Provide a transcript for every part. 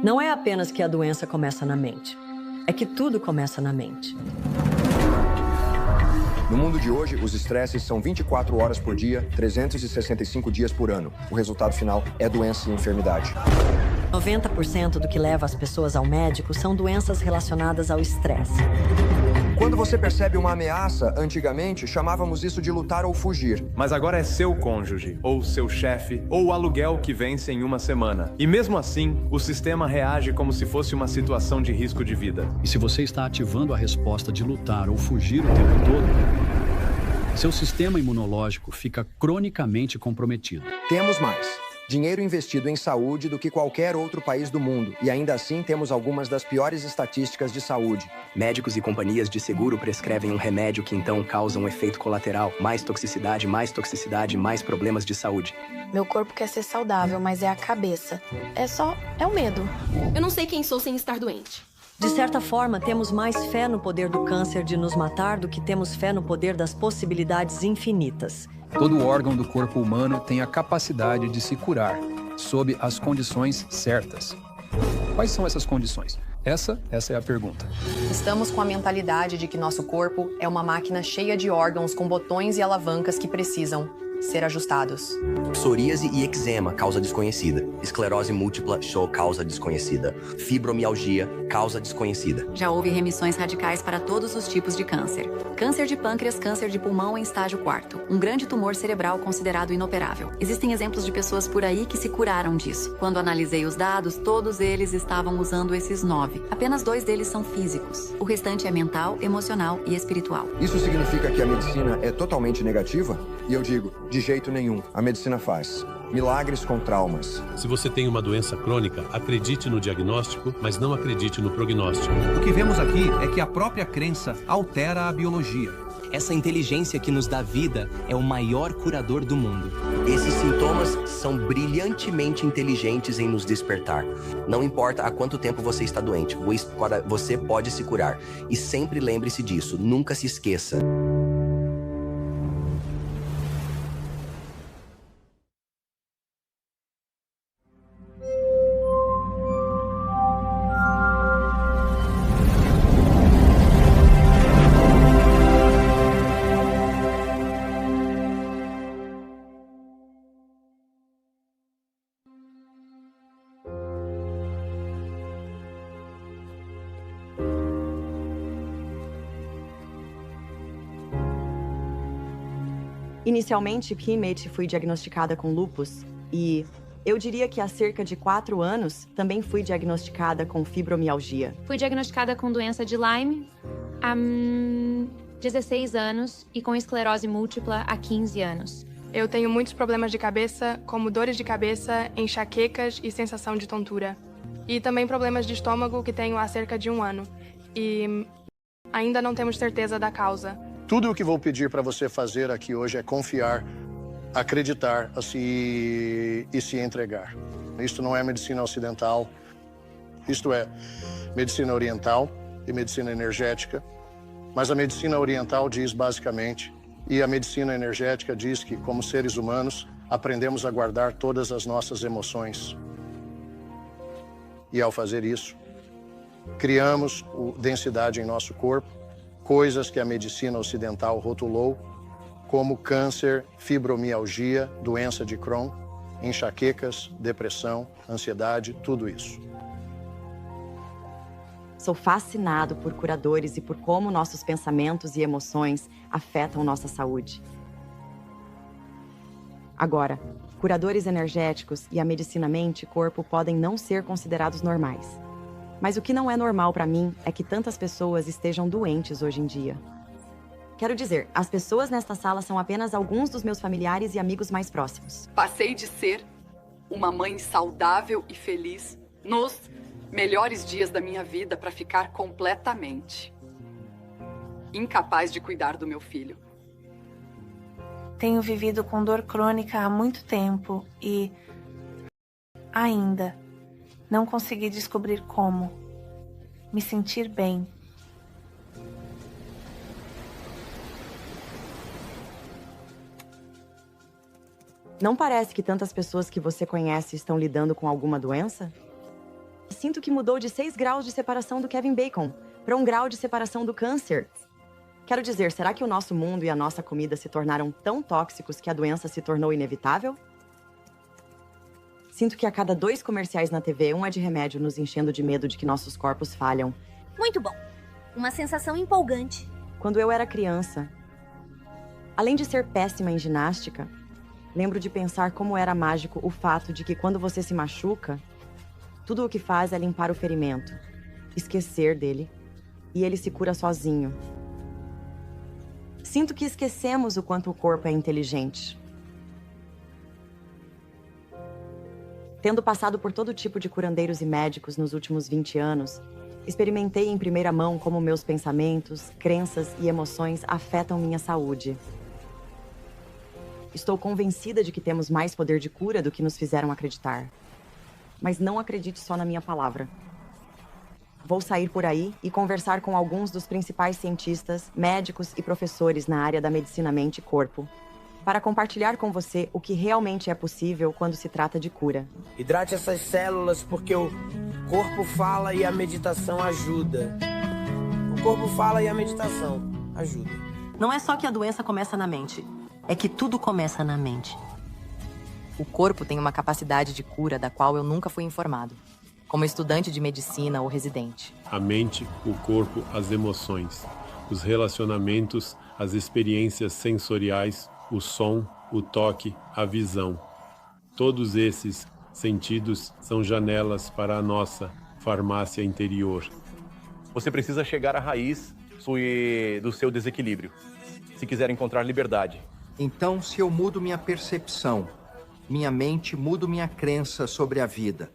Não é apenas que a doença começa na mente. É que tudo começa na mente. No mundo de hoje, os estresses são 24 horas por dia, 365 dias por ano. O resultado final é doença e enfermidade. 90% do que leva as pessoas ao médico são doenças relacionadas ao estresse. Quando você percebe uma ameaça, antigamente chamávamos isso de lutar ou fugir. Mas agora é seu cônjuge, ou seu chefe, ou o aluguel que vence em uma semana. E mesmo assim, o sistema reage como se fosse uma situação de risco de vida. E se você está ativando a resposta de lutar ou fugir o tempo todo, seu sistema imunológico fica cronicamente comprometido. Temos mais. Dinheiro investido em saúde do que qualquer outro país do mundo. E ainda assim temos algumas das piores estatísticas de saúde. Médicos e companhias de seguro prescrevem um remédio que então causa um efeito colateral. Mais toxicidade, mais problemas de saúde. Meu corpo quer ser saudável, mas é a cabeça. É o medo. Eu não sei quem sou sem estar doente. De certa forma, temos mais fé no poder do câncer de nos matar do que temos fé no poder das possibilidades infinitas. Todo órgão do corpo humano tem a capacidade de se curar, sob as condições certas. Quais são essas condições? Essa é a pergunta. Estamos com a mentalidade de que nosso corpo é uma máquina cheia de órgãos com botões e alavancas que precisam ser ajustados. Psoríase e eczema, causa desconhecida. Esclerose múltipla, causa desconhecida. Fibromialgia, causa desconhecida. Já houve remissões radicais para todos os tipos de câncer. Câncer de pâncreas, câncer de pulmão em estágio 4. Um grande tumor cerebral considerado inoperável. Existem exemplos de pessoas por aí que se curaram disso. Quando analisei os dados, todos eles estavam usando esses 9. Apenas 2 deles são físicos. O restante é mental, emocional e espiritual. Isso significa que a medicina é totalmente negativa? E eu digo, de jeito nenhum. A medicina faz milagres com traumas. Se você tem uma doença crônica, acredite no diagnóstico, mas não acredite no prognóstico. O que vemos aqui é que a própria crença altera a biologia. Essa inteligência que nos dá vida é o maior curador do mundo. Esses sintomas são brilhantemente inteligentes em nos despertar. Não importa há quanto tempo você está doente, você pode se curar. E sempre lembre-se disso, nunca se esqueça. Inicialmente, Kimate fui diagnosticada com lúpus e eu diria que há cerca de 4 anos também fui diagnosticada com fibromialgia. Fui diagnosticada com doença de Lyme há 16 anos e com esclerose múltipla há 15 anos. Eu tenho muitos problemas de cabeça, como dores de cabeça, enxaquecas e sensação de tontura. E também problemas de estômago que tenho há cerca de 1 ano. E ainda não temos certeza da causa. Tudo o que vou pedir para você fazer aqui hoje é confiar, acreditar e se entregar. Isto não é medicina ocidental, isto é medicina oriental e medicina energética. Mas a medicina oriental diz basicamente, e a medicina energética diz que, como seres humanos, aprendemos a guardar todas as nossas emoções. E ao fazer isso, criamos densidade em nosso corpo, coisas que a medicina ocidental rotulou como câncer, fibromialgia, doença de Crohn, enxaquecas, depressão, ansiedade, tudo isso. Sou fascinado por curadores e por como nossos pensamentos e emoções afetam nossa saúde. Agora, curadores energéticos e a medicina mente e corpo podem não ser considerados normais. Mas o que não é normal para mim é que tantas pessoas estejam doentes hoje em dia. Quero dizer, as pessoas nesta sala são apenas alguns dos meus familiares e amigos mais próximos. Passei de ser uma mãe saudável e feliz nos melhores dias da minha vida para ficar completamente incapaz de cuidar do meu filho. Tenho vivido com dor crônica há muito tempo e ainda não consegui descobrir como me sentir bem. Não parece que tantas pessoas que você conhece estão lidando com alguma doença? Sinto que mudou de 6 graus de separação do Kevin Bacon para 1 grau de separação do câncer. Quero dizer, será que o nosso mundo e a nossa comida se tornaram tão tóxicos que a doença se tornou inevitável? Sinto que a cada 2 comerciais na TV, um é de remédio nos enchendo de medo de que nossos corpos falham. Muito bom. Uma sensação empolgante. Quando eu era criança, além de ser péssima em ginástica, lembro de pensar como era mágico o fato de que quando você se machuca, tudo o que faz é limpar o ferimento, esquecer dele, e ele se cura sozinho. Sinto que esquecemos o quanto o corpo é inteligente. Tendo passado por todo tipo de curandeiros e médicos nos últimos 20 anos, experimentei em primeira mão como meus pensamentos, crenças e emoções afetam minha saúde. Estou convencida de que temos mais poder de cura do que nos fizeram acreditar. Mas não acredite só na minha palavra. Vou sair por aí e conversar com alguns dos principais cientistas, médicos e professores na área da medicina mente e corpo, para compartilhar com você o que realmente é possível quando se trata de cura. Hidrate essas células porque o corpo fala e a meditação ajuda. O corpo fala e a meditação ajuda. Não é só que a doença começa na mente, é que tudo começa na mente. O corpo tem uma capacidade de cura da qual eu nunca fui informado, como estudante de medicina ou residente. A mente, o corpo, as emoções, os relacionamentos, as experiências sensoriais, o som, o toque, a visão. Todos esses sentidos são janelas para a nossa farmácia interior. Você precisa chegar à raiz do seu desequilíbrio, se quiser encontrar liberdade. Então, se eu mudo minha percepção, minha mente, mudo minha crença sobre a vida,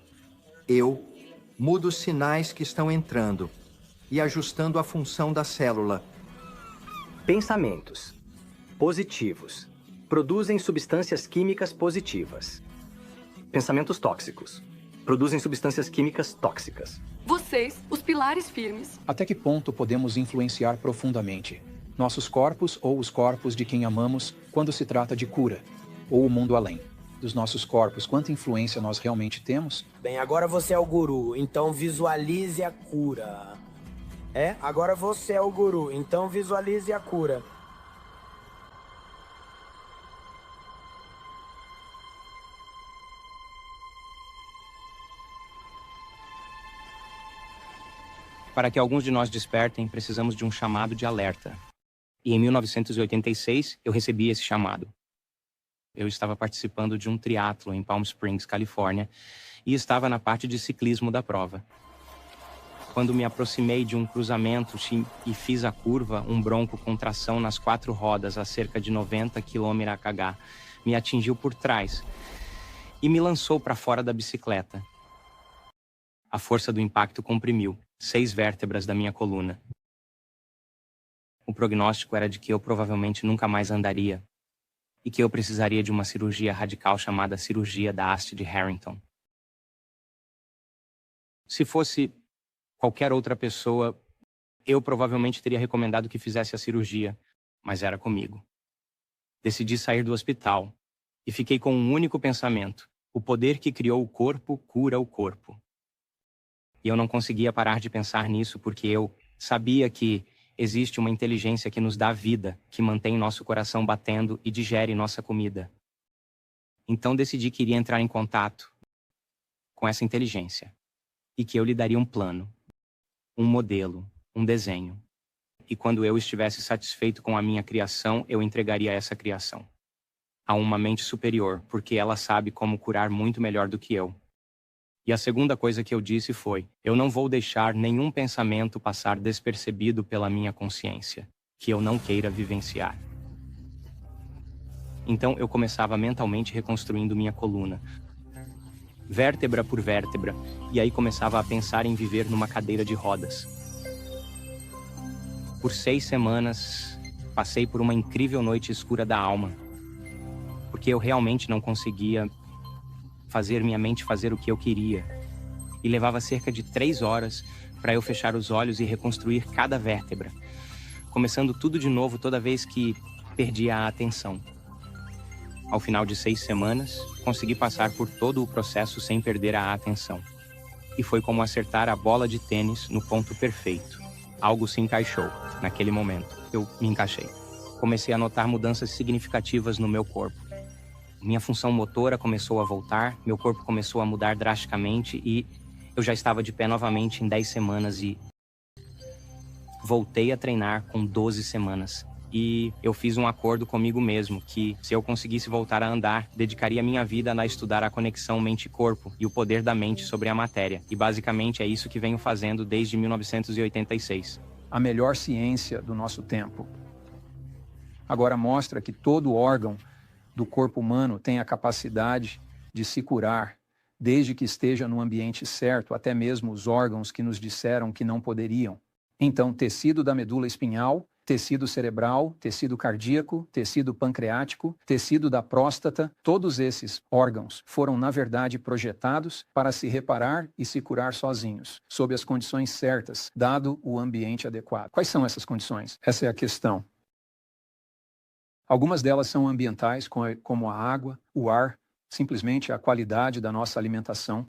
eu mudo os sinais que estão entrando e ajustando a função da célula. Pensamentos positivos produzem substâncias químicas positivas. Pensamentos tóxicos produzem substâncias químicas tóxicas. Vocês, os pilares firmes. Até que ponto podemos influenciar profundamente nossos corpos ou os corpos de quem amamos quando se trata de cura, ou o mundo além? Dos nossos corpos, quanta influência nós realmente temos? Bem, agora você é o guru, então visualize a cura. Agora você é o guru, então visualize a cura. Para que alguns de nós despertem, precisamos de um chamado de alerta. E em 1986, eu recebi esse chamado. Eu estava participando de um triatlo em Palm Springs, Califórnia, e estava na parte de ciclismo da prova. Quando me aproximei de um cruzamento e fiz a curva, um bronco com tração nas 4 rodas a cerca de 90 km/h me atingiu por trás e me lançou para fora da bicicleta. A força do impacto comprimiu 6 vértebras da minha coluna. O prognóstico era de que eu provavelmente nunca mais andaria e que eu precisaria de uma cirurgia radical chamada cirurgia da haste de Harrington. Se fosse qualquer outra pessoa, eu provavelmente teria recomendado que fizesse a cirurgia, mas era comigo. Decidi sair do hospital e fiquei com um único pensamento: o poder que criou o corpo cura o corpo. E eu não conseguia parar de pensar nisso porque eu sabia que existe uma inteligência que nos dá vida, que mantém nosso coração batendo e digere nossa comida. Então decidi que iria entrar em contato com essa inteligência e que eu lhe daria um plano, um modelo, um desenho. E quando eu estivesse satisfeito com a minha criação, eu entregaria essa criação a uma mente superior, porque ela sabe como curar muito melhor do que eu. E a segunda coisa que eu disse foi: eu não vou deixar nenhum pensamento passar despercebido pela minha consciência, que eu não queira vivenciar. Então eu começava mentalmente reconstruindo minha coluna, vértebra por vértebra, e aí começava a pensar em viver numa cadeira de rodas. Por 6 semanas, passei por uma incrível noite escura da alma, porque eu realmente não conseguia fazer minha mente fazer o que eu queria. E levava cerca de 3 horas para eu fechar os olhos e reconstruir cada vértebra, começando tudo de novo toda vez que perdia a atenção. Ao final de 6 semanas, consegui passar por todo o processo sem perder a atenção. e foi como acertar a bola de tênis no ponto perfeito. Algo se encaixou. Naquele momento, eu me encaixei. Comecei a notar mudanças significativas no meu corpo. Minha função motora começou a voltar, meu corpo começou a mudar drasticamente e eu já estava de pé novamente em 10 semanas e voltei a treinar com 12 semanas. E eu fiz um acordo comigo mesmo que, se eu conseguisse voltar a andar, dedicaria minha vida a estudar a conexão mente-corpo e o poder da mente sobre a matéria. E basicamente é isso que venho fazendo desde 1986. A melhor ciência do nosso tempo. Agora mostra que todo órgão do corpo humano tem a capacidade de se curar, desde que esteja no ambiente certo, até mesmo os órgãos que nos disseram que não poderiam. Então, tecido da medula espinhal, tecido cerebral, tecido cardíaco, tecido pancreático, tecido da próstata, todos esses órgãos foram, na verdade, projetados para se reparar e se curar sozinhos, sob as condições certas, dado o ambiente adequado. Quais são essas condições? Essa é a questão. Algumas delas são ambientais, como a água, o ar, simplesmente a qualidade da nossa alimentação.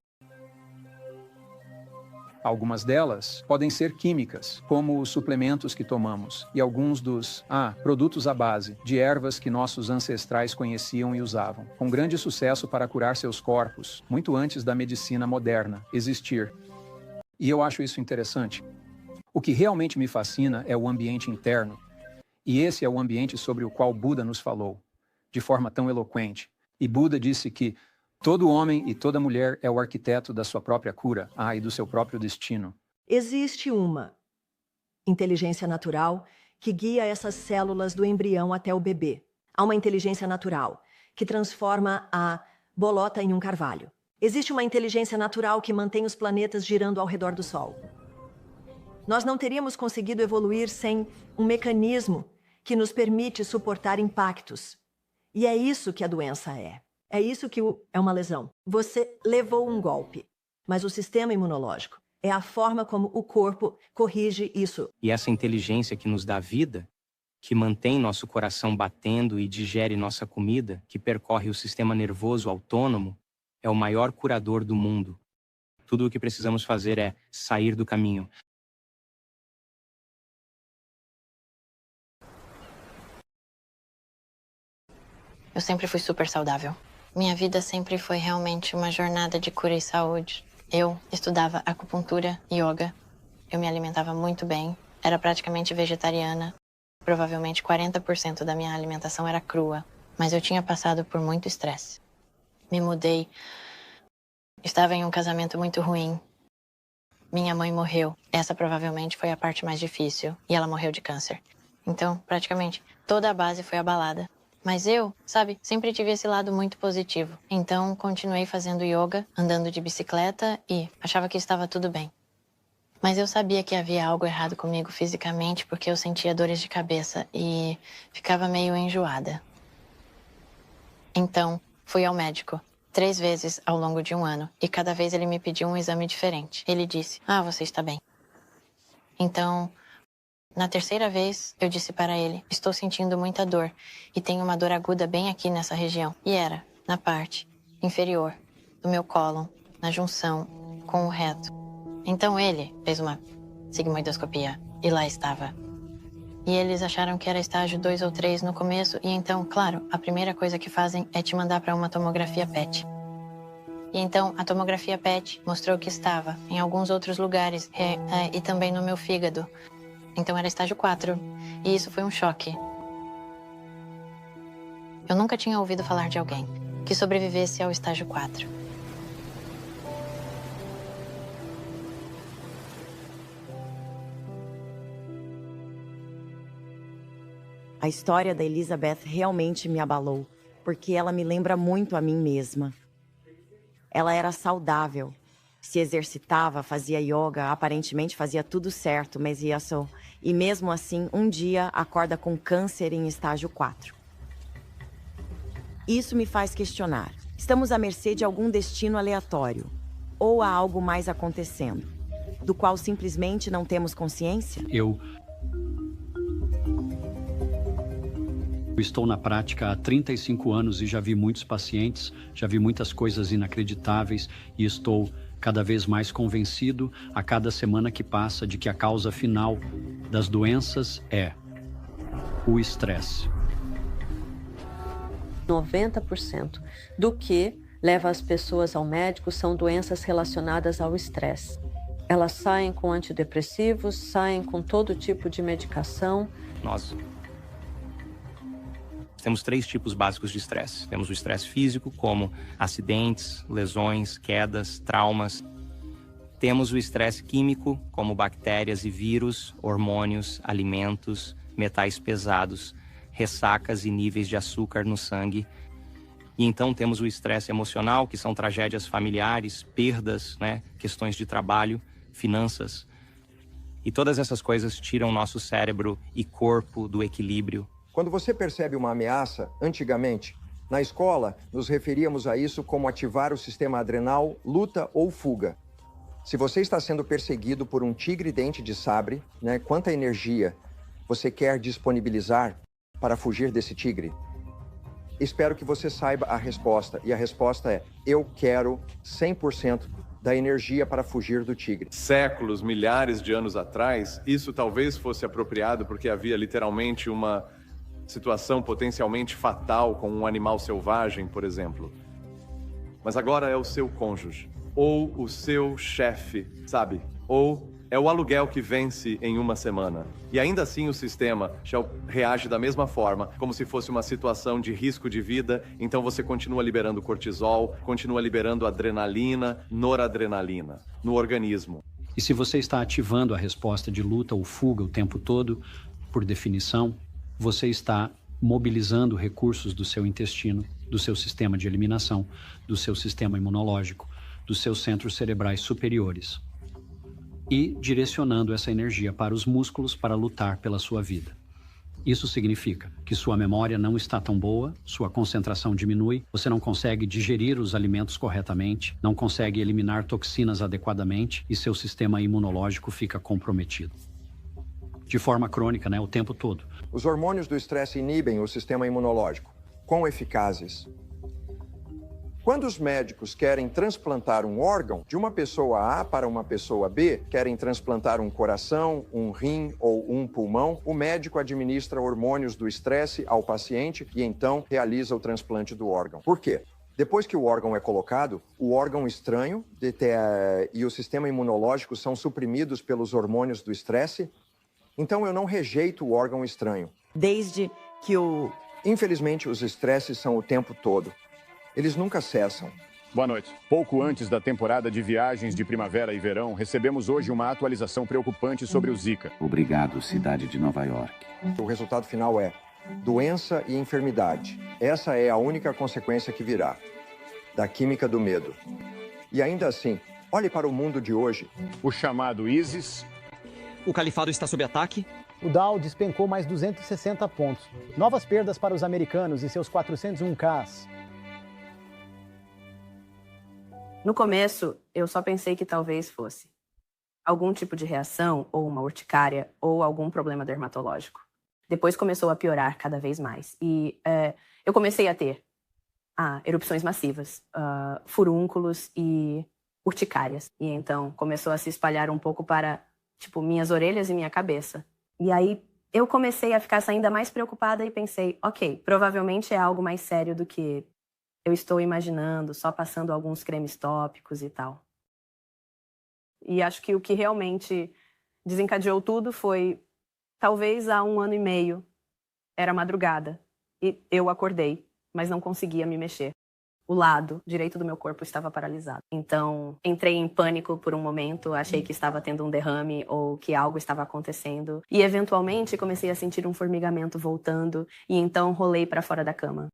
Algumas delas podem ser químicas, como os suplementos que tomamos, e alguns dos produtos à base de ervas que nossos ancestrais conheciam e usavam, com grande sucesso para curar seus corpos, muito antes da medicina moderna existir. E eu acho isso interessante. O que realmente me fascina é o ambiente interno, e esse é o ambiente sobre o qual Buda nos falou, de forma tão eloquente. E Buda disse que todo homem e toda mulher é o arquiteto da sua própria cura, e do seu próprio destino. Existe uma inteligência natural que guia essas células do embrião até o bebê. Há uma inteligência natural que transforma a bolota em um carvalho. Existe uma inteligência natural que mantém os planetas girando ao redor do Sol. Nós não teríamos conseguido evoluir sem um mecanismo que nos permite suportar impactos. E é isso que a doença é. É isso que é uma lesão. Você levou um golpe, mas o sistema imunológico é a forma como o corpo corrige isso. E essa inteligência que nos dá vida, que mantém nosso coração batendo e digere nossa comida, que percorre o sistema nervoso autônomo, é o maior curador do mundo. Tudo o que precisamos fazer é sair do caminho. Eu sempre fui super saudável. Minha vida sempre foi realmente uma jornada de cura e saúde. Eu estudava acupuntura e yoga. Eu me alimentava muito bem. Era praticamente vegetariana. Provavelmente 40% da minha alimentação era crua. Mas eu tinha passado por muito estresse. Me mudei. Estava em um casamento muito ruim. Minha mãe morreu. Essa provavelmente foi a parte mais difícil. E ela morreu de câncer. Então, praticamente, toda a base foi abalada. Mas eu, sempre tive esse lado muito positivo. Então, continuei fazendo yoga, andando de bicicleta e achava que estava tudo bem. Mas eu sabia que havia algo errado comigo fisicamente porque eu sentia dores de cabeça e ficava meio enjoada. Então, fui ao médico 3 vezes ao longo de 1 ano e cada vez ele me pediu um exame diferente. Ele disse, você está bem. Então, na 3ª vez, eu disse para ele, estou sentindo muita dor e tenho uma dor aguda bem aqui nessa região. E era na parte inferior do meu cólon, na junção com o reto. Então ele fez uma sigmoidoscopia e lá estava. E eles acharam que era estágio 2 ou 3 no começo e então, claro, a primeira coisa que fazem é te mandar para uma tomografia PET. E então a tomografia PET mostrou que estava em alguns outros lugares e também no meu fígado. Então era estágio 4, e isso foi um choque. Eu nunca tinha ouvido falar de alguém que sobrevivesse ao estágio 4. A história da Elizabeth realmente me abalou, porque ela me lembra muito a mim mesma. Ela era saudável. Se exercitava, fazia yoga, aparentemente fazia tudo certo, mas e mesmo assim, um dia acorda com câncer em estágio 4. Isso me faz questionar. Estamos à mercê de algum destino aleatório? Ou há algo mais acontecendo, do qual simplesmente não temos consciência? Eu estou na prática há 35 anos e já vi muitos pacientes, já vi muitas coisas inacreditáveis e estou cada vez mais convencido a cada semana que passa de que a causa final das doenças é o estresse. 90% do que leva as pessoas ao médico são doenças relacionadas ao estresse. Elas saem com antidepressivos, saem com todo tipo de medicação. Nós temos 3 tipos básicos de estresse. Temos o estresse físico, como acidentes, lesões, quedas, traumas. Temos o estresse químico, como bactérias e vírus, hormônios, alimentos, metais pesados, ressacas e níveis de açúcar no sangue. E então temos o estresse emocional, que são tragédias familiares, perdas, questões de trabalho, finanças. E todas essas coisas tiram nosso cérebro e corpo do equilíbrio. Quando você percebe uma ameaça, antigamente, na escola, nos referíamos a isso como ativar o sistema adrenal, luta ou fuga. Se você está sendo perseguido por um tigre dente de sabre, quanta energia você quer disponibilizar para fugir desse tigre? Espero que você saiba a resposta. E a resposta é: eu quero 100% da energia para fugir do tigre. Séculos, milhares de anos atrás, isso talvez fosse apropriado porque havia literalmente uma situação potencialmente fatal com um animal selvagem, por exemplo. Mas agora é o seu cônjuge, ou o seu chefe, sabe? Ou é o aluguel que vence em uma semana. E ainda assim o sistema já reage da mesma forma, como se fosse uma situação de risco de vida, então você continua liberando cortisol, continua liberando adrenalina, noradrenalina no organismo. E se você está ativando a resposta de luta ou fuga o tempo todo, por definição, você está mobilizando recursos do seu intestino, do seu sistema de eliminação, do seu sistema imunológico, dos seus centros cerebrais superiores e direcionando essa energia para os músculos para lutar pela sua vida. Isso significa que sua memória não está tão boa, sua concentração diminui, você não consegue digerir os alimentos corretamente, não consegue eliminar toxinas adequadamente e seu sistema imunológico fica comprometido. De forma crônica, o tempo todo. Os hormônios do estresse inibem o sistema imunológico. Quão eficazes? Quando os médicos querem transplantar um órgão de uma pessoa A para uma pessoa B, querem transplantar um coração, um rim ou um pulmão, o médico administra hormônios do estresse ao paciente e então realiza o transplante do órgão. Por quê? Depois que o órgão é colocado, o órgão estranho e o sistema imunológico são suprimidos pelos hormônios do estresse. Então eu não rejeito o órgão estranho. Desde que Infelizmente, os estresses são o tempo todo. Eles nunca cessam. Boa noite. Pouco antes da temporada de viagens de primavera e verão, recebemos hoje uma atualização preocupante sobre o Zika. Obrigado, cidade de Nova York. O resultado final é doença e enfermidade. Essa é a única consequência que virá da química do medo. E ainda assim, olhe para o mundo de hoje. O chamado ISIS. O califado está sob ataque. O Dow despencou mais 260 pontos. Novas perdas para os americanos e seus 401Ks. No começo, eu só pensei que talvez fosse algum tipo de reação, ou uma urticária, ou algum problema dermatológico. Depois começou a piorar cada vez mais. E eu comecei a ter erupções massivas, furúnculos e urticárias. E então começou a se espalhar um pouco para, minhas orelhas e minha cabeça. E aí eu comecei a ficar ainda mais preocupada e pensei, ok, provavelmente é algo mais sério do que eu estou imaginando, só passando alguns cremes tópicos e tal. E acho que o que realmente desencadeou tudo foi, talvez há 1 ano e meio, era madrugada, e eu acordei, mas não conseguia me mexer. O lado direito do meu corpo estava paralisado. Então, entrei em pânico por um momento, achei que estava tendo um derrame ou que algo estava acontecendo. E, eventualmente, comecei a sentir um formigamento voltando, e então rolei para fora da cama.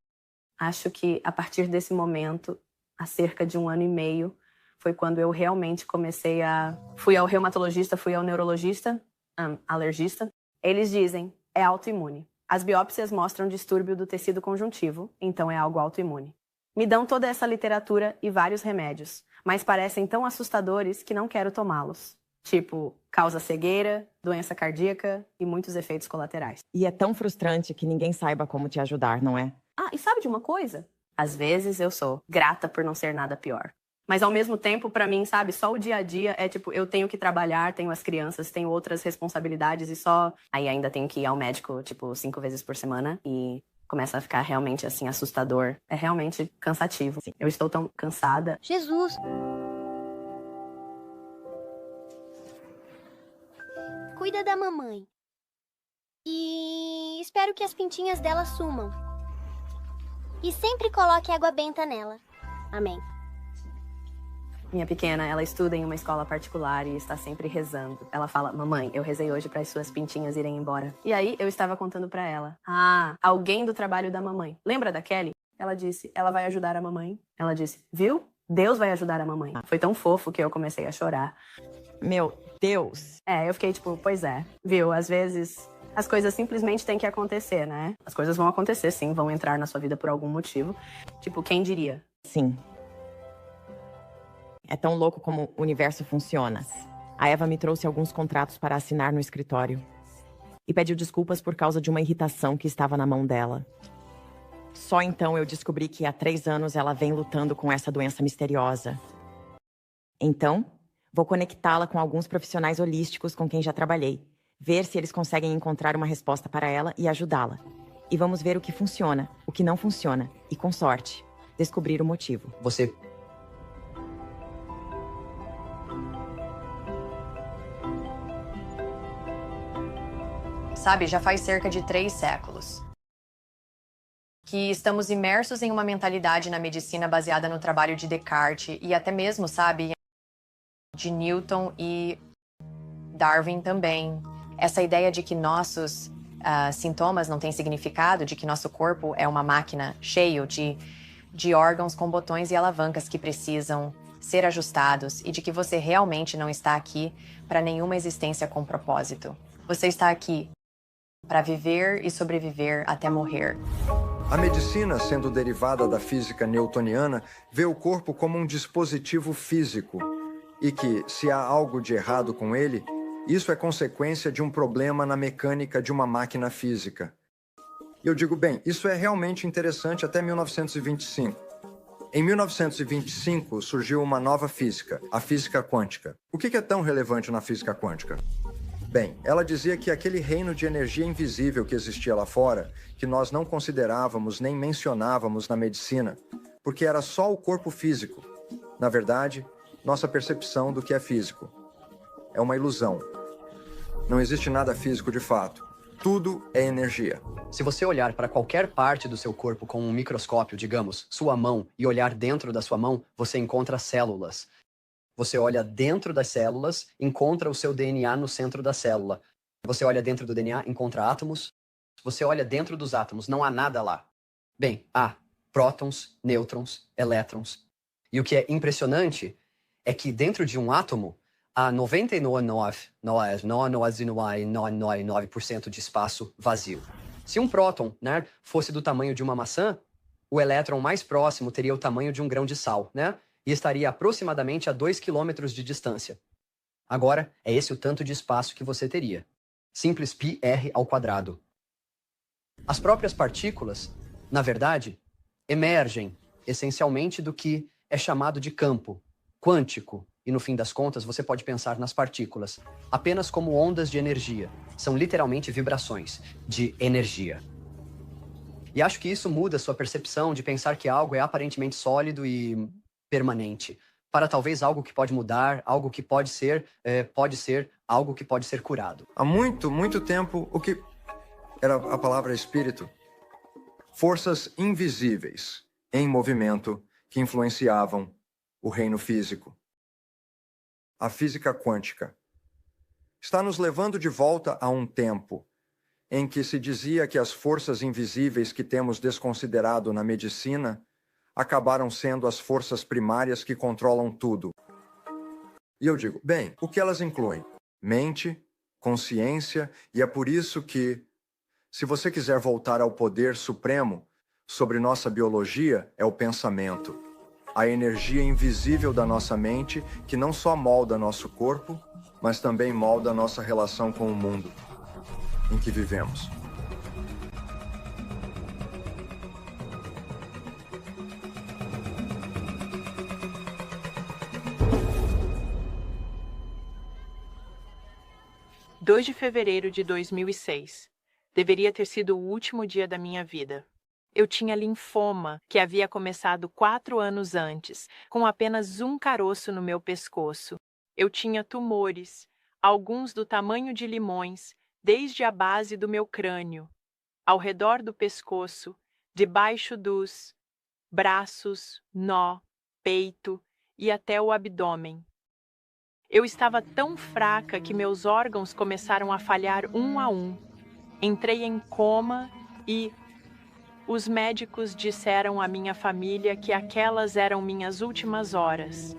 Acho que, a partir desse momento, há cerca de 1 ano e meio, foi quando eu realmente comecei Fui ao reumatologista, fui ao neurologista, alergista. Eles dizem, é autoimune. As biópsias mostram distúrbio do tecido conjuntivo, então é algo autoimune. Me dão toda essa literatura e vários remédios, mas parecem tão assustadores que não quero tomá-los. Tipo, causa cegueira, doença cardíaca e muitos efeitos colaterais. E é tão frustrante que ninguém saiba como te ajudar, não é? Ah, e sabe de uma coisa? Às vezes eu sou grata por não ser nada pior. Mas ao mesmo tempo, pra mim, sabe, só o dia a dia é tipo, eu tenho que trabalhar, tenho as crianças, tenho outras responsabilidades e só... Aí ainda tenho que ir ao médico, tipo, 5 vezes por semana e começa a ficar realmente, assim, assustador. É realmente cansativo. Eu estou tão cansada. Jesus! Cuida da mamãe. E espero que as pintinhas dela sumam. E sempre coloque água benta nela. Amém. Minha pequena, ela estuda em uma escola particular e está sempre rezando. Ela fala, mamãe, eu rezei hoje para as suas pintinhas irem embora. E aí, eu estava contando para ela. Ah, alguém do trabalho da mamãe. Lembra da Kelly? Ela disse, ela vai ajudar a mamãe. Ela disse, viu? Deus vai ajudar a mamãe. Foi tão fofo que eu comecei a chorar. Meu Deus. Eu fiquei tipo, pois é. Viu? Às vezes, as coisas simplesmente têm que acontecer, né? As coisas vão acontecer, sim. Vão entrar na sua vida por algum motivo. Tipo, quem diria? Sim. É tão louco como o universo funciona. A Eva me trouxe alguns contratos para assinar no escritório. E pediu desculpas por causa de uma irritação que estava na mão dela. Só então eu descobri que há 3 anos ela vem lutando com essa doença misteriosa. Então, vou conectá-la com alguns profissionais holísticos com quem já trabalhei. Ver se eles conseguem encontrar uma resposta para ela e ajudá-la. E vamos ver o que funciona, o que não funciona. E, com sorte, descobrir o motivo. Você... Sabe, já faz cerca de 3 séculos que estamos imersos em uma mentalidade na medicina baseada no trabalho de Descartes e até mesmo, sabe, de Newton e Darwin também. Essa ideia de que nossos sintomas não têm significado, de que nosso corpo é uma máquina cheio de órgãos com botões e alavancas que precisam ser ajustados e de que você realmente não está aqui para nenhuma existência com propósito. Você está aqui para viver e sobreviver até morrer. A medicina, sendo derivada da física newtoniana, vê o corpo como um dispositivo físico e que, se há algo de errado com ele, isso é consequência de um problema na mecânica de uma máquina física. E eu digo, bem, isso é realmente interessante até 1925. Em 1925 surgiu uma nova física, a física quântica. O que é tão relevante na física quântica? Bem, ela dizia que aquele reino de energia invisível que existia lá fora, que nós não considerávamos nem mencionávamos na medicina, porque era só o corpo físico. Na verdade, nossa percepção do que é físico é uma ilusão. Não existe nada físico de fato. Tudo é energia. Se você olhar para qualquer parte do seu corpo com um microscópio, digamos, sua mão, e olhar dentro da sua mão, você encontra células. Você olha dentro das células, encontra o seu DNA no centro da célula. Você olha dentro do DNA, encontra átomos. Você olha dentro dos átomos, não há nada lá. Bem, há prótons, nêutrons, elétrons. E o que é impressionante é que dentro de um átomo há 99,9% de espaço vazio. Se um próton, né, fosse do tamanho de uma maçã, o elétron mais próximo teria o tamanho de um grão de sal, né? E estaria aproximadamente a 2 quilômetros de distância. Agora, é esse o tanto de espaço que você teria. Simples πr ao quadrado. As próprias partículas, na verdade, emergem essencialmente do que é chamado de campo quântico. E no fim das contas, você pode pensar nas partículas apenas como ondas de energia. São literalmente vibrações de energia. E acho que isso muda sua percepção de pensar que algo é aparentemente sólido e permanente, para talvez algo que pode mudar, algo que pode ser algo que pode ser curado. Há muito, muito tempo, o que era a palavra espírito, forças invisíveis em movimento que influenciavam o reino físico. A física quântica está nos levando de volta a um tempo em que se dizia que as forças invisíveis que temos desconsiderado na medicina acabaram sendo as forças primárias que controlam tudo. E eu digo, bem, o que elas incluem? Mente, consciência, e é por isso que, se você quiser voltar ao poder supremo sobre nossa biologia, é o pensamento. A energia invisível da nossa mente, que não só molda nosso corpo, mas também molda nossa relação com o mundo em que vivemos. – 2 de fevereiro de 2006. Deveria ter sido o último dia da minha vida. Eu tinha linfoma, que havia começado 4 anos antes, com apenas um caroço no meu pescoço. Eu tinha tumores, alguns do tamanho de limões, desde a base do meu crânio, ao redor do pescoço, debaixo dos braços, nó, peito e até o abdômen. Eu estava tão fraca que meus órgãos começaram a falhar um a um. Entrei em coma e os médicos disseram à minha família que aquelas eram minhas últimas horas.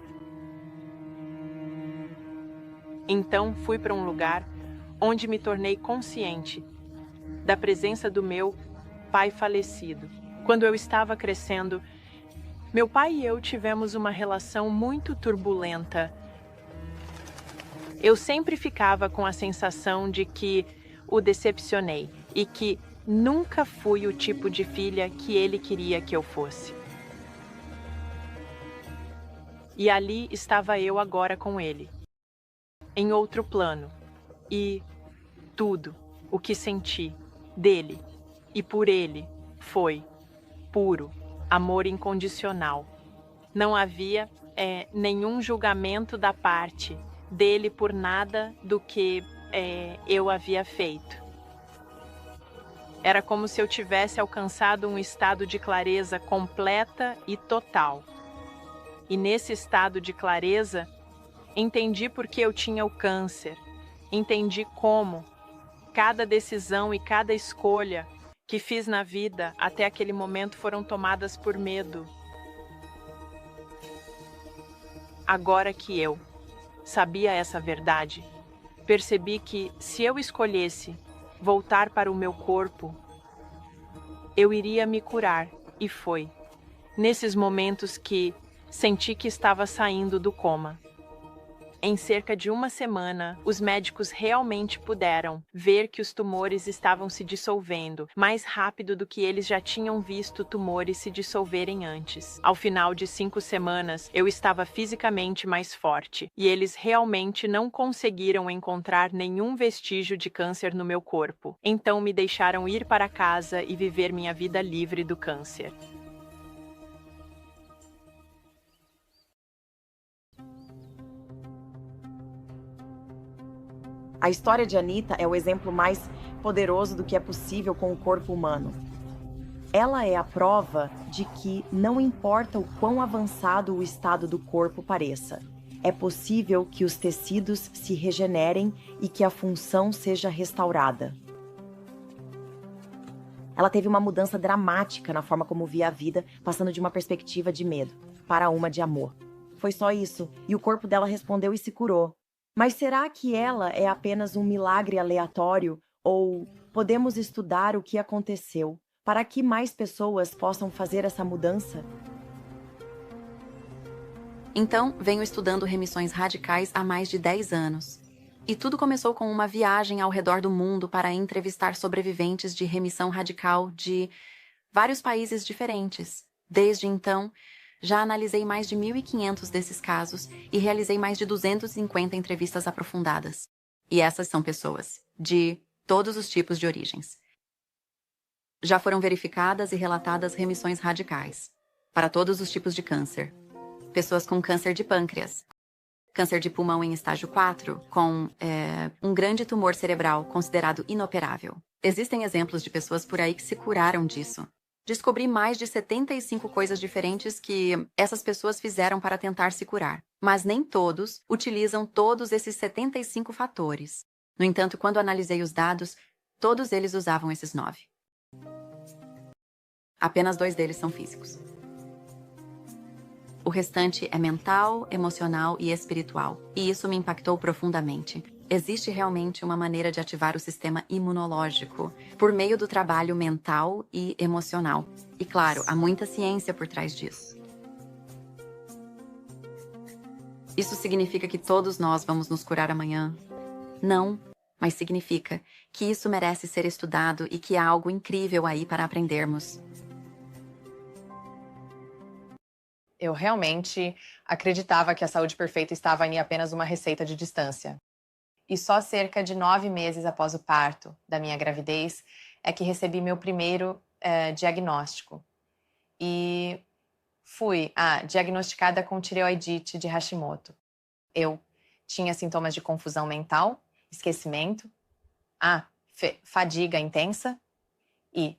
Então fui para um lugar onde me tornei consciente da presença do meu pai falecido. Quando eu estava crescendo, meu pai e eu tivemos uma relação muito turbulenta. Eu sempre ficava com a sensação de que o decepcionei e que nunca fui o tipo de filha que ele queria que eu fosse. E ali estava eu agora com ele, em outro plano, e tudo o que senti dele e por ele foi puro amor incondicional. Não havia nenhum julgamento da parte dele por nada do que eu havia feito. Era como se eu tivesse alcançado um estado de clareza completa e total. E nesse estado de clareza, entendi por que eu tinha o câncer. Entendi como cada decisão e cada escolha que fiz na vida até aquele momento foram tomadas por medo. Agora que eu sabia essa verdade, percebi que se eu escolhesse voltar para o meu corpo, eu iria me curar, e foi nesses momentos que senti que estava saindo do coma. Em cerca de uma semana, os médicos realmente puderam ver que os tumores estavam se dissolvendo mais rápido do que eles já tinham visto tumores se dissolverem antes. Ao final de 5 semanas, eu estava fisicamente mais forte e eles realmente não conseguiram encontrar nenhum vestígio de câncer no meu corpo. Então me deixaram ir para casa e viver minha vida livre do câncer. A história de Anita é o exemplo mais poderoso do que é possível com o corpo humano. Ela é a prova de que não importa o quão avançado o estado do corpo pareça, é possível que os tecidos se regenerem e que a função seja restaurada. Ela teve uma mudança dramática na forma como via a vida, passando de uma perspectiva de medo para uma de amor. Foi só isso, e o corpo dela respondeu e se curou. Mas será que ela é apenas um milagre aleatório? Ou podemos estudar o que aconteceu para que mais pessoas possam fazer essa mudança? Então, venho estudando remissões radicais há mais de 10 anos. E tudo começou com uma viagem ao redor do mundo para entrevistar sobreviventes de remissão radical de vários países diferentes. Desde então, já analisei mais de 1.500 desses casos e realizei mais de 250 entrevistas aprofundadas. E essas são pessoas de todos os tipos de origens. Já foram verificadas e relatadas remissões radicais para todos os tipos de câncer. Pessoas com câncer de pâncreas, câncer de pulmão em estágio 4, com um grande tumor cerebral considerado inoperável. Existem exemplos de pessoas por aí que se curaram disso. Descobri mais de 75 coisas diferentes que essas pessoas fizeram para tentar se curar. Mas nem todos utilizam todos esses 75 fatores. No entanto, quando analisei os dados, todos eles usavam esses 9. Apenas 2 deles são físicos. O restante é mental, emocional e espiritual. E isso me impactou profundamente. Existe realmente uma maneira de ativar o sistema imunológico por meio do trabalho mental e emocional. E claro, há muita ciência por trás disso. Isso significa que todos nós vamos nos curar amanhã? Não, mas significa que isso merece ser estudado e que há algo incrível aí para aprendermos. Eu realmente acreditava que a saúde perfeita estava em apenas uma receita de distância. E só cerca de 9 meses após o parto da minha gravidez é que recebi meu primeiro diagnóstico. E fui diagnosticada com tireoidite de Hashimoto. Eu tinha sintomas de confusão mental, esquecimento, fadiga intensa e,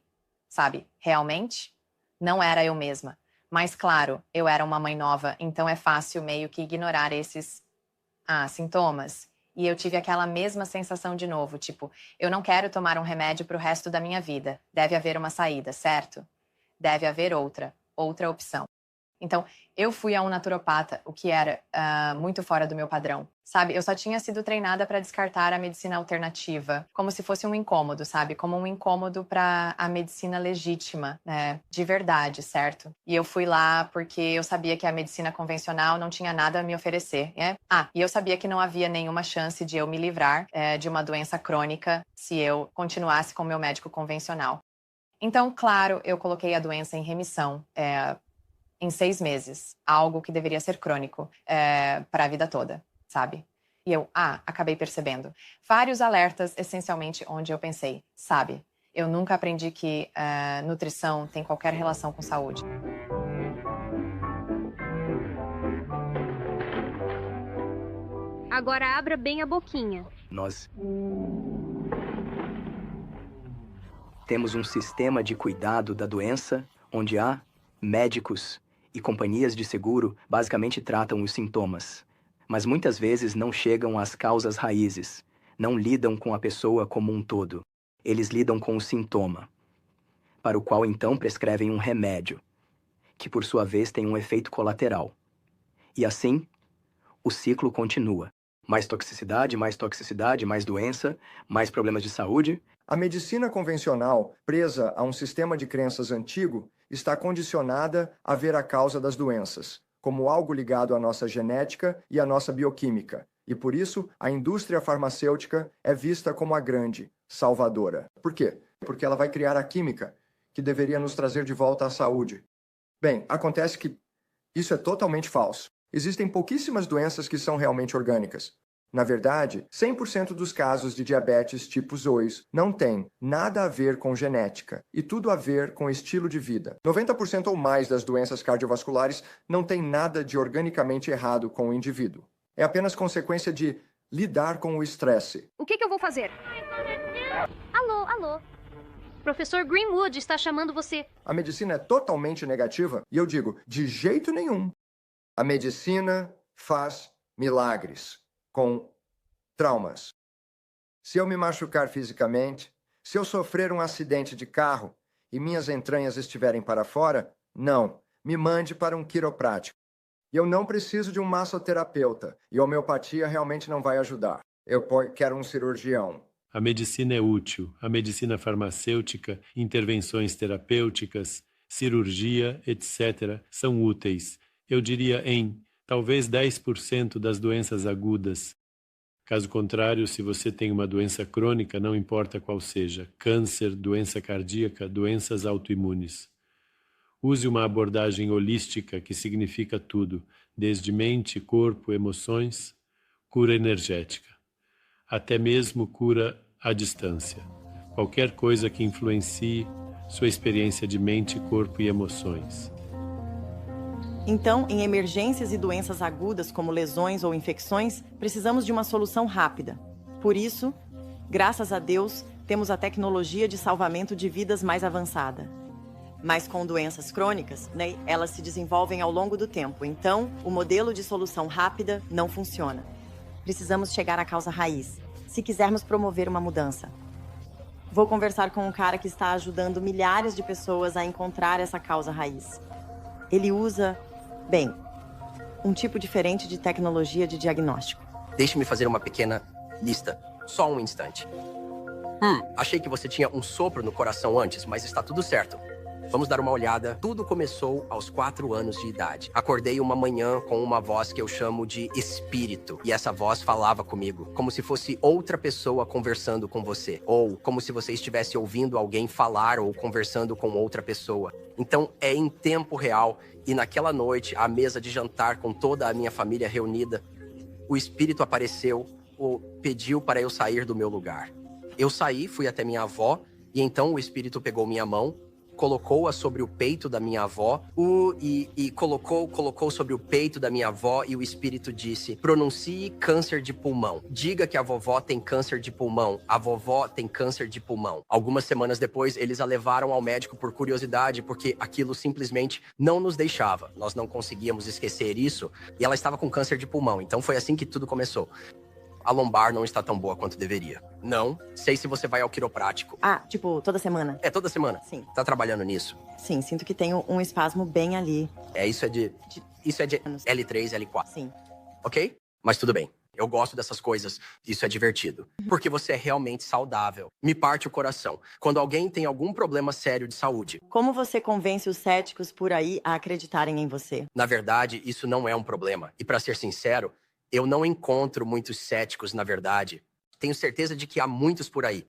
realmente, não era eu mesma. Mas, claro, eu era uma mãe nova, então é fácil meio que ignorar esses sintomas. E eu tive aquela mesma sensação de novo, tipo, eu não quero tomar um remédio para o resto da minha vida. Deve haver uma saída, certo? Deve haver outra opção. Então, eu fui a um naturopata, o que era muito fora do meu padrão, sabe? Eu só tinha sido treinada para descartar a medicina alternativa, como se fosse um incômodo, sabe? Como um incômodo para a medicina legítima, né? De verdade, certo? E eu fui lá porque eu sabia que a medicina convencional não tinha nada a me oferecer, né? E eu sabia que não havia nenhuma chance de eu me livrar de uma doença crônica se eu continuasse com o meu médico convencional. Então, claro, eu coloquei a doença em remissão, em 6 meses, algo que deveria ser crônico para a vida toda, sabe? E eu, acabei percebendo. Vários alertas, essencialmente, onde eu pensei, sabe? Eu nunca aprendi que nutrição tem qualquer relação com saúde. Agora abra bem a boquinha. Nós temos um sistema de cuidado da doença onde há médicos e companhias de seguro basicamente tratam os sintomas, mas muitas vezes não chegam às causas raízes, não lidam com a pessoa como um todo. Eles lidam com o sintoma, para o qual então prescrevem um remédio, que por sua vez tem um efeito colateral. E assim, o ciclo continua. Mais toxicidade, mais doença, mais problemas de saúde. A medicina convencional, presa a um sistema de crenças antigo, está condicionada a ver a causa das doenças, como algo ligado à nossa genética e à nossa bioquímica. E por isso, a indústria farmacêutica é vista como a grande salvadora. Por quê? Porque ela vai criar a química que deveria nos trazer de volta à saúde. Bem, acontece que isso é totalmente falso. Existem pouquíssimas doenças que são realmente orgânicas. Na verdade, 100% dos casos de diabetes tipo 2 não tem nada a ver com genética e tudo a ver com estilo de vida. 90% ou mais das doenças cardiovasculares não tem nada de organicamente errado com o indivíduo. É apenas consequência de lidar com o estresse. O que eu vou fazer? Alô? Professor Greenwood está chamando você. A medicina é totalmente negativa e eu digo, de jeito nenhum. A medicina faz milagres com traumas. Se eu me machucar fisicamente, se eu sofrer um acidente de carro e minhas entranhas estiverem para fora, não, me mande para um quiroprático. E eu não preciso de um massoterapeuta, e a homeopatia realmente não vai ajudar. Eu quero um cirurgião. A medicina é útil, a medicina farmacêutica, intervenções terapêuticas, cirurgia, etc., são úteis. Eu diria em talvez 10% das doenças agudas. Caso contrário, se você tem uma doença crônica, não importa qual seja, câncer, doença cardíaca, doenças autoimunes. Use uma abordagem holística que significa tudo, desde mente, corpo, emoções, cura energética, até mesmo cura à distância. Qualquer coisa que influencie sua experiência de mente, corpo e emoções. Então, em emergências e doenças agudas, como lesões ou infecções, precisamos de uma solução rápida. Por isso, graças a Deus, temos a tecnologia de salvamento de vidas mais avançada. Mas com doenças crônicas, elas se desenvolvem ao longo do tempo. Então, o modelo de solução rápida não funciona. Precisamos chegar à causa raiz, se quisermos promover uma mudança. Vou conversar com um cara que está ajudando milhares de pessoas a encontrar essa causa raiz. Ele usa, um tipo diferente de tecnologia de diagnóstico. Deixe-me fazer uma pequena lista. Só um instante. Achei que você tinha um sopro no coração antes, mas está tudo certo. Vamos dar uma olhada. Tudo começou aos 4 anos de idade. Acordei uma manhã com uma voz que eu chamo de espírito. E essa voz falava comigo, como se fosse outra pessoa conversando com você. Ou como se você estivesse ouvindo alguém falar ou conversando com outra pessoa. Então, é em tempo real. E naquela noite, à mesa de jantar com toda a minha família reunida, o espírito apareceu, pediu para eu sair do meu lugar. Eu saí, fui até minha avó, e então o espírito pegou minha mão, colocou-a sobre o peito da minha avó, colocou sobre o peito da minha avó, e o espírito disse: pronuncie câncer de pulmão. Diga que a vovó tem câncer de pulmão. A vovó tem câncer de pulmão. Algumas semanas depois, eles a levaram ao médico por curiosidade, porque aquilo simplesmente não nos deixava. Nós não conseguíamos esquecer isso, e ela estava com câncer de pulmão. Então foi assim que tudo começou. A lombar não está tão boa quanto deveria. Não sei se você vai ao quiroprático. Ah, tipo, toda semana? É, toda semana. Sim. Tá trabalhando nisso? Sim, sinto que tenho um espasmo bem ali. Isso é de L3, L4. Sim. Ok? Mas tudo bem. Eu gosto dessas coisas. Isso é divertido. Porque você é realmente saudável. Me parte o coração. Quando alguém tem algum problema sério de saúde. Como você convence os céticos por aí a acreditarem em você? Na verdade, isso não é um problema. E pra ser sincero, eu não encontro muitos céticos, na verdade. Tenho certeza de que há muitos por aí.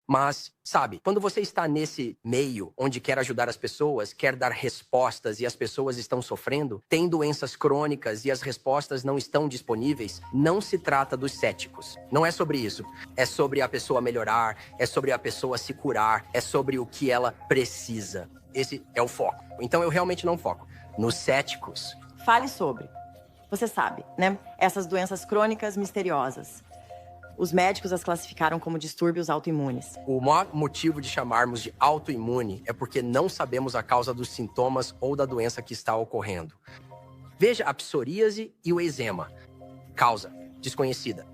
Mas, sabe, quando você está nesse meio onde quer ajudar as pessoas, quer dar respostas e as pessoas estão sofrendo, tem doenças crônicas e as respostas não estão disponíveis, não se trata dos céticos. Não é sobre isso. É sobre a pessoa melhorar, é sobre a pessoa se curar, é sobre o que ela precisa. Esse é o foco. Então eu realmente não foco nos céticos. Fale sobre. Você sabe, né? Essas doenças crônicas misteriosas. Os médicos as classificaram como distúrbios autoimunes. O maior motivo de chamarmos de autoimune é porque não sabemos a causa dos sintomas ou da doença que está ocorrendo. Veja a psoríase e o eczema. Causa desconhecida.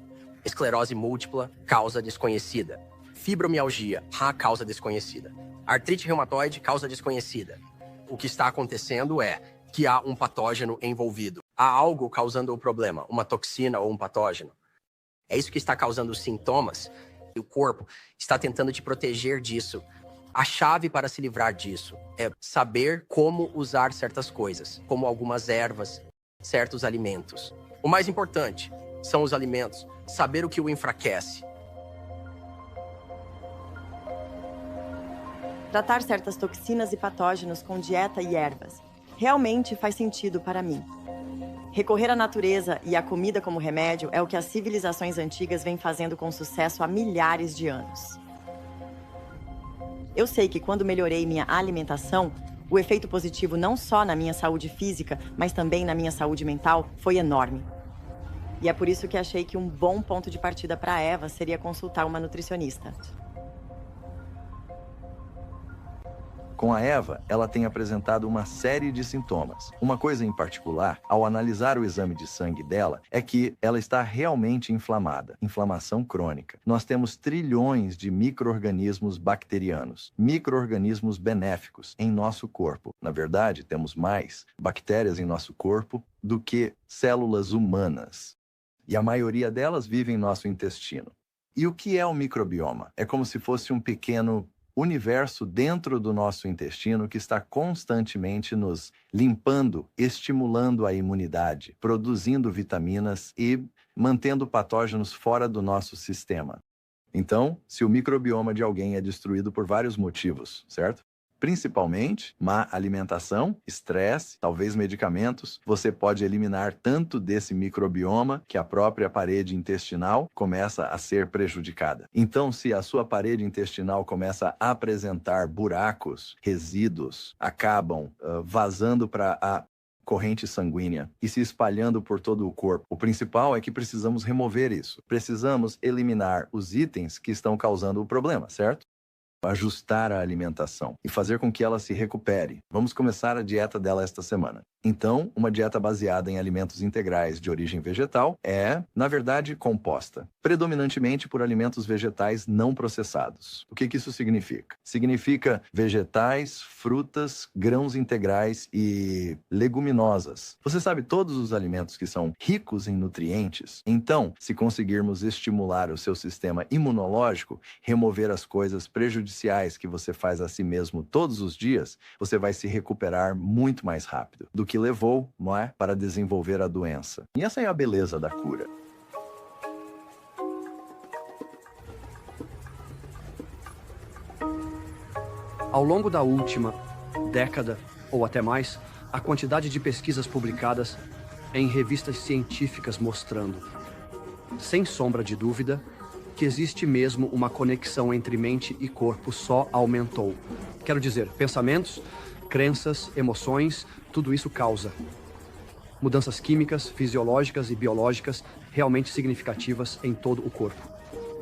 Esclerose múltipla, causa desconhecida. Fibromialgia, causa desconhecida. Artrite reumatoide, causa desconhecida. O que está acontecendo é que há um patógeno envolvido. Há algo causando o problema, uma toxina ou um patógeno. É isso que está causando os sintomas. E o corpo está tentando te proteger disso. A chave para se livrar disso é saber como usar certas coisas, como algumas ervas, certos alimentos. O mais importante são os alimentos, saber o que o enfraquece. Tratar certas toxinas e patógenos com dieta e ervas realmente faz sentido para mim. Recorrer à natureza e à comida como remédio é o que as civilizações antigas vêm fazendo com sucesso há milhares de anos. Eu sei que quando melhorei minha alimentação, o efeito positivo não só na minha saúde física, mas também na minha saúde mental foi enorme. E é por isso que achei que um bom ponto de partida para a Eva seria consultar uma nutricionista. Com a Eva, ela tem apresentado uma série de sintomas. Uma coisa em particular, ao analisar o exame de sangue dela, é que ela está realmente inflamada. Inflamação crônica. Nós temos trilhões de micro-organismos bacterianos, micro-organismos benéficos em nosso corpo. Na verdade, temos mais bactérias em nosso corpo do que células humanas. E a maioria delas vive em nosso intestino. E o que é o microbioma? É como se fosse um pequeno universo dentro do nosso intestino que está constantemente nos limpando, estimulando a imunidade, produzindo vitaminas e mantendo patógenos fora do nosso sistema. Então, se o microbioma de alguém é destruído por vários motivos, certo? Principalmente má alimentação, estresse, talvez medicamentos, você pode eliminar tanto desse microbioma que a própria parede intestinal começa a ser prejudicada. Então, se a sua parede intestinal começa a apresentar buracos, resíduos, acabam vazando para a corrente sanguínea e se espalhando por todo o corpo. O principal é que precisamos remover isso. Precisamos eliminar os itens que estão causando o problema, certo? Ajustar a alimentação e fazer com que ela se recupere. Vamos começar a dieta dela esta semana. Então, uma dieta baseada em alimentos integrais de origem vegetal é, na verdade, composta, predominantemente por alimentos vegetais não processados. O que isso significa? Significa vegetais, frutas, grãos integrais e leguminosas. Você sabe todos os alimentos que são ricos em nutrientes? Então, se conseguirmos estimular o seu sistema imunológico, remover as coisas prejudiciais que você faz a si mesmo todos os dias, você vai se recuperar muito mais rápido do que levou, não é, para desenvolver a doença. E essa é a beleza da cura. Ao longo da última década, ou até mais, a quantidade de pesquisas publicadas em revistas científicas mostrando, sem sombra de dúvida, que existe mesmo uma conexão entre mente e corpo só aumentou. Quero dizer, pensamentos, crenças, emoções, tudo isso causa mudanças químicas, fisiológicas e biológicas realmente significativas em todo o corpo.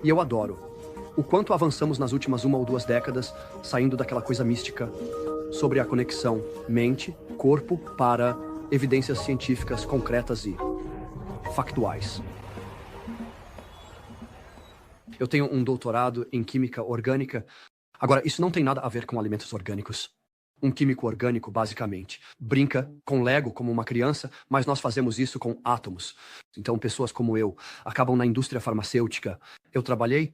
E eu adoro o quanto avançamos nas últimas 1 ou 2 décadas, saindo daquela coisa mística sobre a conexão mente-corpo para evidências científicas concretas e factuais. Eu tenho um doutorado em química orgânica. Agora, isso não tem nada a ver com alimentos orgânicos. Um químico orgânico, basicamente, brinca com Lego como uma criança, mas nós fazemos isso com átomos. Então, pessoas como eu acabam na indústria farmacêutica. Eu trabalhei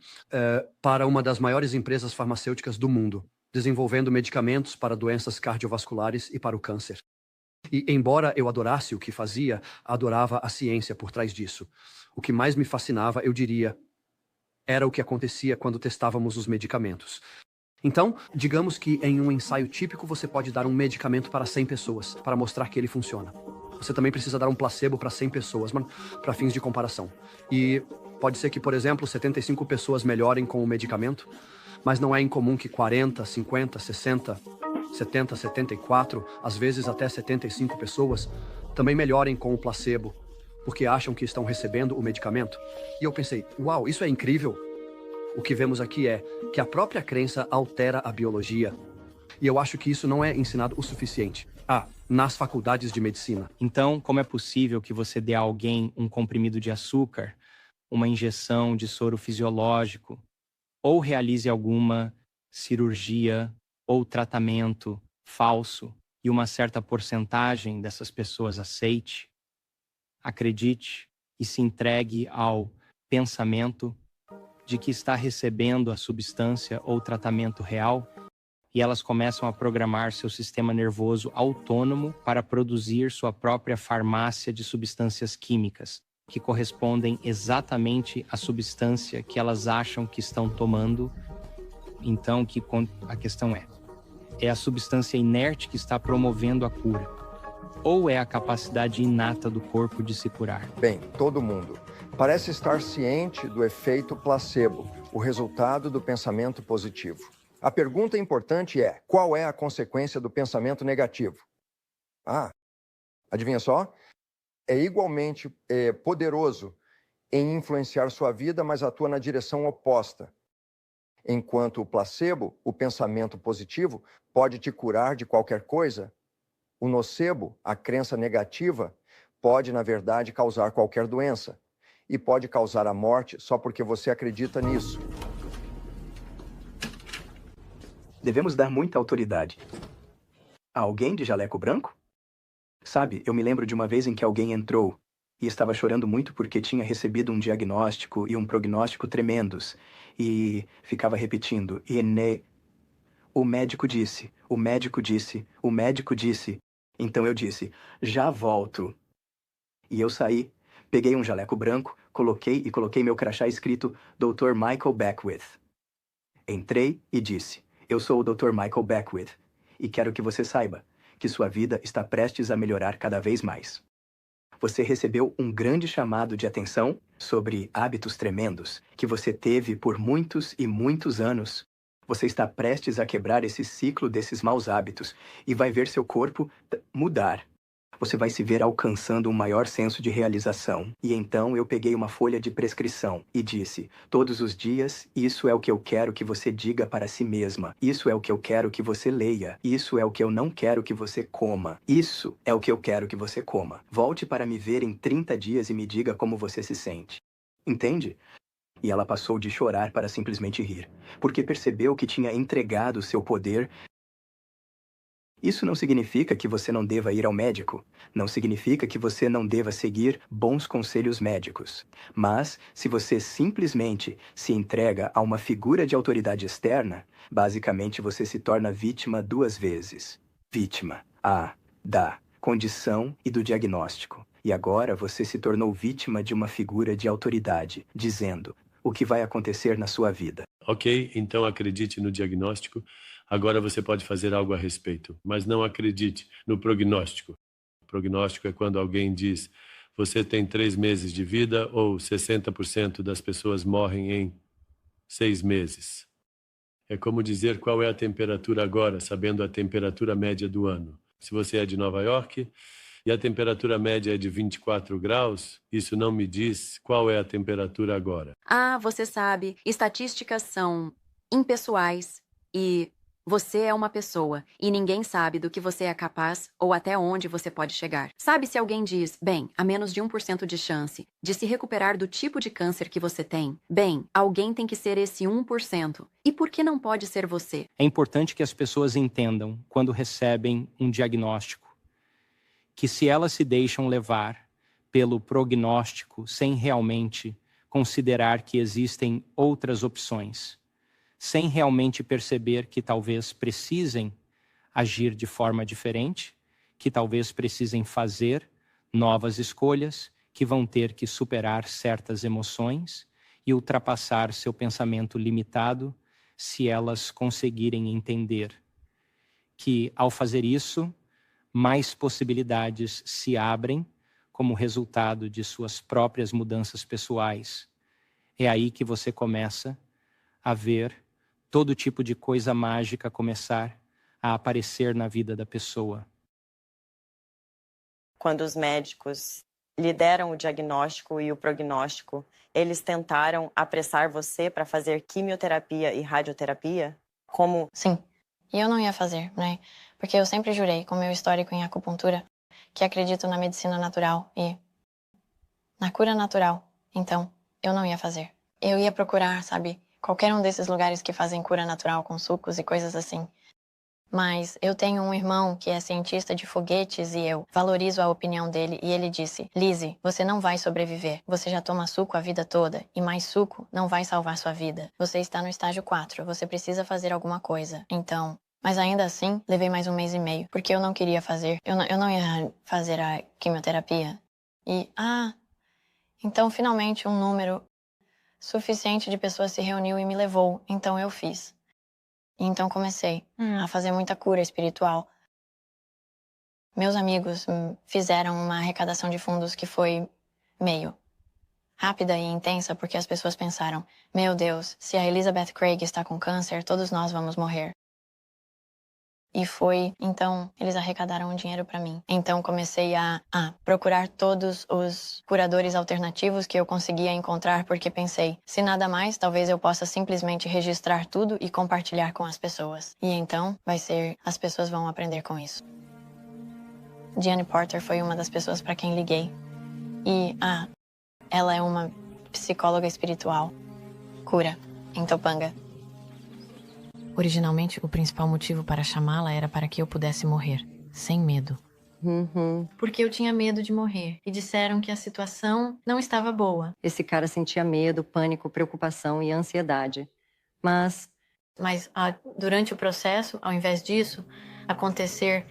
para uma das maiores empresas farmacêuticas do mundo, desenvolvendo medicamentos para doenças cardiovasculares e para o câncer. E, embora eu adorasse o que fazia, adorava a ciência por trás disso. O que mais me fascinava, eu diria, era o que acontecia quando testávamos os medicamentos. Então, digamos que em um ensaio típico você pode dar um medicamento para 100 pessoas, para mostrar que ele funciona. Você também precisa dar um placebo para 100 pessoas, para fins de comparação. E pode ser que, por exemplo, 75 pessoas melhorem com o medicamento, mas não é incomum que 40, 50, 60, 70, 74, às vezes até 75 pessoas também melhorem com o placebo, porque acham que estão recebendo o medicamento. E eu pensei, uau, isso é incrível. O que vemos aqui é que a própria crença altera a biologia. E eu acho que isso não é ensinado o suficiente. Nas faculdades de medicina. Então, como é possível que você dê a alguém um comprimido de açúcar, uma injeção de soro fisiológico, ou realize alguma cirurgia ou tratamento falso e uma certa porcentagem dessas pessoas aceite, acredite e se entregue ao pensamento de que está recebendo a substância ou tratamento real, e elas começam a programar seu sistema nervoso autônomo para produzir sua própria farmácia de substâncias químicas, que correspondem exatamente à substância que elas acham que estão tomando. Então, a questão é a substância inerte que está promovendo a cura? Ou é a capacidade inata do corpo de se curar? Bem, todo mundo parece estar ciente do efeito placebo, o resultado do pensamento positivo. A pergunta importante é, qual é a consequência do pensamento negativo? Adivinha só? É igualmente poderoso em influenciar sua vida, mas atua na direção oposta. Enquanto o placebo, o pensamento positivo, pode te curar de qualquer coisa, o nocebo, a crença negativa, pode, na verdade, causar qualquer doença. E pode causar a morte só porque você acredita nisso. Devemos dar muita autoridade a alguém de jaleco branco? Sabe, eu me lembro de uma vez em que alguém entrou e estava chorando muito porque tinha recebido um diagnóstico e um prognóstico tremendos. E ficava repetindo, o médico disse, o médico disse, o médico disse. Então eu disse, já volto. E eu saí, peguei um jaleco branco, coloquei meu crachá escrito Dr. Michael Beckwith. Entrei e disse, eu sou o Dr. Michael Beckwith e quero que você saiba que sua vida está prestes a melhorar cada vez mais. Você recebeu um grande chamado de atenção sobre hábitos tremendos que você teve por muitos e muitos anos. Você está prestes a quebrar esse ciclo desses maus hábitos e vai ver seu corpo mudar. Você vai se ver alcançando um maior senso de realização. E então eu peguei uma folha de prescrição e disse: todos os dias, isso é o que eu quero que você diga para si mesma. Isso é o que eu quero que você leia. Isso é o que eu não quero que você coma. Isso é o que eu quero que você coma. Volte para me ver em 30 dias e me diga como você se sente. Entende? E ela passou de chorar para simplesmente rir, porque percebeu que tinha entregado seu poder. Isso não significa que você não deva ir ao médico. Não significa que você não deva seguir bons conselhos médicos. Mas, se você simplesmente se entrega a uma figura de autoridade externa, basicamente você se torna vítima 2 vezes. Vítima da condição e do diagnóstico. E agora você se tornou vítima de uma figura de autoridade, dizendo o que vai acontecer na sua vida. Ok, então acredite no diagnóstico. Agora você pode fazer algo a respeito, mas não acredite no prognóstico. O prognóstico é quando alguém diz: você tem 3 meses de vida ou 60% das pessoas morrem em 6 meses. É como dizer qual é a temperatura agora, sabendo a temperatura média do ano. Se você é de Nova York e a temperatura média é de 24 graus, isso não me diz qual é a temperatura agora. Ah, você sabe, estatísticas são impessoais e você é uma pessoa e ninguém sabe do que você é capaz ou até onde você pode chegar. Sabe, se alguém diz, bem, há menos de 1% de chance de se recuperar do tipo de câncer que você tem, bem, alguém tem que ser esse 1%. E por que não pode ser você? É importante que as pessoas entendam, quando recebem um diagnóstico, que se elas se deixam levar pelo prognóstico sem realmente considerar que existem outras opções, sem realmente perceber que talvez precisem agir de forma diferente, que talvez precisem fazer novas escolhas, que vão ter que superar certas emoções e ultrapassar seu pensamento limitado, se elas conseguirem entender que, ao fazer isso, mais possibilidades se abrem como resultado de suas próprias mudanças pessoais. É aí que você começa a ver todo tipo de coisa mágica começar a aparecer na vida da pessoa. Quando os médicos lhe deram o diagnóstico e o prognóstico, eles tentaram apressar você para fazer quimioterapia e radioterapia? Como? Sim. E eu não ia fazer, né? Porque eu sempre jurei, com meu histórico em acupuntura, que acredito na medicina natural e na cura natural. Então, eu não ia fazer. Eu ia procurar, sabe, qualquer um desses lugares que fazem cura natural com sucos e coisas assim. Mas eu tenho um irmão que é cientista de foguetes e eu valorizo a opinião dele e ele disse: Lizzie, você não vai sobreviver. Você já toma suco a vida toda e mais suco não vai salvar sua vida. Você está no estágio 4, você precisa fazer alguma coisa. Então, mas ainda assim, levei mais 1 mês e meio, porque eu não queria fazer. Eu não ia fazer a quimioterapia. E, então finalmente um número suficiente de pessoas se reuniu e me levou, então eu fiz. E então comecei a fazer muita cura espiritual. Meus amigos fizeram uma arrecadação de fundos que foi meio rápida e intensa, porque as pessoas pensaram: meu Deus, se a Elizabeth Craig está com câncer, todos nós vamos morrer. E foi, então, eles arrecadaram um dinheiro para mim. Então comecei a procurar todos os curadores alternativos que eu conseguia encontrar, porque pensei, se nada mais, talvez eu possa simplesmente registrar tudo e compartilhar com as pessoas. E então, as pessoas vão aprender com isso. Jeanne Porter foi uma das pessoas para quem liguei. E, ela é uma psicóloga espiritual. Cura, em Topanga. Originalmente, o principal motivo para chamá-la era para que eu pudesse morrer, sem medo. Porque eu tinha medo de morrer. E disseram que a situação não estava boa. Esse cara sentia medo, pânico, preocupação e ansiedade. Mas durante o processo, ao invés disso acontecer...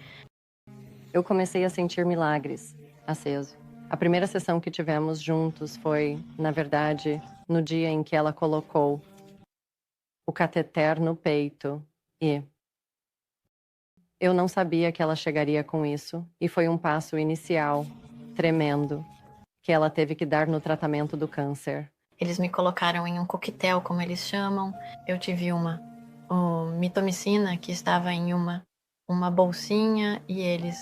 Eu comecei a sentir milagres, aceso. A primeira sessão que tivemos juntos foi, na verdade, no dia em que ela colocou o cateter no peito e eu não sabia que ela chegaria com isso e foi um passo inicial tremendo que ela teve que dar no tratamento do câncer. Eles me colocaram em um coquetel, como eles chamam. Eu tive mitomicina que estava em uma bolsinha e eles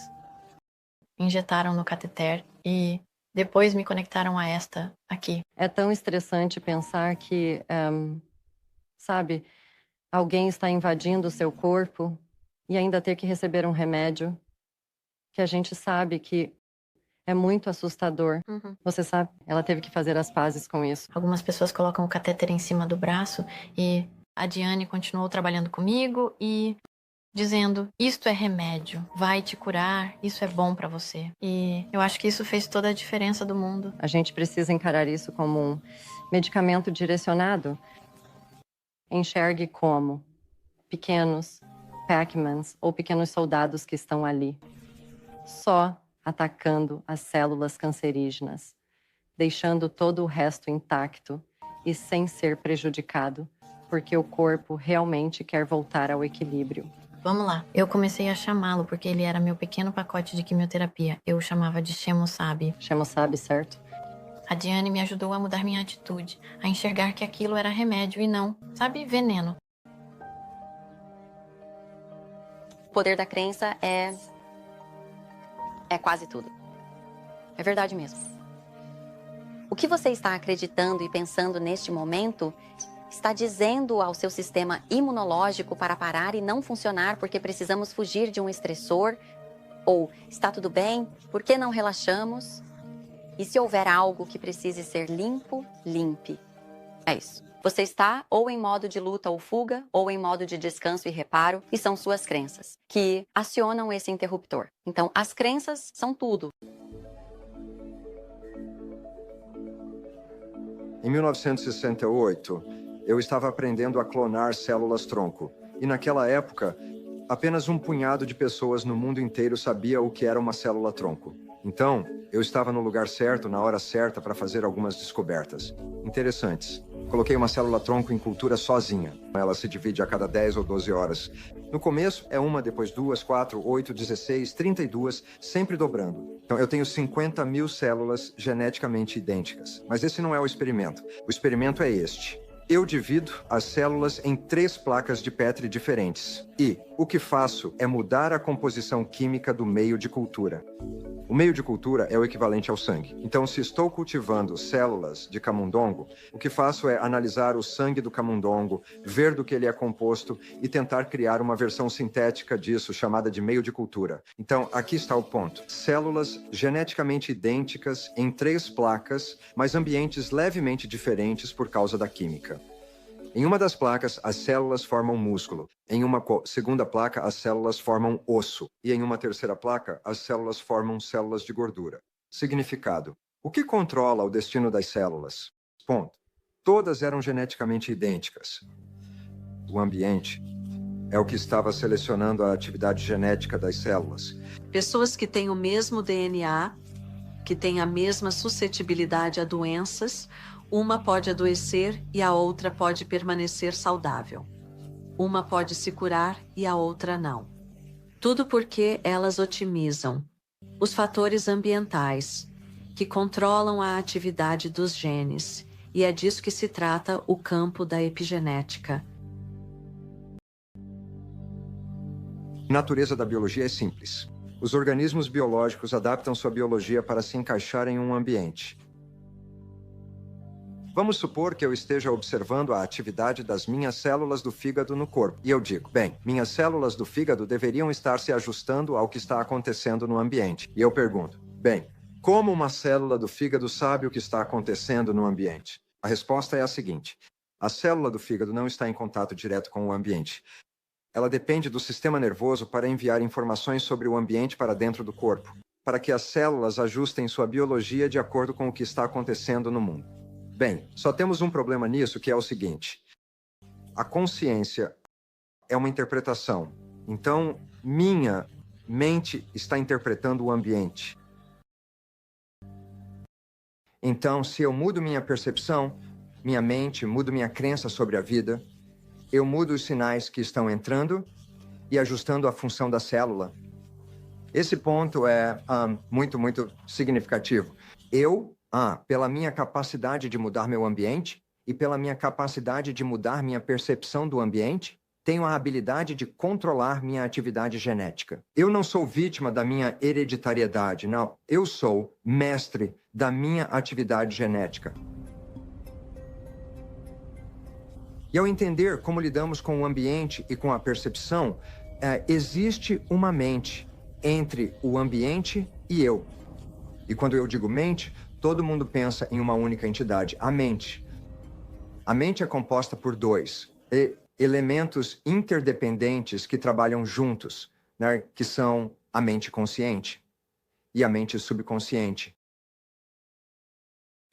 injetaram no cateter e depois me conectaram a esta aqui. É tão estressante pensar que, sabe, alguém está invadindo o seu corpo e ainda ter que receber um remédio que a gente sabe que é muito assustador. Você sabe, ela teve que fazer as pazes com isso. Algumas pessoas colocam o catéter em cima do braço e a Diane continuou trabalhando comigo e dizendo, isto é remédio, vai te curar, isso é bom pra você. E eu acho que isso fez toda a diferença do mundo. A gente precisa encarar isso como um medicamento direcionado. Enxergue como pequenos Pac-Mans ou pequenos soldados que estão ali, só atacando as células cancerígenas, deixando todo o resto intacto e sem ser prejudicado, porque o corpo realmente quer voltar ao equilíbrio. Vamos lá. Eu comecei a chamá-lo porque ele era meu pequeno pacote de quimioterapia. Eu o chamava de Chemosabe. Chemosabe, certo? A Diane me ajudou a mudar minha atitude, a enxergar que aquilo era remédio e não, sabe, veneno. O poder da crença é quase tudo. É verdade mesmo. O que você está acreditando e pensando neste momento está dizendo ao seu sistema imunológico para parar e não funcionar porque precisamos fugir de um estressor? Ou está tudo bem? Por que não relaxamos? E se houver algo que precise ser limpo, limpe. É isso. Você está ou em modo de luta ou fuga, ou em modo de descanso e reparo, e são suas crenças que acionam esse interruptor. Então, as crenças são tudo. Em 1968, eu estava aprendendo a clonar células-tronco. E naquela época, apenas um punhado de pessoas no mundo inteiro sabia o que era uma célula-tronco. Então, eu estava no lugar certo, na hora certa, para fazer algumas descobertas interessantes. Coloquei uma célula-tronco em cultura sozinha. Ela se divide a cada 10 ou 12 horas. No começo, é uma, depois 2, 4, 8, 16, 32, sempre dobrando. Então, eu tenho 50 mil células geneticamente idênticas. Mas esse não é o experimento. O experimento é este. Eu divido as células em 3 placas de Petri diferentes. E o que faço é mudar a composição química do meio de cultura. O meio de cultura é o equivalente ao sangue. Então, se estou cultivando células de camundongo, o que faço é analisar o sangue do camundongo, ver do que ele é composto e tentar criar uma versão sintética disso, chamada de meio de cultura. Então, aqui está o ponto. Células geneticamente idênticas em 3 placas, mas ambientes levemente diferentes por causa da química. Em uma das placas, as células formam músculo. Em uma segunda placa, as células formam osso. E em uma terceira placa, as células formam células de gordura. Significado. O que controla o destino das células? Ponto. Todas eram geneticamente idênticas. O ambiente é o que estava selecionando a atividade genética das células. Pessoas que têm o mesmo DNA, que têm a mesma suscetibilidade a doenças, uma pode adoecer e a outra pode permanecer saudável. Uma pode se curar e a outra não. Tudo porque elas otimizam os fatores ambientais, que controlam a atividade dos genes, e é disso que se trata o campo da epigenética. A natureza da biologia é simples. Os organismos biológicos adaptam sua biologia para se encaixar em um ambiente. Vamos supor que eu esteja observando a atividade das minhas células do fígado no corpo. E eu digo, bem, minhas células do fígado deveriam estar se ajustando ao que está acontecendo no ambiente. E eu pergunto, bem, como uma célula do fígado sabe o que está acontecendo no ambiente? A resposta é a seguinte. A célula do fígado não está em contato direto com o ambiente. Ela depende do sistema nervoso para enviar informações sobre o ambiente para dentro do corpo, para que as células ajustem sua biologia de acordo com o que está acontecendo no mundo. Bem, só temos um problema nisso, que é o seguinte. A consciência é uma interpretação. Então, minha mente está interpretando o ambiente. Então, se eu mudo minha percepção, minha mente, mudo minha crença sobre a vida, eu mudo os sinais que estão entrando e ajustando a função da célula. Esse ponto é muito significativo. Pela minha capacidade de mudar meu ambiente e pela minha capacidade de mudar minha percepção do ambiente, tenho a habilidade de controlar minha atividade genética. Eu não sou vítima da minha hereditariedade, não. Eu sou mestre da minha atividade genética. E ao entender como lidamos com o ambiente e com a percepção, existe uma mente entre o ambiente e eu. E quando eu digo mente, todo mundo pensa em uma única entidade, a mente. A mente é composta por dois elementos interdependentes que trabalham juntos, né, que são a mente consciente e a mente subconsciente.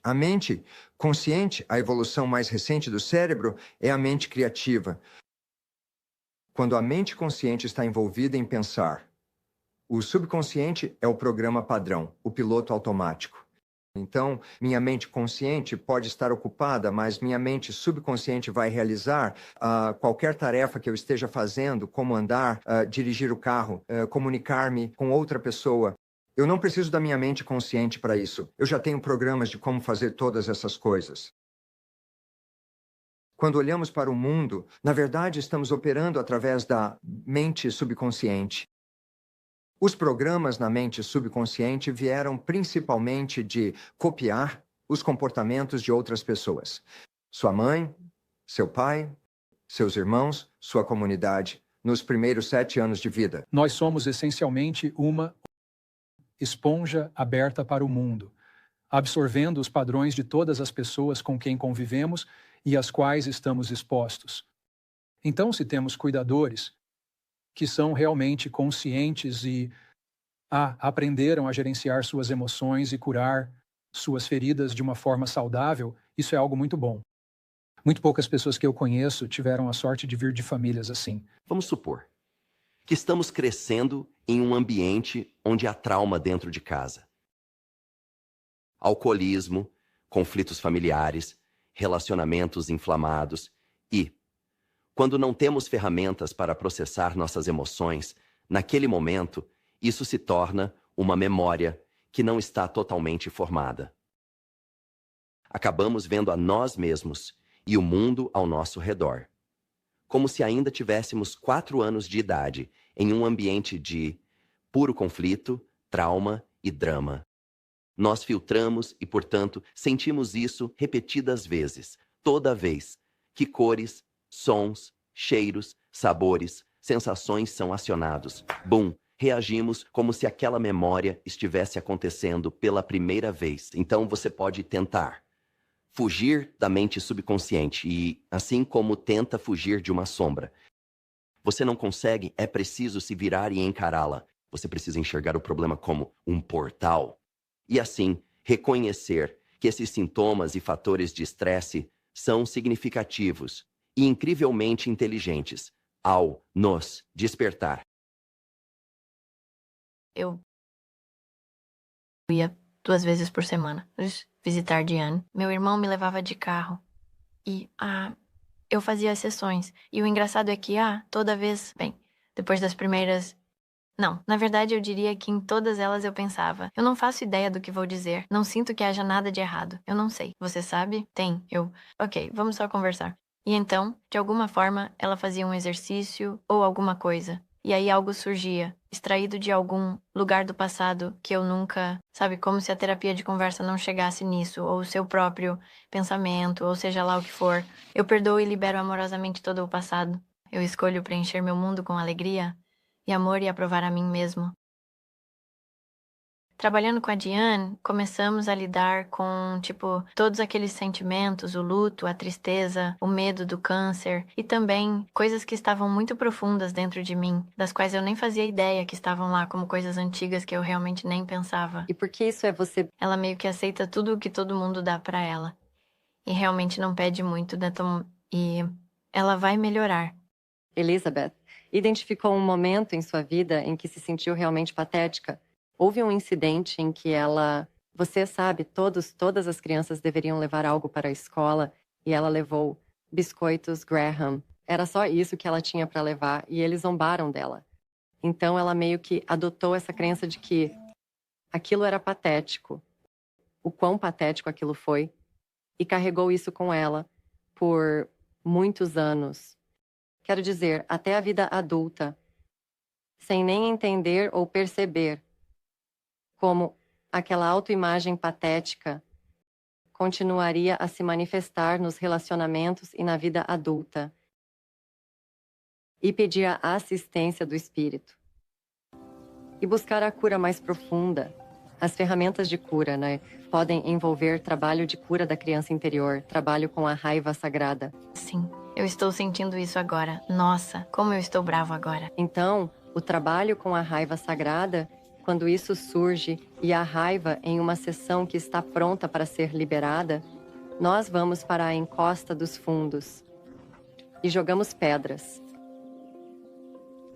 A mente consciente, a evolução mais recente do cérebro, é a mente criativa. Quando a mente consciente está envolvida em pensar, o subconsciente é o programa padrão, o piloto automático. Então, minha mente consciente pode estar ocupada, mas minha mente subconsciente vai realizar qualquer tarefa que eu esteja fazendo, como andar, dirigir o carro, comunicar-me com outra pessoa. Eu não preciso da minha mente consciente para isso. Eu já tenho programas de como fazer todas essas coisas. Quando olhamos para o mundo, na verdade, estamos operando através da mente subconsciente. Os programas na mente subconsciente vieram principalmente de copiar os comportamentos de outras pessoas. Sua mãe, seu pai, seus irmãos, sua comunidade, nos primeiros 7 anos de vida. Nós somos essencialmente uma esponja aberta para o mundo, absorvendo os padrões de todas as pessoas com quem convivemos e às quais estamos expostos. Então, se temos cuidadores que são realmente conscientes e aprenderam a gerenciar suas emoções e curar suas feridas de uma forma saudável, isso é algo muito bom. Muito poucas pessoas que eu conheço tiveram a sorte de vir de famílias assim. Vamos supor que estamos crescendo em um ambiente onde há trauma dentro de casa. Alcoolismo, conflitos familiares, relacionamentos inflamados e, quando não temos ferramentas para processar nossas emoções, naquele momento, isso se torna uma memória que não está totalmente formada. Acabamos vendo a nós mesmos e o mundo ao nosso redor, como se ainda tivéssemos 4 anos de idade em um ambiente de puro conflito, trauma e drama. Nós filtramos e, portanto, sentimos isso repetidas vezes, toda vez que cores, sons, cheiros, sabores, sensações são acionados. Bum! Reagimos como se aquela memória estivesse acontecendo pela primeira vez. Então você pode tentar fugir da mente subconsciente e, assim como tenta fugir de uma sombra, você não consegue, é preciso se virar e encará-la. Você precisa enxergar o problema como um portal. E assim, reconhecer que esses sintomas e fatores de estresse são significativos e incrivelmente inteligentes ao nos despertar. Eu ia 2 vezes por semana visitar Diane. Meu irmão me levava de carro e eu fazia as sessões. E o engraçado é que toda vez, depois das primeiras... Não, na verdade eu diria que em todas elas eu pensava, eu não faço ideia do que vou dizer, não sinto que haja nada de errado, eu não sei. Você sabe? Tem, ok, vamos só conversar. E então, de alguma forma, ela fazia um exercício ou alguma coisa. E aí algo surgia, extraído de algum lugar do passado que eu nunca... Sabe, como se a terapia de conversa não chegasse nisso, ou o seu próprio pensamento, ou seja lá o que for. Eu perdoo e libero amorosamente todo o passado. Eu escolho preencher meu mundo com alegria e amor e aprovar a mim mesmo. Trabalhando com a Diane, começamos a lidar com, todos aqueles sentimentos, o luto, a tristeza, o medo do câncer e também coisas que estavam muito profundas dentro de mim, das quais eu nem fazia ideia que estavam lá, como coisas antigas que eu realmente nem pensava. E por que isso é você? Ela meio que aceita tudo o que todo mundo dá pra ela. E realmente não pede muito, e ela vai melhorar. Elizabeth, identificou um momento em sua vida em que se sentiu realmente patética? Houve um incidente em que você sabe, todas as crianças deveriam levar algo para a escola e ela levou biscoitos Graham. Era só isso que ela tinha para levar e eles zombaram dela. Então ela meio que adotou essa crença de que aquilo era patético, o quão patético aquilo foi, e carregou isso com ela por muitos anos. quero dizer, até a vida adulta, sem nem entender ou perceber como aquela autoimagem patética continuaria a se manifestar nos relacionamentos e na vida adulta. E pedir a assistência do espírito. E buscar a cura mais profunda. As ferramentas de cura, né? Podem envolver trabalho de cura da criança interior, trabalho com a raiva sagrada. Sim, eu estou sentindo isso agora. Nossa, como eu estou bravo agora. Então, o trabalho com a raiva sagrada, quando isso surge e a raiva em uma sessão que está pronta para ser liberada, nós vamos para a encosta dos fundos e jogamos pedras.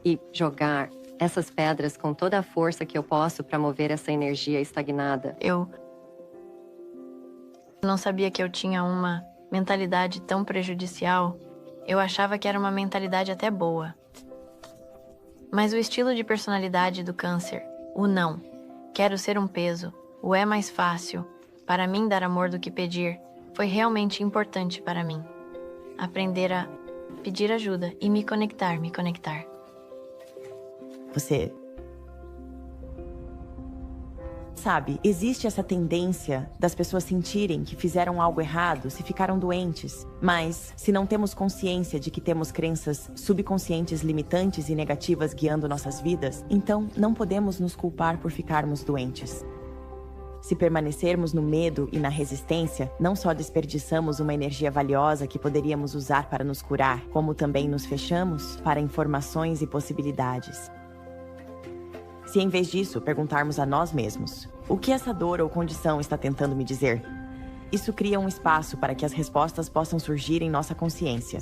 E jogar essas pedras com toda a força que eu posso para mover essa energia estagnada. Eu não sabia que eu tinha uma mentalidade tão prejudicial. Eu achava que era uma mentalidade até boa. Mas o estilo de personalidade do câncer, o não, quero ser um peso, o é mais fácil, para mim dar amor do que pedir, foi realmente importante para mim. Aprender a pedir ajuda e me conectar. Você sabe, existe essa tendência das pessoas sentirem que fizeram algo errado se ficaram doentes. Mas, se não temos consciência de que temos crenças subconscientes limitantes e negativas guiando nossas vidas, então não podemos nos culpar por ficarmos doentes. Se permanecermos no medo e na resistência, não só desperdiçamos uma energia valiosa que poderíamos usar para nos curar, como também nos fechamos para informações e possibilidades. Se em vez disso perguntarmos a nós mesmos, o que essa dor ou condição está tentando me dizer? Isso cria um espaço para que as respostas possam surgir em nossa consciência.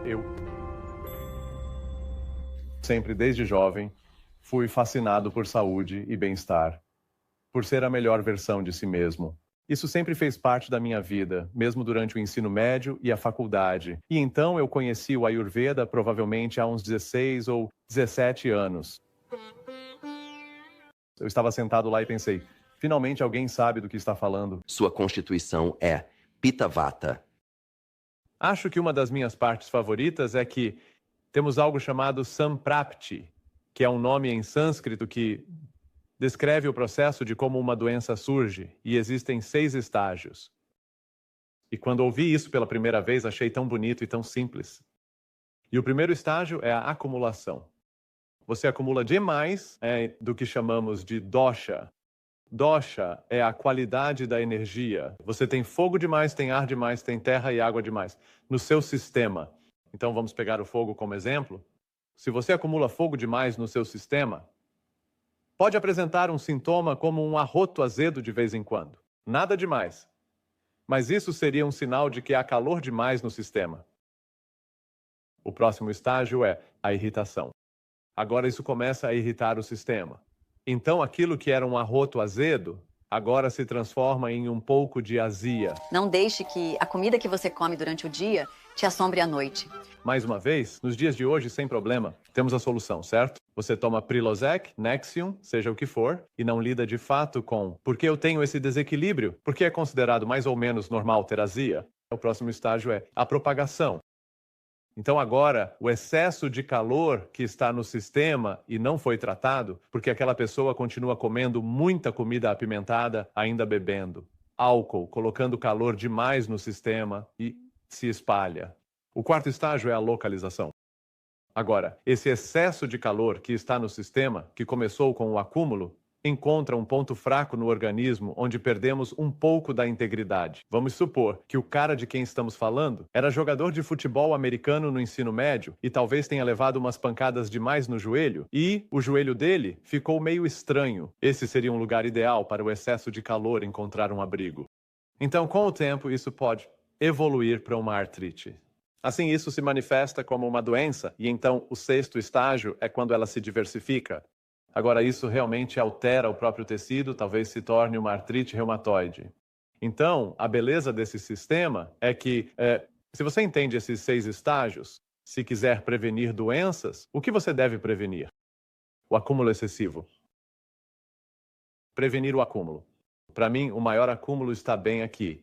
Eu, sempre desde jovem, fui fascinado por saúde e bem-estar, por ser a melhor versão de si mesmo. Isso sempre fez parte da minha vida, mesmo durante o ensino médio e a faculdade. E então eu conheci o Ayurveda provavelmente há uns 16 ou 17 anos. Eu estava sentado lá e pensei, finalmente alguém sabe do que está falando. Sua constituição é Pitta Vata. Acho que uma das minhas partes favoritas é que temos algo chamado Samprapti, que é um nome em sânscrito que descreve o processo de como uma doença surge, e existem 6 estágios. E quando ouvi isso pela primeira vez, achei tão bonito e tão simples. E o primeiro estágio é a acumulação. Você acumula demais do que chamamos de dosha. Dosha é a qualidade da energia. Você tem fogo demais, tem ar demais, tem terra e água demais no seu sistema. Então vamos pegar o fogo como exemplo. Se você acumula fogo demais no seu sistema, pode apresentar um sintoma como um arroto azedo de vez em quando. Nada demais. Mas isso seria um sinal de que há calor demais no sistema. O próximo estágio é a irritação. Agora isso começa a irritar o sistema. Então aquilo que era um arroto azedo, agora se transforma em um pouco de azia. Não deixe que a comida que você come durante o dia te assombre à noite. Mais uma vez, nos dias de hoje, sem problema, temos a solução, certo? Você toma Prilosec, Nexium, seja o que for, e não lida de fato com porque eu tenho esse desequilíbrio, porque é considerado mais ou menos normal ter azia. O próximo estágio é a propagação. Então agora, o excesso de calor que está no sistema e não foi tratado, porque aquela pessoa continua comendo muita comida apimentada, ainda bebendo. Álcool, colocando calor demais no sistema e se espalha. O quarto estágio é a localização. Agora, esse excesso de calor que está no sistema, que começou com o acúmulo, encontra um ponto fraco no organismo onde perdemos um pouco da integridade. Vamos supor que o cara de quem estamos falando era jogador de futebol americano no ensino médio e talvez tenha levado umas pancadas demais no joelho e o joelho dele ficou meio estranho. Esse seria um lugar ideal para o excesso de calor encontrar um abrigo. Então, com o tempo, isso pode evoluir para uma artrite. Assim, isso se manifesta como uma doença e então o 6º estágio é quando ela se diversifica. Agora, isso realmente altera o próprio tecido, talvez se torne uma artrite reumatoide. Então, a beleza desse sistema é que, se você entende esses 6 estágios, se quiser prevenir doenças, o que você deve prevenir? O acúmulo excessivo. Prevenir o acúmulo. Para mim, o maior acúmulo está bem aqui.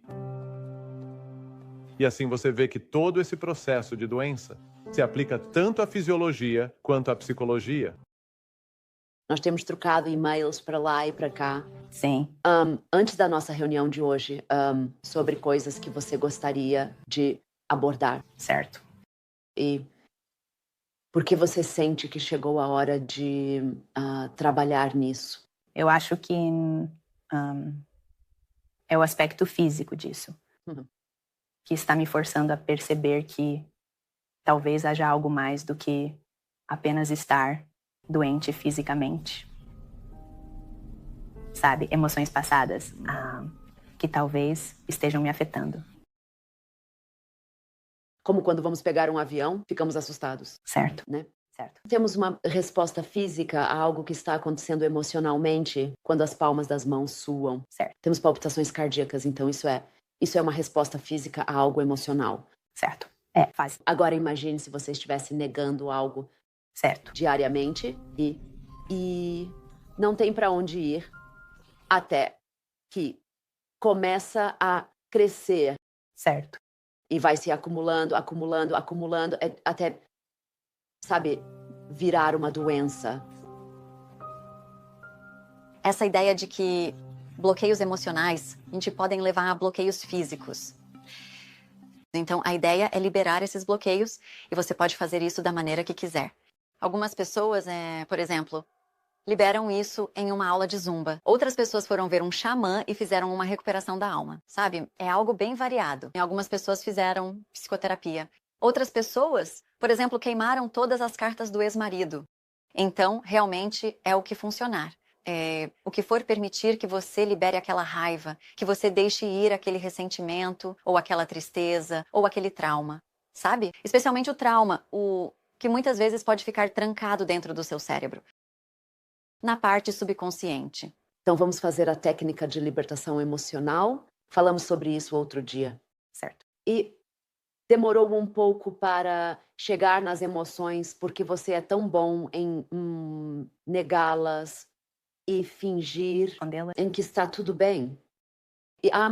E assim você vê que todo esse processo de doença se aplica tanto à fisiologia quanto à psicologia. Nós temos trocado e-mails para lá e para cá. Sim. Antes da nossa reunião de hoje, sobre coisas que você gostaria de abordar. Certo. E por que você sente que chegou a hora de trabalhar nisso? Eu acho que é o aspecto físico disso. Que está me forçando a perceber que talvez haja algo mais do que apenas estar doente fisicamente. Sabe, emoções passadas que talvez estejam me afetando. Como quando vamos pegar um avião, ficamos assustados. Certo. Né? Certo. Temos uma resposta física a algo que está acontecendo emocionalmente quando as palmas das mãos suam. Certo. Temos palpitações cardíacas, então isso é uma resposta física a algo emocional. Certo. Faz. Agora imagine se você estivesse negando algo certo diariamente e não tem para onde ir até que começa a crescer. Certo. E vai se acumulando, até, sabe, virar uma doença. Essa ideia de que bloqueios emocionais a gente podem levar a bloqueios físicos. Então, a ideia é liberar esses bloqueios e você pode fazer isso da maneira que quiser. Algumas pessoas, por exemplo, liberam isso em uma aula de zumba. Outras pessoas foram ver um xamã e fizeram uma recuperação da alma, sabe? É algo bem variado. Algumas pessoas fizeram psicoterapia. Outras pessoas, por exemplo, queimaram todas as cartas do ex-marido. Então, realmente é o que funcionar. O que for permitir que você libere aquela raiva, que você deixe ir aquele ressentimento, ou aquela tristeza, ou aquele trauma, sabe? Especialmente o trauma, o que muitas vezes pode ficar trancado dentro do seu cérebro, na parte subconsciente. Então vamos fazer a técnica de libertação emocional. Falamos sobre isso outro dia. Certo. E demorou um pouco para chegar nas emoções, porque você é tão bom em negá-las e fingir em que está tudo bem.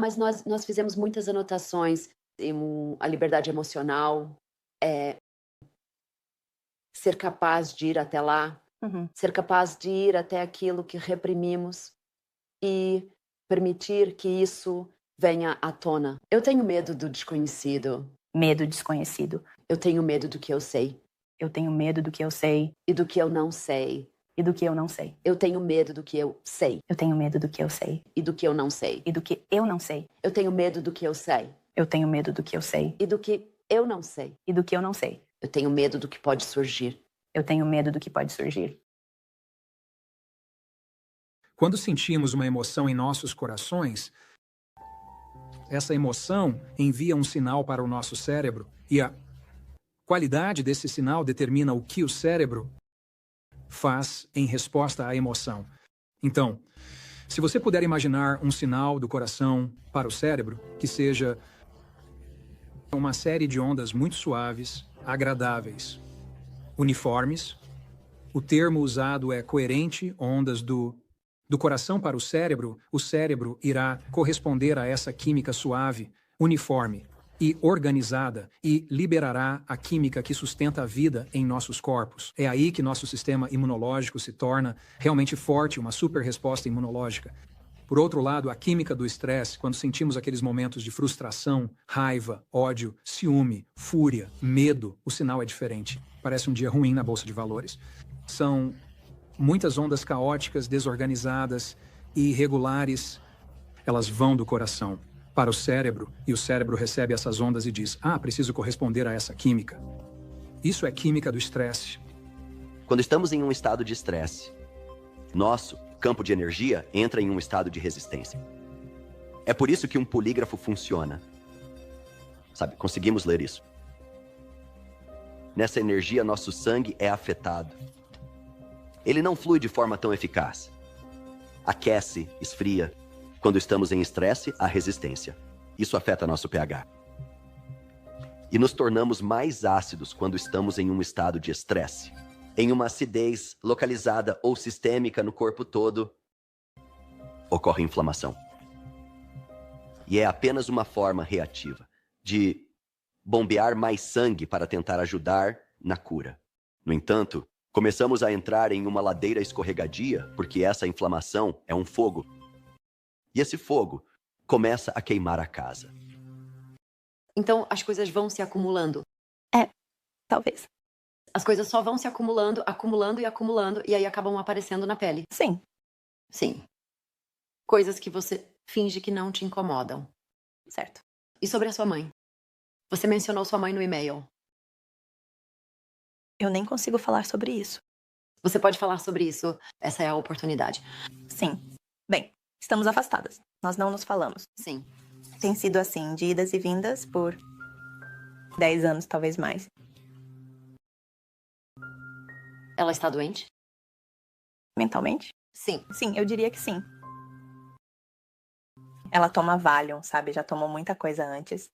Mas nós fizemos muitas anotações. A liberdade emocional é ser capaz de ir até lá, ser capaz de ir até aquilo que reprimimos e permitir que isso venha à tona. Eu tenho medo do desconhecido. Medo desconhecido. Eu tenho medo do que eu sei. Eu tenho medo do que eu sei. E do que eu não sei. E do que eu não sei. Eu tenho medo do que eu sei. Eu tenho medo do que eu sei. E do que eu não sei. E do que eu não sei. Eu tenho medo do que eu sei. Eu tenho medo do que eu sei. E do que eu não sei. E do que eu não sei. Eu tenho medo do que pode surgir. Eu tenho medo do que pode surgir. Quando sentimos uma emoção em nossos corações, essa emoção envia um sinal para o nosso cérebro e a qualidade desse sinal determina o que o cérebro faz em resposta à emoção. Então, se você puder imaginar um sinal do coração para o cérebro, que seja uma série de ondas muito suaves, agradáveis, uniformes, o termo usado é coerente, ondas do coração para o cérebro irá corresponder a essa química suave, uniforme e organizada e liberará a química que sustenta a vida em nossos corpos. É aí que nosso sistema imunológico se torna realmente forte, uma super resposta imunológica. Por outro lado, a química do estresse, quando sentimos aqueles momentos de frustração, raiva, ódio, ciúme, fúria, medo, o sinal é diferente. Parece um dia ruim na Bolsa de Valores. São muitas ondas caóticas, desorganizadas e irregulares. Elas vão do coração para o cérebro e o cérebro recebe essas ondas e diz: preciso corresponder a essa química. Isso é química do estresse. Quando estamos em um estado de estresse, nosso campo de energia entra em um estado de resistência. É por isso que um polígrafo funciona. Sabe, conseguimos ler isso. Nessa energia, nosso sangue é afetado. Ele não flui de forma tão eficaz. Aquece, esfria. Quando estamos em estresse, há resistência. Isso afeta nosso pH. E nos tornamos mais ácidos quando estamos em um estado de estresse. Em uma acidez localizada ou sistêmica no corpo todo, ocorre inflamação. E é apenas uma forma reativa de bombear mais sangue para tentar ajudar na cura. No entanto, começamos a entrar em uma ladeira escorregadia porque essa inflamação é um fogo. E esse fogo começa a queimar a casa. Então, as coisas vão se acumulando. Talvez. As coisas só vão se acumulando, acumulando e acumulando, e aí acabam aparecendo na pele. Sim. Sim. Coisas que você finge que não te incomodam. Certo. E sobre a sua mãe? Você mencionou sua mãe no e-mail. Eu nem consigo falar sobre isso. Você pode falar sobre isso. Essa é a oportunidade. Sim. Bem, estamos afastadas. Nós não nos falamos. Sim. Tem sido assim, de idas e vindas por 10 anos, talvez mais. Ela está doente? Mentalmente? Sim. Sim, eu diria que sim. Ela toma Valium, sabe? Já tomou muita coisa antes.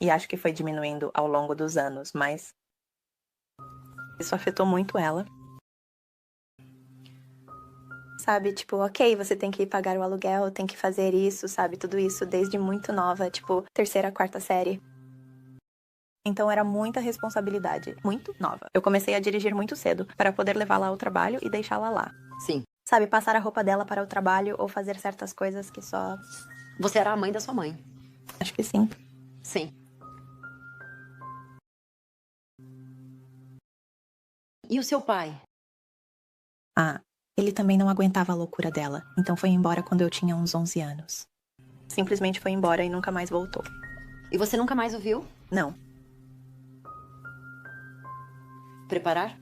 E acho que foi diminuindo ao longo dos anos, mas isso afetou muito ela. Sabe, tipo, ok, você tem que pagar o aluguel, tem que fazer isso, sabe? Tudo isso desde muito nova, tipo, 3ª, 4ª série. Então era muita responsabilidade, muito nova. Eu comecei a dirigir muito cedo para poder levá-la ao trabalho e deixá-la lá. Sim. Sabe, passar a roupa dela para o trabalho ou fazer certas coisas que só... Você era a mãe da sua mãe? Acho que sim. Sim. E o seu pai? Ele também não aguentava a loucura dela, então foi embora quando eu tinha uns 11 anos. Simplesmente foi embora e nunca mais voltou. E você nunca mais o viu? Não. Preparar?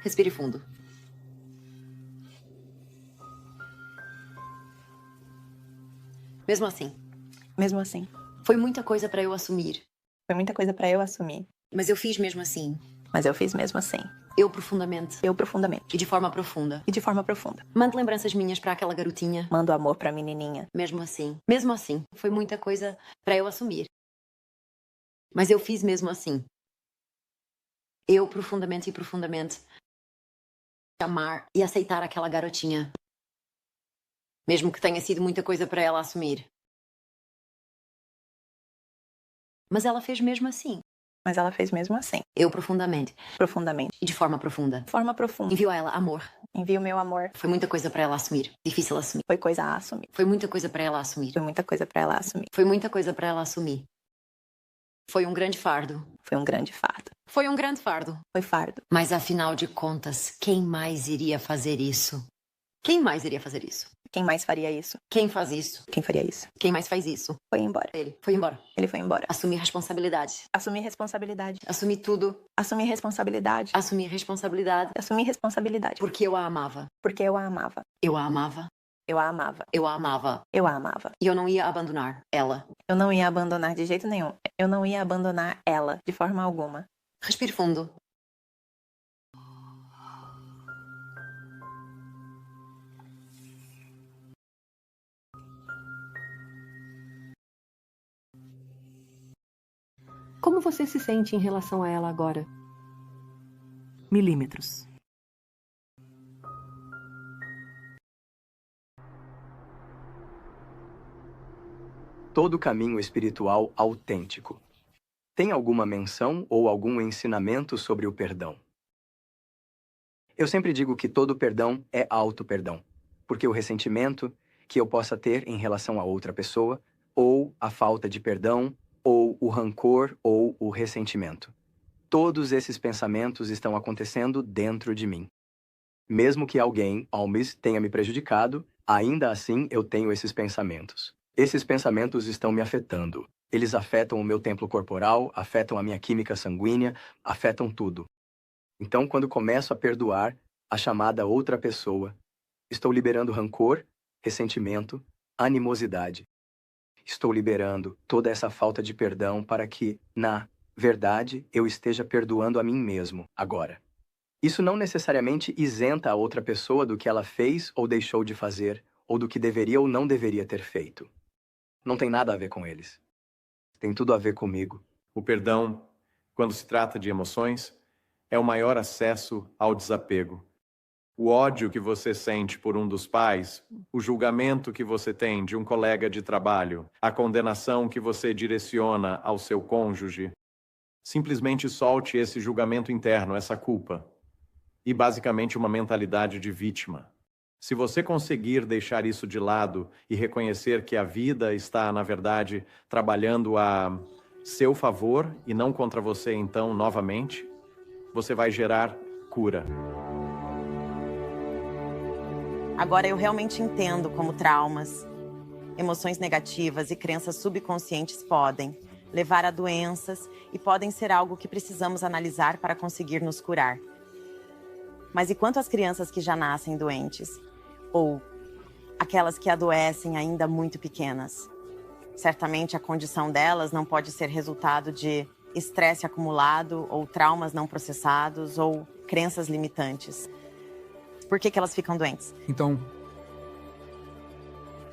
Respire fundo. Mesmo assim. Mesmo assim. Foi muita coisa pra eu assumir. Foi muita coisa pra eu assumir. Mas eu fiz mesmo assim. Mas eu fiz mesmo assim. Eu profundamente. Eu profundamente. E de forma profunda. E de forma profunda. Mando lembranças minhas pra aquela garotinha. Mando amor pra menininha. Mesmo assim. Mesmo assim. Foi muita coisa pra eu assumir. Mas eu fiz mesmo assim. Eu profundamente e profundamente amar e aceitar aquela garotinha. Mesmo que tenha sido muita coisa para ela assumir. Mas ela fez mesmo assim. Mas ela fez mesmo assim. Eu profundamente. Profundamente. E de forma profunda. De forma profunda. Envio a ela amor. Envio meu amor. Foi muita coisa para ela assumir. Difícil assumir. Foi coisa a assumir. Foi muita coisa para ela assumir. Foi muita coisa para ela assumir. Foi muita coisa para ela assumir. Foi um grande fardo. Foi um grande fardo. Foi um grande fardo. Foi fardo. Mas afinal de contas, quem mais iria fazer isso? Quem mais iria fazer isso? Quem mais faria isso? Quem faz isso? Quem faria isso? Quem mais faz isso? Foi embora. Ele foi embora. Ele foi embora. Assumir responsabilidade. Assumir responsabilidade. Assumir tudo. Assumir responsabilidade. Assumir responsabilidade. Assumir responsabilidade. Porque eu a amava. Porque eu a amava. Eu a amava. Eu a amava. Eu a amava. Eu a amava. E eu não ia abandonar ela. Eu não ia abandonar de jeito nenhum. Eu não ia abandonar ela de forma alguma. Respire fundo. Como você se sente em relação a ela agora? Milímetros. Todo caminho espiritual autêntico. Tem alguma menção ou algum ensinamento sobre o perdão? Eu sempre digo que todo perdão é auto-perdão, porque o ressentimento que eu possa ter em relação a outra pessoa, ou a falta de perdão, ou o rancor, ou o ressentimento. Todos esses pensamentos estão acontecendo dentro de mim. Mesmo que alguém, Almes, tenha me prejudicado, ainda assim eu tenho esses pensamentos. Esses pensamentos estão me afetando. Eles afetam o meu templo corporal, afetam a minha química sanguínea, afetam tudo. Então, quando começo a perdoar a chamada outra pessoa, estou liberando rancor, ressentimento, animosidade. Estou liberando toda essa falta de perdão para que, na verdade, eu esteja perdoando a mim mesmo agora. Isso não necessariamente isenta a outra pessoa do que ela fez ou deixou de fazer, ou do que deveria ou não deveria ter feito. Não tem nada a ver com eles. Tem tudo a ver comigo. O perdão, quando se trata de emoções, é o maior acesso ao desapego. o ódio que você sente por um dos pais, o julgamento que você tem de um colega de trabalho, a condenação que você direciona ao seu cônjuge, simplesmente solte esse julgamento interno, essa culpa, e basicamente uma mentalidade de vítima. Se você conseguir deixar isso de lado e reconhecer que a vida está, na verdade, trabalhando a seu favor e não contra você, então, novamente, você vai gerar cura. Agora eu realmente entendo como traumas, emoções negativas e crenças subconscientes podem levar a doenças e podem ser algo que precisamos analisar para conseguir nos curar. Mas e quanto às crianças que já nascem doentes? Ou aquelas que adoecem ainda muito pequenas? Certamente a condição delas não pode ser resultado de estresse acumulado ou traumas não processados ou crenças limitantes. Por que elas ficam doentes? Então,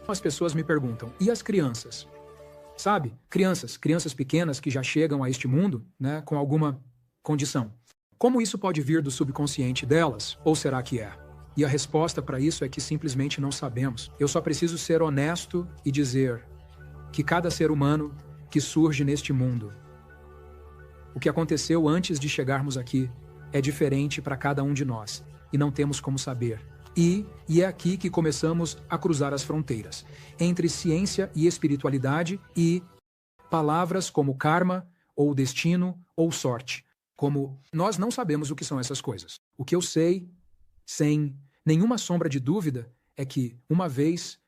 as pessoas me perguntam, e as crianças? Sabe? Crianças pequenas que já chegam a este mundo, né, com alguma condição. Como isso pode vir do subconsciente delas? Ou será que é? E a resposta para isso é que simplesmente não sabemos. Eu só preciso ser honesto e dizer que cada ser humano que surge neste mundo, o que aconteceu antes de chegarmos aqui, é diferente para cada um de nós. E não temos como saber. E é aqui que começamos a cruzar as fronteiras, entre ciência e espiritualidade e palavras como karma, ou destino, ou sorte. Como nós não sabemos o que são essas coisas. O que eu sei, sem nenhuma sombra de dúvida, é que uma vez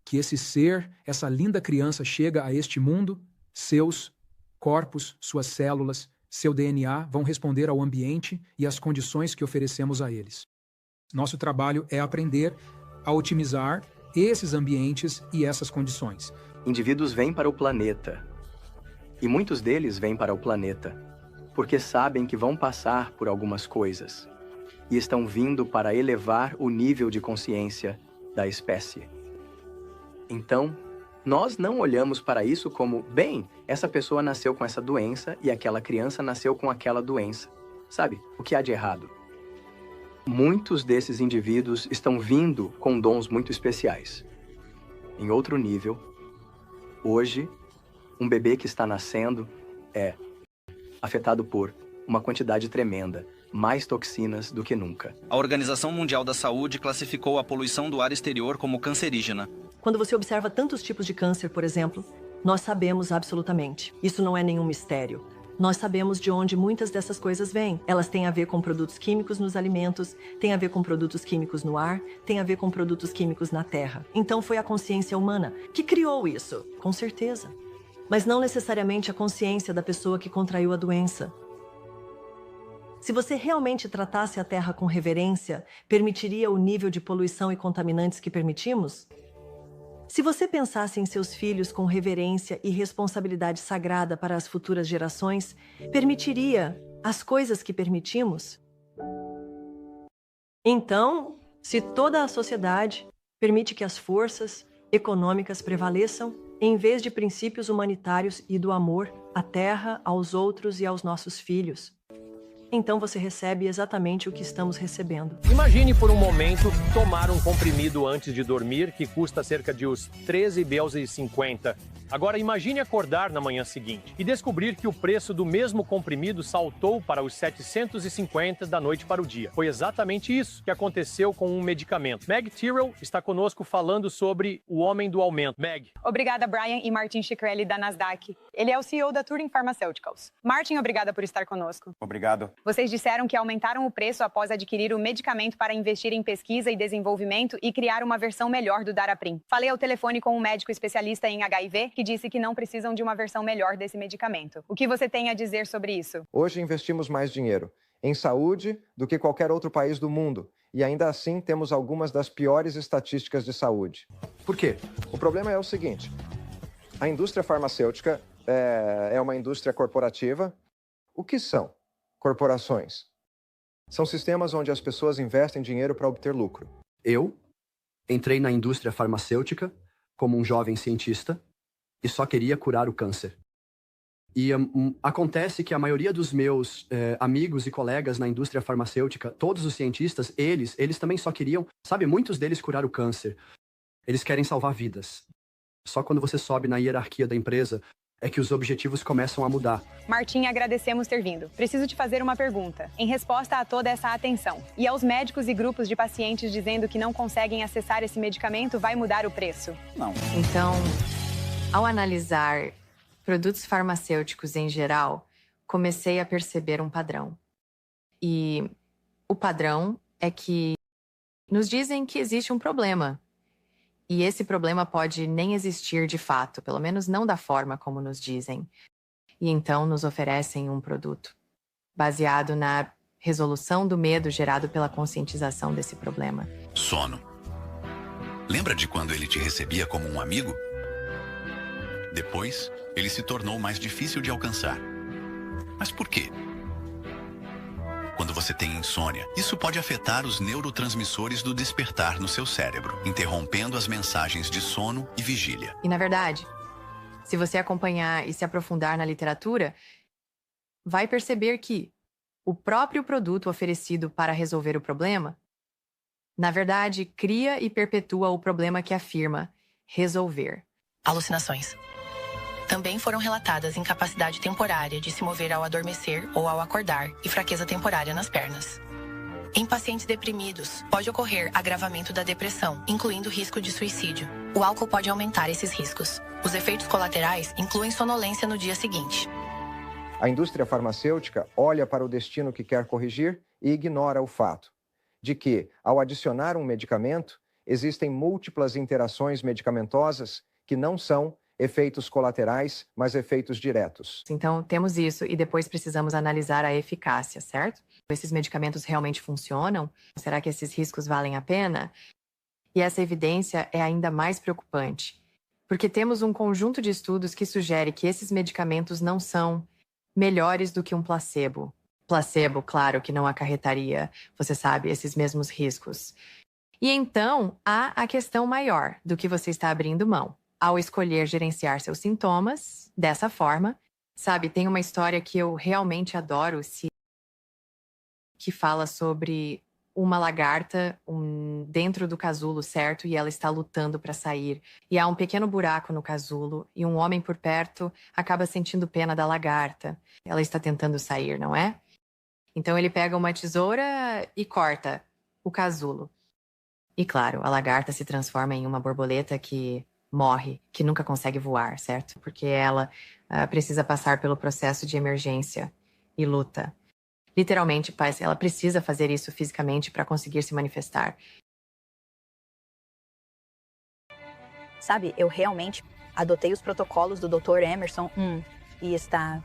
que esse ser, essa linda criança chega a este mundo, seus corpos, suas células, seu DNA vão responder ao ambiente e às condições que oferecemos a eles. Nosso trabalho é aprender a otimizar esses ambientes e essas condições. Indivíduos vêm para o planeta. E muitos deles vêm para o planeta porque sabem que vão passar por algumas coisas e estão vindo para elevar o nível de consciência da espécie. Então, nós não olhamos para isso como, bem, essa pessoa nasceu com essa doença e aquela criança nasceu com aquela doença. Sabe, o que há de errado? Muitos desses indivíduos estão vindo com dons muito especiais. Em outro nível, hoje, um bebê que está nascendo é afetado por uma quantidade tremenda, mais toxinas do que nunca. A Organização Mundial da Saúde classificou a poluição do ar exterior como cancerígena. Quando você observa tantos tipos de câncer, por exemplo, nós sabemos absolutamente. Isso não é nenhum mistério. Nós sabemos de onde muitas dessas coisas vêm. Elas têm a ver com produtos químicos nos alimentos, têm a ver com produtos químicos no ar, têm a ver com produtos químicos na terra. Então foi a consciência humana que criou isso, com certeza. Mas não necessariamente a consciência da pessoa que contraiu a doença. Se você realmente tratasse a terra com reverência, permitiria o nível de poluição e contaminantes que permitimos? Se você pensasse em seus filhos com reverência e responsabilidade sagrada para as futuras gerações, permitiria as coisas que permitimos? Então, se toda a sociedade permite que as forças econômicas prevaleçam, em vez de princípios humanitários e do amor à terra, aos outros e aos nossos filhos, então você recebe exatamente o que estamos recebendo. Imagine por um momento tomar um comprimido antes de dormir que custa cerca de uns R$13,50. Agora imagine acordar na manhã seguinte e descobrir que o preço do mesmo comprimido saltou para os 750 da noite para o dia. Foi exatamente isso que aconteceu com um medicamento. Meg Tyrrell está conosco falando sobre o homem do aumento. Meg. Obrigada, Brian e Martin Shkreli da Nasdaq. Ele é o CEO da Turing Pharmaceuticals. Martin, obrigada por estar conosco. Obrigado. Vocês disseram que aumentaram o preço após adquirir o medicamento para investir em pesquisa e desenvolvimento e criar uma versão melhor do Daraprim. Falei ao telefone com um médico especialista em HIV que disse que não precisam de uma versão melhor desse medicamento. O que você tem a dizer sobre isso? Hoje investimos mais dinheiro em saúde do que qualquer outro país do mundo. E ainda assim temos algumas das piores estatísticas de saúde. Por quê? O problema é o seguinte. A indústria farmacêutica é uma indústria corporativa. O que são corporações? São sistemas onde as pessoas investem dinheiro para obter lucro. Eu entrei na indústria farmacêutica como um jovem cientista e só queria curar o câncer. E acontece que a maioria dos meus amigos e colegas na indústria farmacêutica, todos os cientistas, eles também só queriam, sabe, muitos deles curar o câncer. Eles querem salvar vidas. Só quando você sobe na hierarquia da empresa é que os objetivos começam a mudar. Martim, agradecemos ter vindo. Preciso te fazer uma pergunta. Em resposta a toda essa atenção e aos médicos e grupos de pacientes dizendo que não conseguem acessar esse medicamento, vai mudar o preço? Não. Então, ao analisar produtos farmacêuticos em geral, comecei a perceber um padrão. E o padrão é que nos dizem que existe um problema. E esse problema pode nem existir de fato, pelo menos não da forma como nos dizem. E então nos oferecem um produto baseado na resolução do medo gerado pela conscientização desse problema. Sono. Lembra de quando ele te recebia como um amigo? Depois, ele se tornou mais difícil de alcançar. Mas por quê? Quando você tem insônia, isso pode afetar os neurotransmissores do despertar no seu cérebro, interrompendo as mensagens de sono e vigília. E na verdade, se você acompanhar e se aprofundar na literatura, vai perceber que o próprio produto oferecido para resolver o problema, na verdade, cria e perpetua o problema que afirma resolver. Alucinações. Também foram relatadas incapacidade temporária de se mover ao adormecer ou ao acordar e fraqueza temporária nas pernas. Em pacientes deprimidos, pode ocorrer agravamento da depressão, incluindo risco de suicídio. O álcool pode aumentar esses riscos. Os efeitos colaterais incluem sonolência no dia seguinte. A indústria farmacêutica olha para o destino que quer corrigir e ignora o fato de que, ao adicionar um medicamento, existem múltiplas interações medicamentosas que não são efeitos colaterais, mas efeitos diretos. Então, temos isso e depois precisamos analisar a eficácia, certo? Esses medicamentos realmente funcionam? Será que esses riscos valem a pena? E essa evidência é ainda mais preocupante, porque temos um conjunto de estudos que sugere que esses medicamentos não são melhores do que um placebo. Placebo, claro, que não acarretaria, você sabe, esses mesmos riscos. E então, há a questão maior do que você está abrindo mão. Ao escolher gerenciar seus sintomas dessa forma, sabe, tem uma história que eu realmente adoro, que fala sobre uma lagarta dentro do casulo, certo? E ela está lutando para sair. E há um pequeno buraco no casulo e um homem por perto acaba sentindo pena da lagarta. Ela está tentando sair, não é? Então ele pega uma tesoura e corta o casulo. E claro, a lagarta se transforma em uma borboleta que morre, que nunca consegue voar, certo? Porque ela precisa passar pelo processo de emergência e luta. Literalmente, ela precisa fazer isso fisicamente para conseguir se manifestar. Sabe, eu realmente adotei os protocolos do Dr. Emerson e está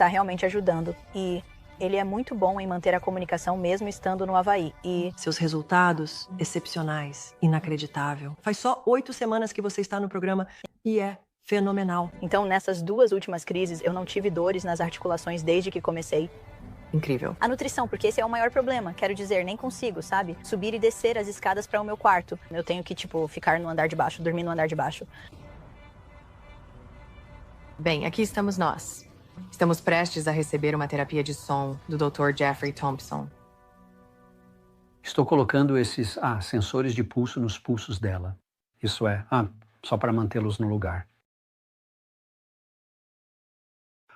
realmente ajudando. E ele é muito bom em manter a comunicação mesmo estando no Havaí. E seus resultados, excepcionais, inacreditável. Faz só 8 semanas que você está no programa e é fenomenal. Então, nessas 2 últimas crises, eu não tive dores nas articulações desde que comecei. Incrível. A nutrição, porque esse é o maior problema. Quero dizer, nem consigo, sabe? Subir e descer as escadas para o meu quarto. Eu tenho que, ficar no andar de baixo, dormir no andar de baixo. Bem, aqui estamos nós. Estamos prestes a receber uma terapia de som do Dr. Jeffrey Thompson. Estou colocando esses sensores de pulso nos pulsos dela. Isso é, só para mantê-los no lugar.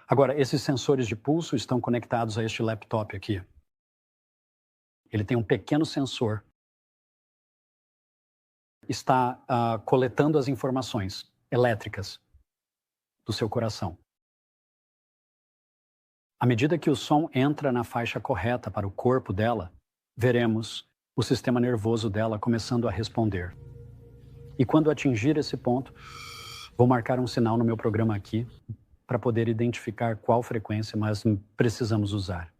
Agora, esses sensores de pulso estão conectados a este laptop aqui. Ele tem um pequeno sensor. Está coletando as informações elétricas do seu coração. À medida que o som entra na faixa correta para o corpo dela, veremos o sistema nervoso dela começando a responder. E quando atingir esse ponto, vou marcar um sinal no meu programa aqui para poder identificar qual frequência nós precisamos usar.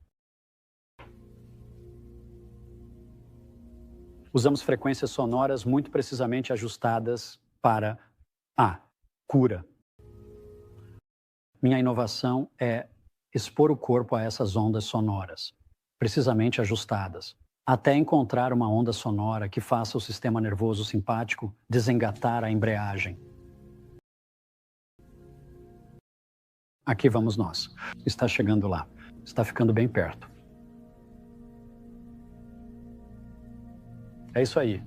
Usamos frequências sonoras muito precisamente ajustadas para a cura. Minha inovação é expor o corpo a essas ondas sonoras, precisamente ajustadas, até encontrar uma onda sonora que faça o sistema nervoso simpático desengatar a embreagem. Aqui vamos nós. Está chegando lá. Está ficando bem perto. É isso aí.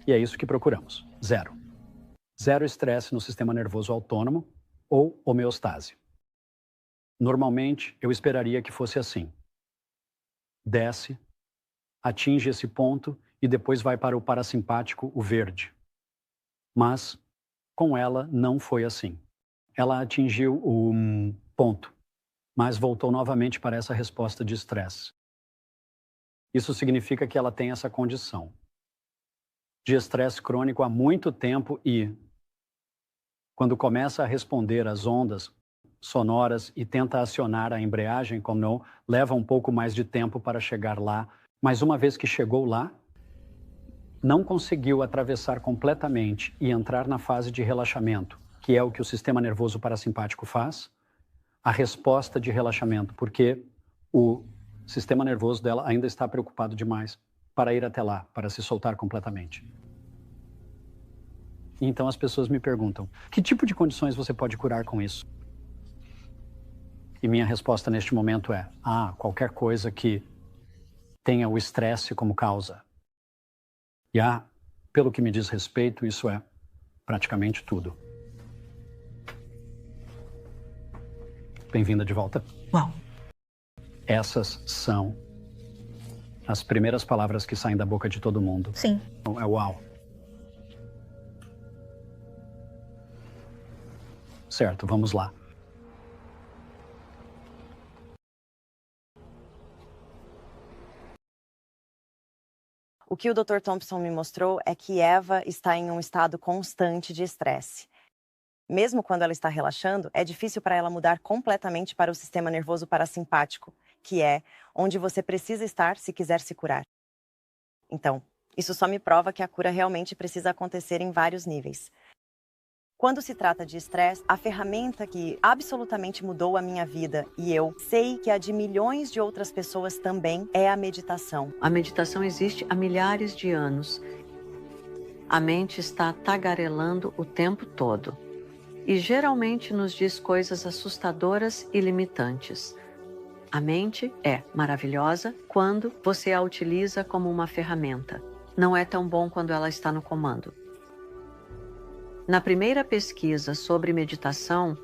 E é isso que procuramos. 0. 0 estresse no sistema nervoso autônomo ou homeostase. Normalmente, eu esperaria que fosse assim. Desce, atinge esse ponto e depois vai para o parasimpático, o verde. Mas, com ela, não foi assim. Ela atingiu o ponto, mas voltou novamente para essa resposta de estresse. Isso significa que ela tem essa condição de estresse crônico há muito tempo e, quando começa a responder às ondas sonoras e tenta acionar a embreagem, como não, leva um pouco mais de tempo para chegar lá, mas uma vez que chegou lá, não conseguiu atravessar completamente e entrar na fase de relaxamento, que é o que o sistema nervoso parasimpático faz, a resposta de relaxamento, porque o sistema nervoso dela ainda está preocupado demais para ir até lá, para se soltar completamente. Então as pessoas me perguntam, que tipo de condições você pode curar com isso? E minha resposta neste momento é, qualquer coisa que tenha o estresse como causa. E pelo que me diz respeito, isso é praticamente tudo. Bem-vinda de volta. Uau! Essas são as primeiras palavras que saem da boca de todo mundo. Sim. É uau. Certo, vamos lá. O que o Dr. Thompson me mostrou é que Eva está em um estado constante de estresse. Mesmo quando ela está relaxando, é difícil para ela mudar completamente para o sistema nervoso parasimpático, que é onde você precisa estar se quiser se curar. Então, isso só me prova que a cura realmente precisa acontecer em vários níveis. Quando se trata de estresse, a ferramenta que absolutamente mudou a minha vida, e eu sei que a de milhões de outras pessoas também, é a meditação. A meditação existe há milhares de anos. A mente está tagarelando o tempo todo. E geralmente nos diz coisas assustadoras e limitantes. A mente é maravilhosa quando você a utiliza como uma ferramenta. Não é tão bom quando ela está no comando. Na primeira pesquisa sobre meditação,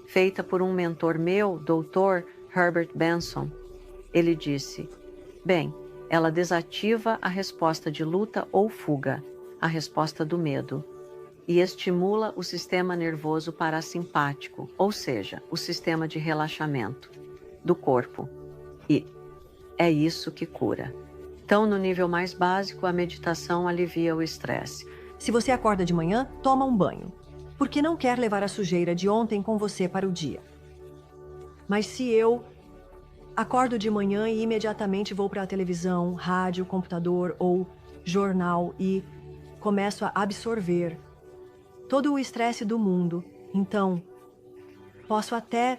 feita por um mentor meu, Dr. Herbert Benson, ele disse, bem, ela desativa a resposta de luta ou fuga, a resposta do medo, e estimula o sistema nervoso parasimpático, ou seja, o sistema de relaxamento do corpo. E é isso que cura. Então, no nível mais básico, a meditação alivia o estresse. Se você acorda de manhã, toma um banho, porque não quer levar a sujeira de ontem com você para o dia. Mas se eu acordo de manhã e imediatamente vou para a televisão, rádio, computador ou jornal e começo a absorver todo o estresse do mundo, então posso até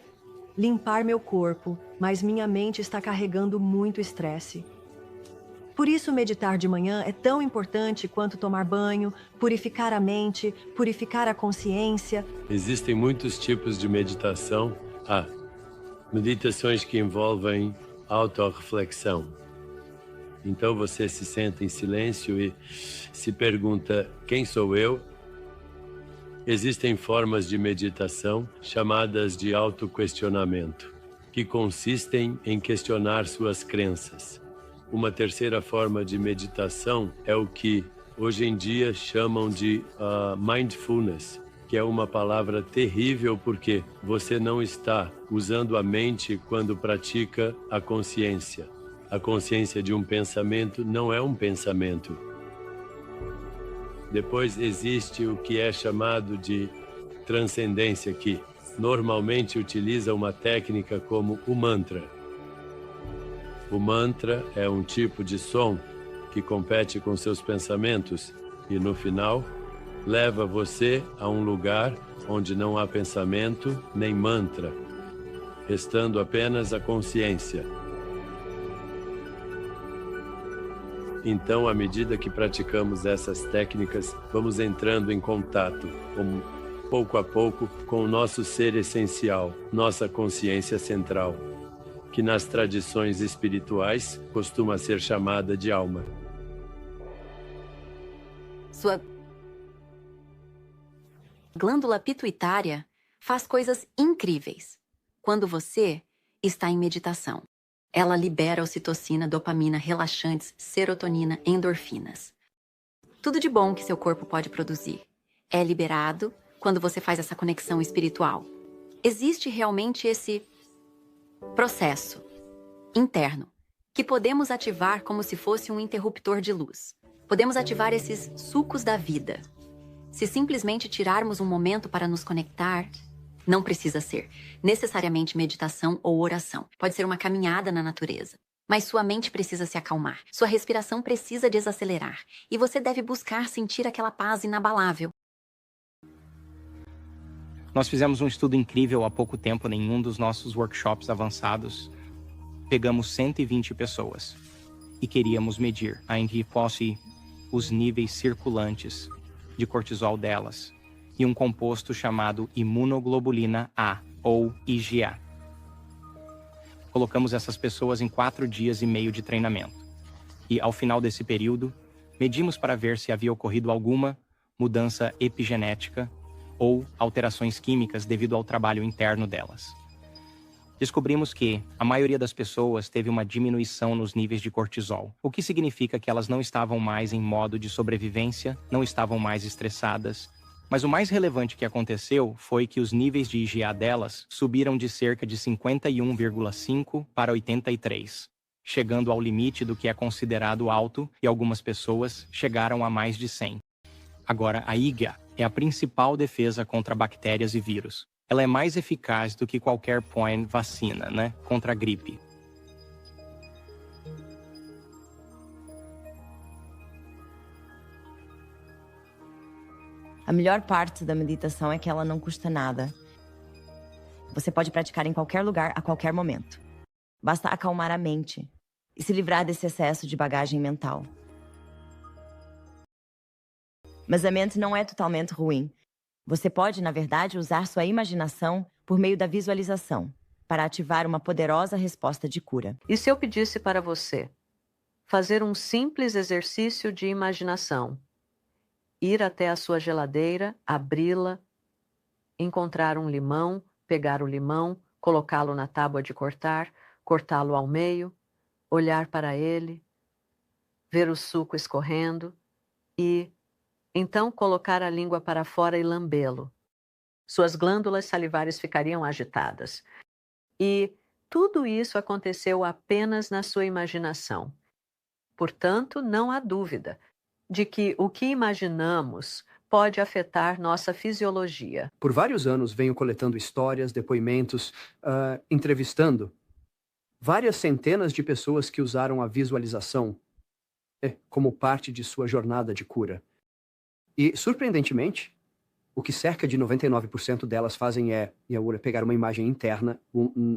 limpar meu corpo, mas minha mente está carregando muito estresse. Por isso, meditar de manhã é tão importante quanto tomar banho, purificar a mente, purificar a consciência. Existem muitos tipos de meditação. Há meditações que envolvem autorreflexão. Então você se senta em silêncio e se pergunta, quem sou eu? Existem formas de meditação chamadas de autoquestionamento, que consistem em questionar suas crenças. Uma terceira forma de meditação é o que hoje em dia chamam de mindfulness, que é uma palavra terrível porque você não está usando a mente quando pratica a consciência. A consciência de um pensamento não é um pensamento. Depois existe o que é chamado de transcendência, que normalmente utiliza uma técnica como o mantra. O mantra é um tipo de som que compete com seus pensamentos e, no final, leva você a um lugar onde não há pensamento nem mantra, restando apenas a consciência. Então, à medida que praticamos essas técnicas, vamos entrando em contato com pouco a pouco com o nosso ser essencial, nossa consciência central, que nas tradições espirituais costuma ser chamada de alma. Sua glândula pituitária faz coisas incríveis quando você está em meditação. Ela libera ocitocina, dopamina, relaxantes, serotonina, endorfinas. Tudo de bom que seu corpo pode produzir é liberado quando você faz essa conexão espiritual. Existe realmente esse processo interno que podemos ativar como se fosse um interruptor de luz. Podemos ativar esses sucos da vida. Se simplesmente tirarmos um momento para nos conectar, não precisa ser necessariamente meditação ou oração. Pode ser uma caminhada na natureza. Mas sua mente precisa se acalmar. Sua respiração precisa desacelerar. E você deve buscar sentir aquela paz inabalável. Nós fizemos um estudo incrível há pouco tempo em um dos nossos workshops avançados. Pegamos 120 pessoas e queríamos medir em posse os níveis circulantes de cortisol delas e um composto chamado imunoglobulina A, ou IgA. Colocamos essas pessoas em 4 dias e meio de treinamento. E, ao final desse período, medimos para ver se havia ocorrido alguma mudança epigenética ou alterações químicas devido ao trabalho interno delas. Descobrimos que a maioria das pessoas teve uma diminuição nos níveis de cortisol, o que significa que elas não estavam mais em modo de sobrevivência, não estavam mais estressadas. Mas o mais relevante que aconteceu foi que os níveis de IgA delas subiram de cerca de 51,5 para 83, chegando ao limite do que é considerado alto, e algumas pessoas chegaram a mais de 100. Agora, a IgA é a principal defesa contra bactérias e vírus. Ela é mais eficaz do que qualquer vacina, contra a gripe. A melhor parte da meditação é que ela não custa nada. Você pode praticar em qualquer lugar, a qualquer momento. Basta acalmar a mente e se livrar desse excesso de bagagem mental. Mas a mente não é totalmente ruim. Você pode, na verdade, usar sua imaginação por meio da visualização para ativar uma poderosa resposta de cura. E se eu pedisse para você fazer um simples exercício de imaginação? Ir até a sua geladeira, abri-la, encontrar um limão, pegar o limão, colocá-lo na tábua de cortar, cortá-lo ao meio, olhar para ele, ver o suco escorrendo e, então, colocar a língua para fora e lambê-lo. Suas glândulas salivares ficariam agitadas. E tudo isso aconteceu apenas na sua imaginação. Portanto, não há dúvida de que o que imaginamos pode afetar nossa fisiologia. Por vários anos venho coletando histórias, depoimentos, entrevistando várias centenas de pessoas que usaram a visualização como parte de sua jornada de cura. E, surpreendentemente, o que cerca de 99% delas fazem é pegar uma imagem interna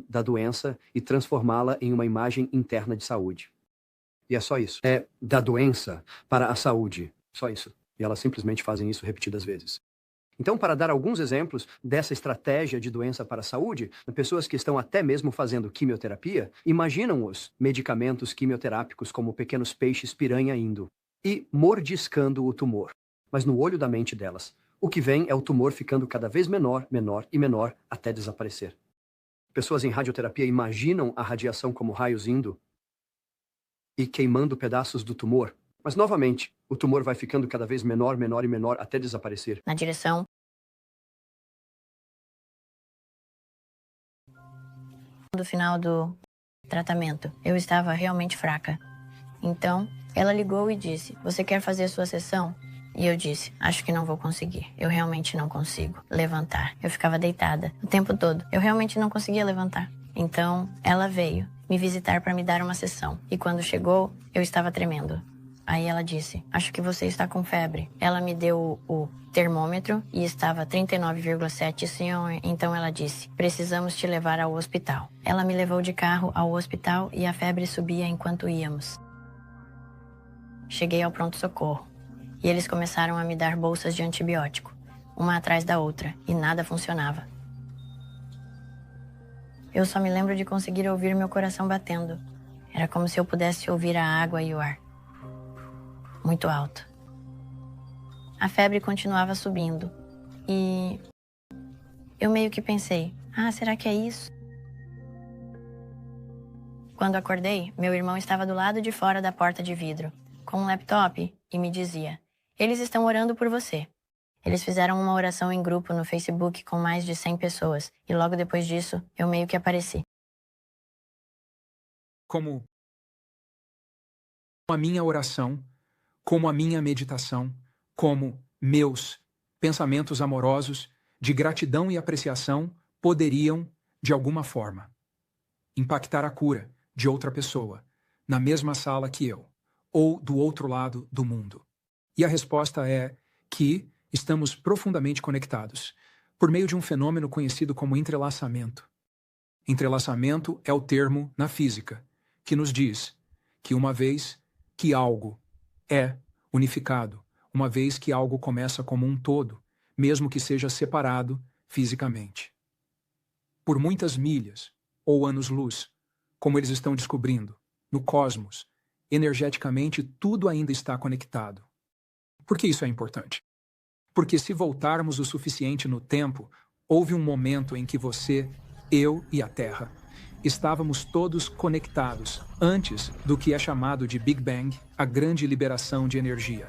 da doença e transformá-la em uma imagem interna de saúde. E é só isso. É da doença para a saúde. Só isso. E elas simplesmente fazem isso repetidas vezes. Então, para dar alguns exemplos dessa estratégia de doença para a saúde, pessoas que estão até mesmo fazendo quimioterapia, imaginam os medicamentos quimioterápicos como pequenos peixes piranha indo e mordiscando o tumor. Mas no olho da mente delas, o que vem é o tumor ficando cada vez menor, menor e menor até desaparecer. Pessoas em radioterapia imaginam a radiação como raios indo e queimando pedaços do tumor. Mas, novamente, o tumor vai ficando cada vez menor, menor e menor até desaparecer. Na direção. No final do tratamento, eu estava realmente fraca. Então, ela ligou e disse, você quer fazer a sua sessão? E eu disse, acho que não vou conseguir. Eu realmente não consigo levantar. Eu ficava deitada o tempo todo. Eu realmente não conseguia levantar. Então, ela veio me visitar para me dar uma sessão. E quando chegou, eu estava tremendo. Aí ela disse, acho que você está com febre. Ela me deu o termômetro e estava 39,7, senhor. Então ela disse, precisamos te levar ao hospital. Ela me levou de carro ao hospital e a febre subia enquanto íamos. Cheguei ao pronto-socorro e eles começaram a me dar bolsas de antibiótico. uma atrás da outra, e nada funcionava. Eu só me lembro de conseguir ouvir meu coração batendo. Era como se eu pudesse ouvir a água e o ar. Muito alto. A febre continuava subindo. E eu meio que pensei, será que é isso? Quando acordei, meu irmão estava do lado de fora da porta de vidro, com um laptop, e me dizia: eles estão orando por você. Eles fizeram uma oração em grupo no Facebook com mais de 100 pessoas, e logo depois disso, eu meio que apareci. Como a minha oração, como a minha meditação, como meus pensamentos amorosos de gratidão e apreciação poderiam, de alguma forma, impactar a cura de outra pessoa, na mesma sala que eu, ou do outro lado do mundo. E a resposta é que estamos profundamente conectados, por meio de um fenômeno conhecido como entrelaçamento. Entrelaçamento é o termo na física, que nos diz que uma vez que algo é unificado, uma vez que algo começa como um todo, mesmo que seja separado fisicamente. Por muitas milhas, ou anos-luz, como eles estão descobrindo, no cosmos, energeticamente tudo ainda está conectado. Por que isso é importante? Porque se voltarmos o suficiente no tempo, houve um momento em que você, eu e a Terra estávamos todos conectados antes do que é chamado de Big Bang, a grande liberação de energia.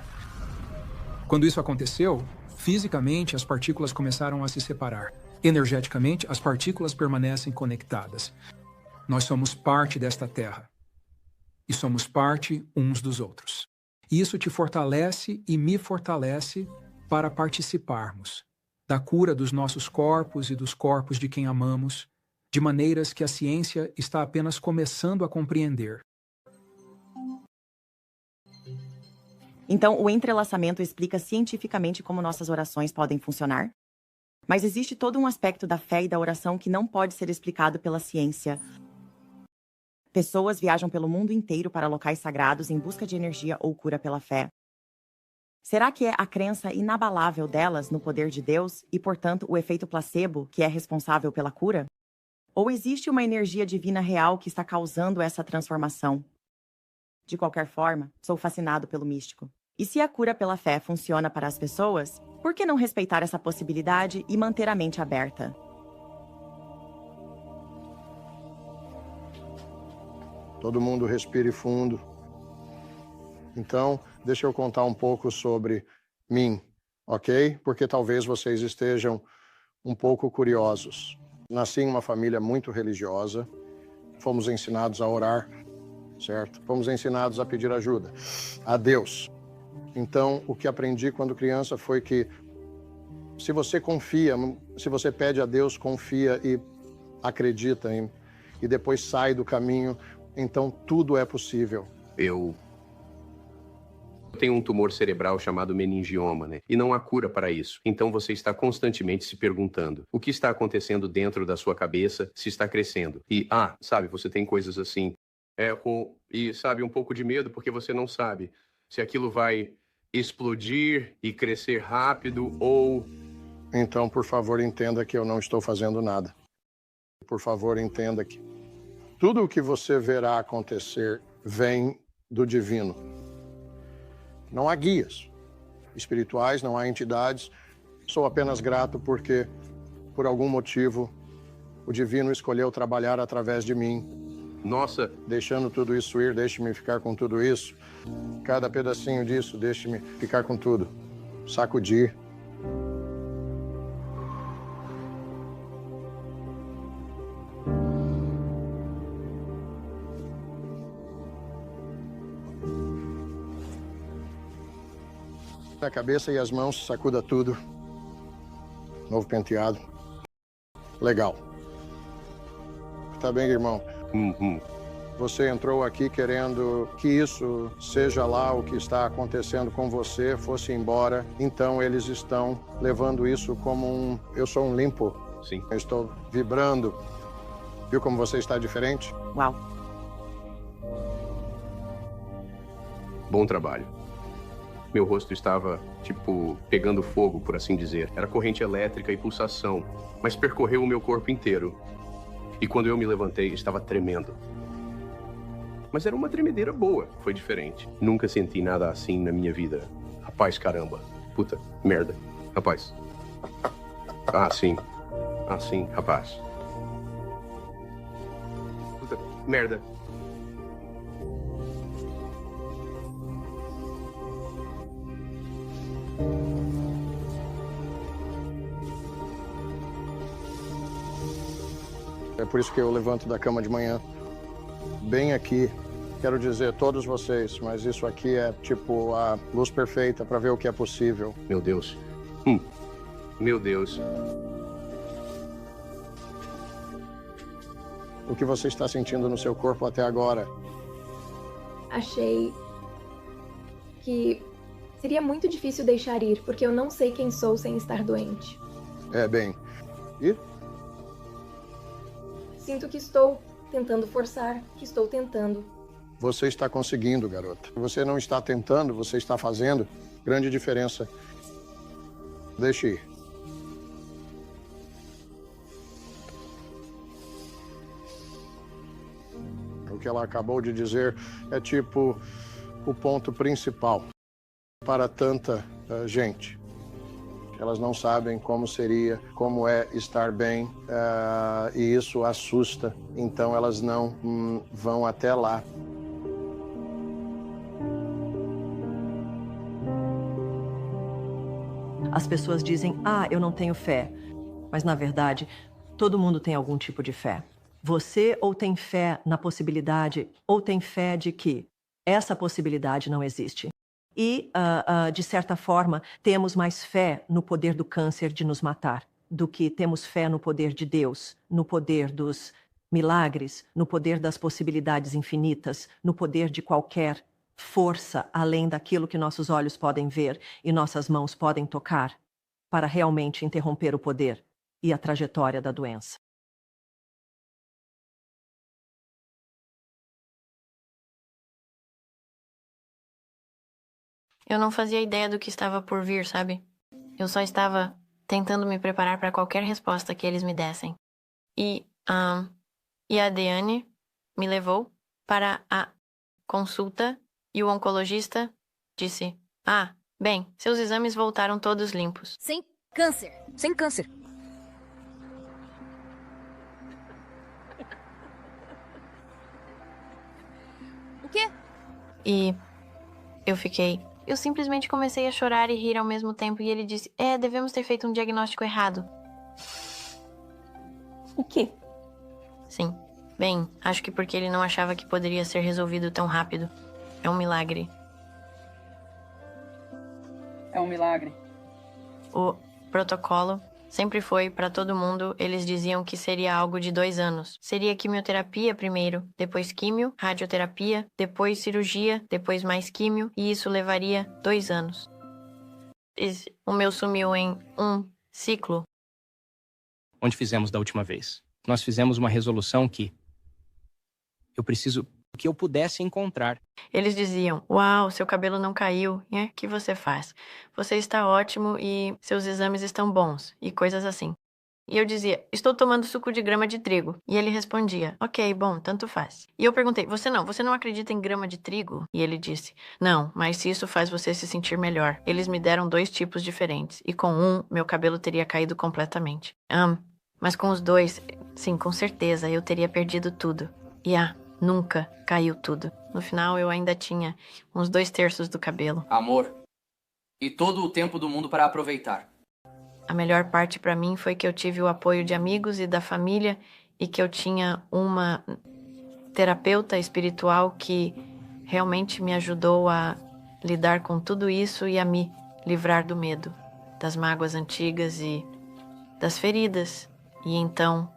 Quando isso aconteceu, fisicamente as partículas começaram a se separar. Energeticamente, as partículas permanecem conectadas. Nós somos parte desta Terra. E somos parte uns dos outros. E isso te fortalece e me fortalece para participarmos da cura dos nossos corpos e dos corpos de quem amamos, de maneiras que a ciência está apenas começando a compreender. Então, o entrelaçamento explica cientificamente como nossas orações podem funcionar? Mas existe todo um aspecto da fé e da oração que não pode ser explicado pela ciência. Pessoas viajam pelo mundo inteiro para locais sagrados em busca de energia ou cura pela fé. Será que é a crença inabalável delas no poder de Deus e, portanto, o efeito placebo que é responsável pela cura? Ou existe uma energia divina real que está causando essa transformação? De qualquer forma, sou fascinado pelo místico. E se a cura pela fé funciona para as pessoas, por que não respeitar essa possibilidade e manter a mente aberta? Todo mundo respire fundo. Então, deixa eu contar um pouco sobre mim, ok? Porque talvez vocês estejam um pouco curiosos. Nasci em uma família muito religiosa. Fomos ensinados a orar, certo? Fomos ensinados a pedir ajuda a Deus. Então, o que aprendi quando criança foi que se você confia, se você pede a Deus, confia e acredita e depois sai do caminho, então tudo é possível. Eu tenho um tumor cerebral chamado meningioma, né? E não há cura para isso. Então você está constantemente se perguntando o que está acontecendo dentro da sua cabeça, se está crescendo. E, sabe, você tem coisas assim, sabe, um pouco de medo porque você não sabe se aquilo vai explodir e crescer rápido ou... Então, por favor, entenda que eu não estou fazendo nada. Por favor, entenda que tudo o que você verá acontecer vem do divino. Não há guias espirituais, não há entidades. Sou apenas grato porque, por algum motivo, o divino escolheu trabalhar através de mim. Nossa! Deixando tudo isso ir, deixe-me ficar com tudo isso. Cada pedacinho disso, deixe-me ficar com tudo. Sacudir. A cabeça e as mãos, sacuda tudo. Novo penteado. Legal. Tá bem, irmão? Você entrou aqui querendo que isso, seja lá o que está acontecendo com você, fosse embora. Então eles estão levando isso como eu sou um limpo. Sim. Eu estou vibrando. Viu como você está diferente? Uau. Bom trabalho. Meu rosto estava, pegando fogo, por assim dizer. Era corrente elétrica e pulsação, mas percorreu o meu corpo inteiro. E quando eu me levantei, estava tremendo. Mas era uma tremedeira boa, foi diferente. Nunca senti nada assim na minha vida. Rapaz, caramba. Puta, merda. Rapaz. Ah, sim, rapaz. Puta, merda. É por isso que eu levanto da cama de manhã, bem aqui. Quero dizer, todos vocês, mas isso aqui é tipo a luz perfeita para ver o que é possível. Meu Deus. Meu Deus. O que você está sentindo no seu corpo até agora? Achei que seria muito difícil deixar ir, porque eu não sei quem sou sem estar doente. E? Sinto que estou tentando forçar, que estou tentando. Você está conseguindo, garota. Você não está tentando, você está fazendo. Grande diferença. Deixe ir. O que ela acabou de dizer é o ponto principal para tanta gente. Elas não sabem como seria, como é estar bem, e isso assusta. Então elas não vão até lá. As pessoas dizem, eu não tenho fé. Mas, na verdade, todo mundo tem algum tipo de fé. Você ou tem fé na possibilidade, ou tem fé de que essa possibilidade não existe. E, de certa forma, temos mais fé no poder do câncer de nos matar do que temos fé no poder de Deus, no poder dos milagres, no poder das possibilidades infinitas, no poder de qualquer força além daquilo que nossos olhos podem ver e nossas mãos podem tocar, para realmente interromper o poder e a trajetória da doença. Eu não fazia ideia do que estava por vir, sabe? Eu só estava tentando me preparar para qualquer resposta que eles me dessem. E a Diane me levou para a consulta e o oncologista disse: bem, seus exames voltaram todos limpos. Sem câncer. Sem câncer. O quê? E eu simplesmente comecei a chorar e rir ao mesmo tempo e ele disse: devemos ter feito um diagnóstico errado. O quê? Sim. Bem, acho que porque ele não achava que poderia ser resolvido tão rápido. É um milagre. É um milagre. O protocolo sempre foi para todo mundo, eles diziam que seria algo de 2 anos. Seria quimioterapia primeiro, depois químio, radioterapia, depois cirurgia, depois mais químio, e isso levaria 2 anos. O meu sumiu em um ciclo. Onde fizemos da última vez? Nós fizemos uma resolução que eu preciso que eu pudesse encontrar. Eles diziam: uau, seu cabelo não caiu, o que você faz? Você está ótimo e seus exames estão bons, e coisas assim. E eu dizia: estou tomando suco de grama de trigo. E ele respondia: ok, bom, tanto faz. E eu perguntei: você não acredita em grama de trigo? E ele disse: não, mas se isso faz você se sentir melhor. Eles me deram 2 tipos diferentes, e com um, meu cabelo teria caído completamente. Mas com os 2, sim, com certeza, eu teria perdido tudo. E nunca caiu tudo. No final, eu ainda tinha uns 2/3 do cabelo. Amor. E todo o tempo do mundo para aproveitar. A melhor parte para mim foi que eu tive o apoio de amigos e da família e que eu tinha uma terapeuta espiritual que realmente me ajudou a lidar com tudo isso e a me livrar do medo, das mágoas antigas e das feridas. E então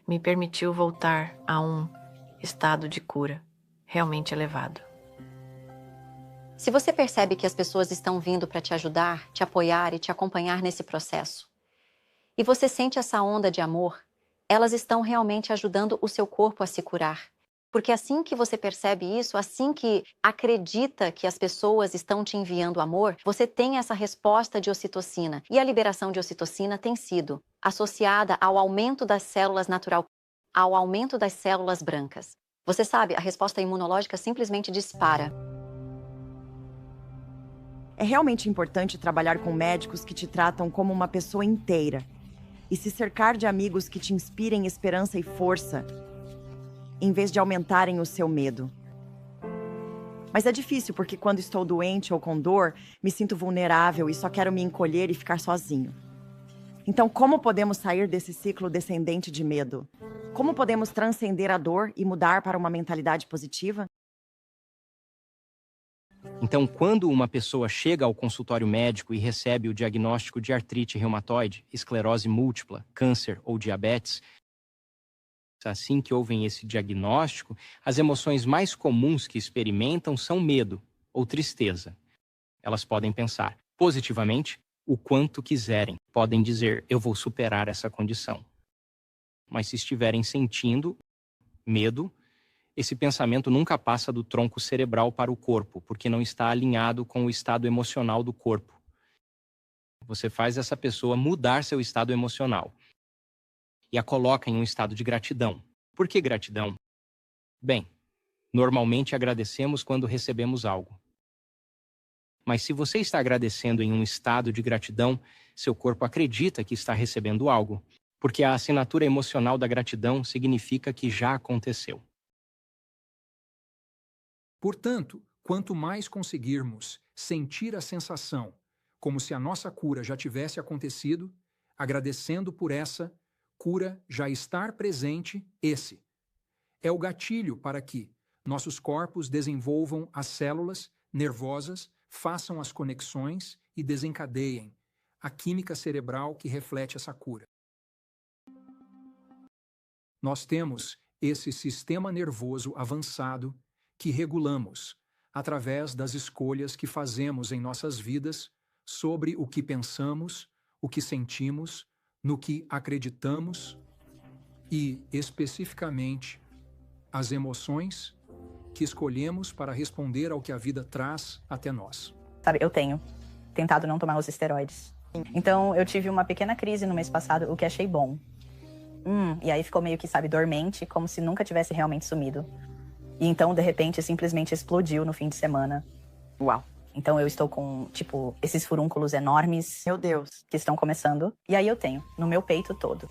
me permitiu voltar a um estado de cura realmente elevado. Se você percebe que as pessoas estão vindo para te ajudar, te apoiar e te acompanhar nesse processo, e você sente essa onda de amor, elas estão realmente ajudando o seu corpo a se curar. Porque assim que você percebe isso, assim que acredita que as pessoas estão te enviando amor, você tem essa resposta de ocitocina. E a liberação de ocitocina tem sido associada ao aumento das células natural, ao aumento das células brancas. Você sabe, a resposta imunológica simplesmente dispara. É realmente importante trabalhar com médicos que te tratam como uma pessoa inteira e se cercar de amigos que te inspirem esperança e força, em vez de aumentarem o seu medo. Mas é difícil porque quando estou doente ou com dor, me sinto vulnerável e só quero me encolher e ficar sozinho. Então, como podemos sair desse ciclo descendente de medo? Como podemos transcender a dor e mudar para uma mentalidade positiva? Então, quando uma pessoa chega ao consultório médico e recebe o diagnóstico de artrite reumatoide, esclerose múltipla, câncer ou diabetes, assim que ouvem esse diagnóstico, as emoções mais comuns que experimentam são medo ou tristeza. Elas podem pensar positivamente o quanto quiserem. Podem dizer, eu vou superar essa condição. Mas se estiverem sentindo medo, esse pensamento nunca passa do tronco cerebral para o corpo, porque não está alinhado com o estado emocional do corpo. Você faz essa pessoa mudar seu estado emocional e a coloca em um estado de gratidão. Por que gratidão? Bem, normalmente agradecemos quando recebemos algo. Mas se você está agradecendo em um estado de gratidão, seu corpo acredita que está recebendo algo, porque a assinatura emocional da gratidão significa que já aconteceu. Portanto, quanto mais conseguirmos sentir a sensação como se a nossa cura já tivesse acontecido, agradecendo por essa cura já estar presente, esse é o gatilho para que nossos corpos desenvolvam as células nervosas, façam as conexões e desencadeiem a química cerebral que reflete essa cura. Nós temos esse sistema nervoso avançado que regulamos através das escolhas que fazemos em nossas vidas sobre o que pensamos, o que sentimos, no que acreditamos e, especificamente, as emoções que escolhemos para responder ao que a vida traz até nós. Sabe, eu tenho tentado não tomar os esteroides. Então, eu tive uma pequena crise no mês passado, o que achei bom. E aí ficou meio que, sabe, dormente, como se nunca tivesse realmente sumido. E então, de repente, simplesmente explodiu no fim de semana. Uau. Então eu estou com, tipo, esses furúnculos enormes. Meu Deus. Que estão começando. E aí eu tenho, no meu peito todo.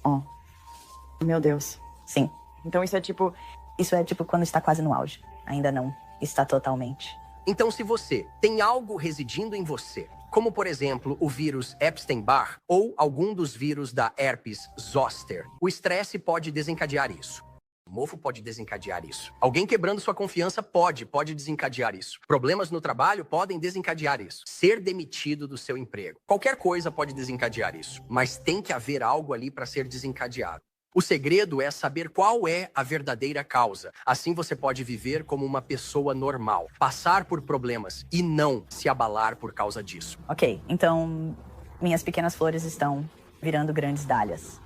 Meu Deus. Sim. Então isso é tipo... Isso é tipo quando está quase no auge. Ainda não está totalmente. Então se você tem algo residindo em você, como por exemplo o vírus Epstein-Barr ou algum dos vírus da herpes zoster, o estresse pode desencadear isso. O mofo pode desencadear isso. Alguém quebrando sua confiança pode desencadear isso. Problemas no trabalho podem desencadear isso. Ser demitido do seu emprego. Qualquer coisa pode desencadear isso. Mas tem que haver algo ali para ser desencadeado. O segredo é saber qual é a verdadeira causa. Assim você pode viver como uma pessoa normal. Passar por problemas e não se abalar por causa disso. Ok, então minhas pequenas flores estão virando grandes dálias.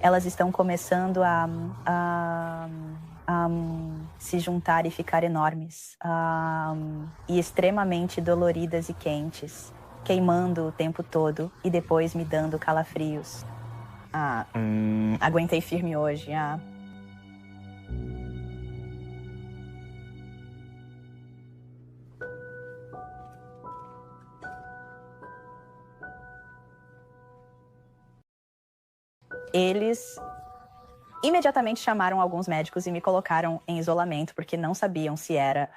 Elas estão começando a se juntar e ficar enormes. E extremamente doloridas e quentes. Queimando o tempo todo e depois me dando calafrios. Aguentei firme hoje. Eles imediatamente chamaram alguns médicos e me colocaram em isolamento porque não sabiam se era,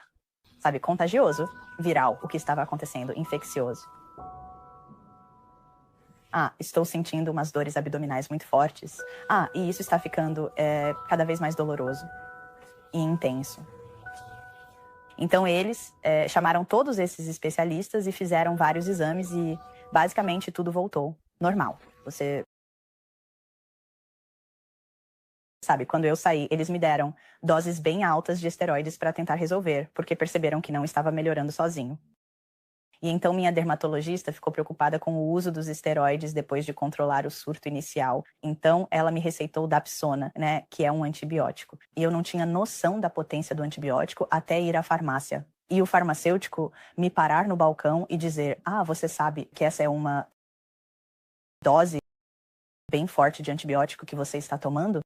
sabe, contagioso, viral, o que estava acontecendo, infeccioso. Estou sentindo umas dores abdominais muito fortes. E isso está ficando cada vez mais doloroso e intenso. Então eles chamaram todos esses especialistas e fizeram vários exames e basicamente tudo voltou normal. Sabe, quando eu saí, eles me deram doses bem altas de esteroides para tentar resolver, porque perceberam que não estava melhorando sozinho. E então minha dermatologista ficou preocupada com o uso dos esteroides depois de controlar o surto inicial. Então ela me receitou Dapsona, né, que é um antibiótico. E eu não tinha noção da potência do antibiótico até ir à farmácia. E o farmacêutico me parar no balcão e dizer: você sabe que essa é uma dose bem forte de antibiótico que você está tomando?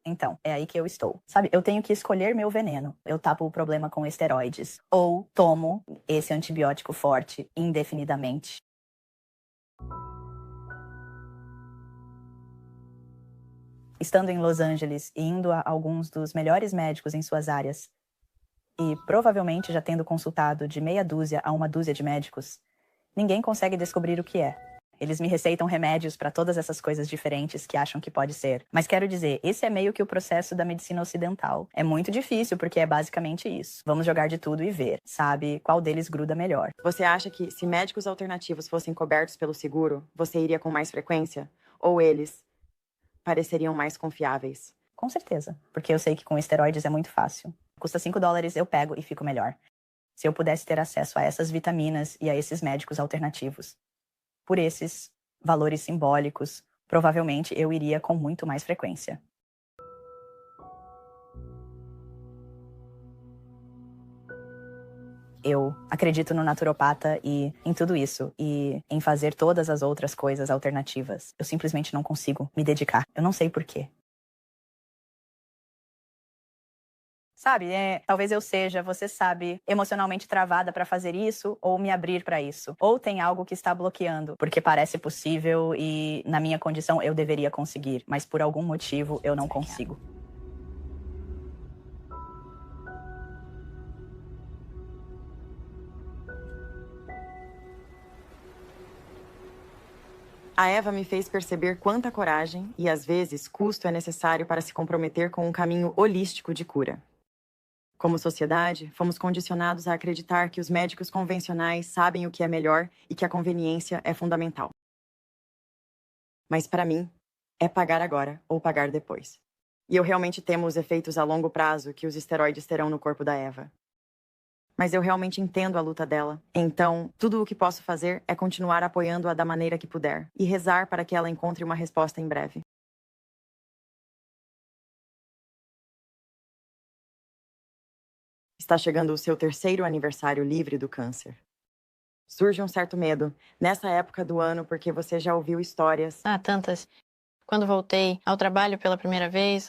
Então, é aí que eu estou. Sabe, eu tenho que escolher meu veneno. Eu tapo o problema com esteroides. Ou tomo esse antibiótico forte indefinidamente. Estando em Los Angeles e indo a alguns dos melhores médicos em suas áreas, e provavelmente já tendo consultado de meia dúzia a uma dúzia de médicos, ninguém consegue descobrir o que é. Eles me receitam remédios para todas essas coisas diferentes que acham que pode ser. Mas quero dizer, esse é meio que o processo da medicina ocidental. É muito difícil porque é basicamente isso. Vamos jogar de tudo e ver, sabe, qual deles gruda melhor. Você acha que se médicos alternativos fossem cobertos pelo seguro, você iria com mais frequência? Ou eles pareceriam mais confiáveis? Com certeza, porque eu sei que com esteroides é muito fácil. Custa $5, eu pego e fico melhor. Se eu pudesse ter acesso a essas vitaminas e a esses médicos alternativos, por esses valores simbólicos, provavelmente eu iria com muito mais frequência. Eu acredito no naturopata e em tudo isso, e em fazer todas as outras coisas alternativas. Eu simplesmente não consigo me dedicar. Eu não sei por quê. Sabe, talvez eu seja, você sabe, emocionalmente travada para fazer isso ou me abrir para isso. Ou tem algo que está bloqueando, porque parece possível e na minha condição eu deveria conseguir, mas por algum motivo eu não consigo. A Eva me fez perceber quanta coragem e, às vezes, custo é necessário para se comprometer com um caminho holístico de cura. Como sociedade, fomos condicionados a acreditar que os médicos convencionais sabem o que é melhor e que a conveniência é fundamental. Mas, para mim, é pagar agora ou pagar depois. E eu realmente temo os efeitos a longo prazo que os esteroides terão no corpo da Eva. Mas eu realmente entendo a luta dela. Então, tudo o que posso fazer é continuar apoiando-a da maneira que puder e rezar para que ela encontre uma resposta em breve. Está chegando o seu 3º aniversário livre do câncer. Surge um certo medo nessa época do ano porque você já ouviu histórias. Tantas. Quando voltei ao trabalho pela primeira vez,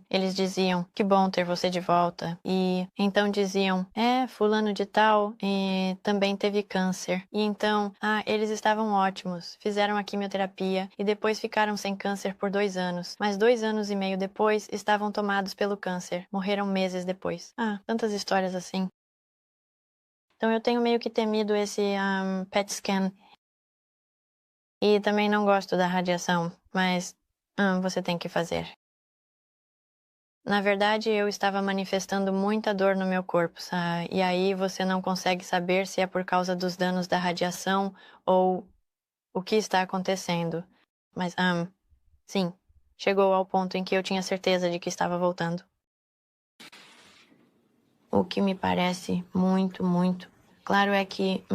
eles diziam, que bom ter você de volta. E então diziam, fulano de tal também teve câncer. E então, eles estavam ótimos, fizeram a quimioterapia e depois ficaram sem câncer por 2 anos. Mas 2 anos e meio depois, estavam tomados pelo câncer. Morreram meses depois. Tantas histórias assim. Então eu tenho meio que temido esse PET scan. E também não gosto da radiação, mas você tem que fazer. Na verdade, eu estava manifestando muita dor no meu corpo, sabe? E aí você não consegue saber se é por causa dos danos da radiação ou o que está acontecendo. Mas, sim, chegou ao ponto em que eu tinha certeza de que estava voltando. O que me parece muito, muito claro é que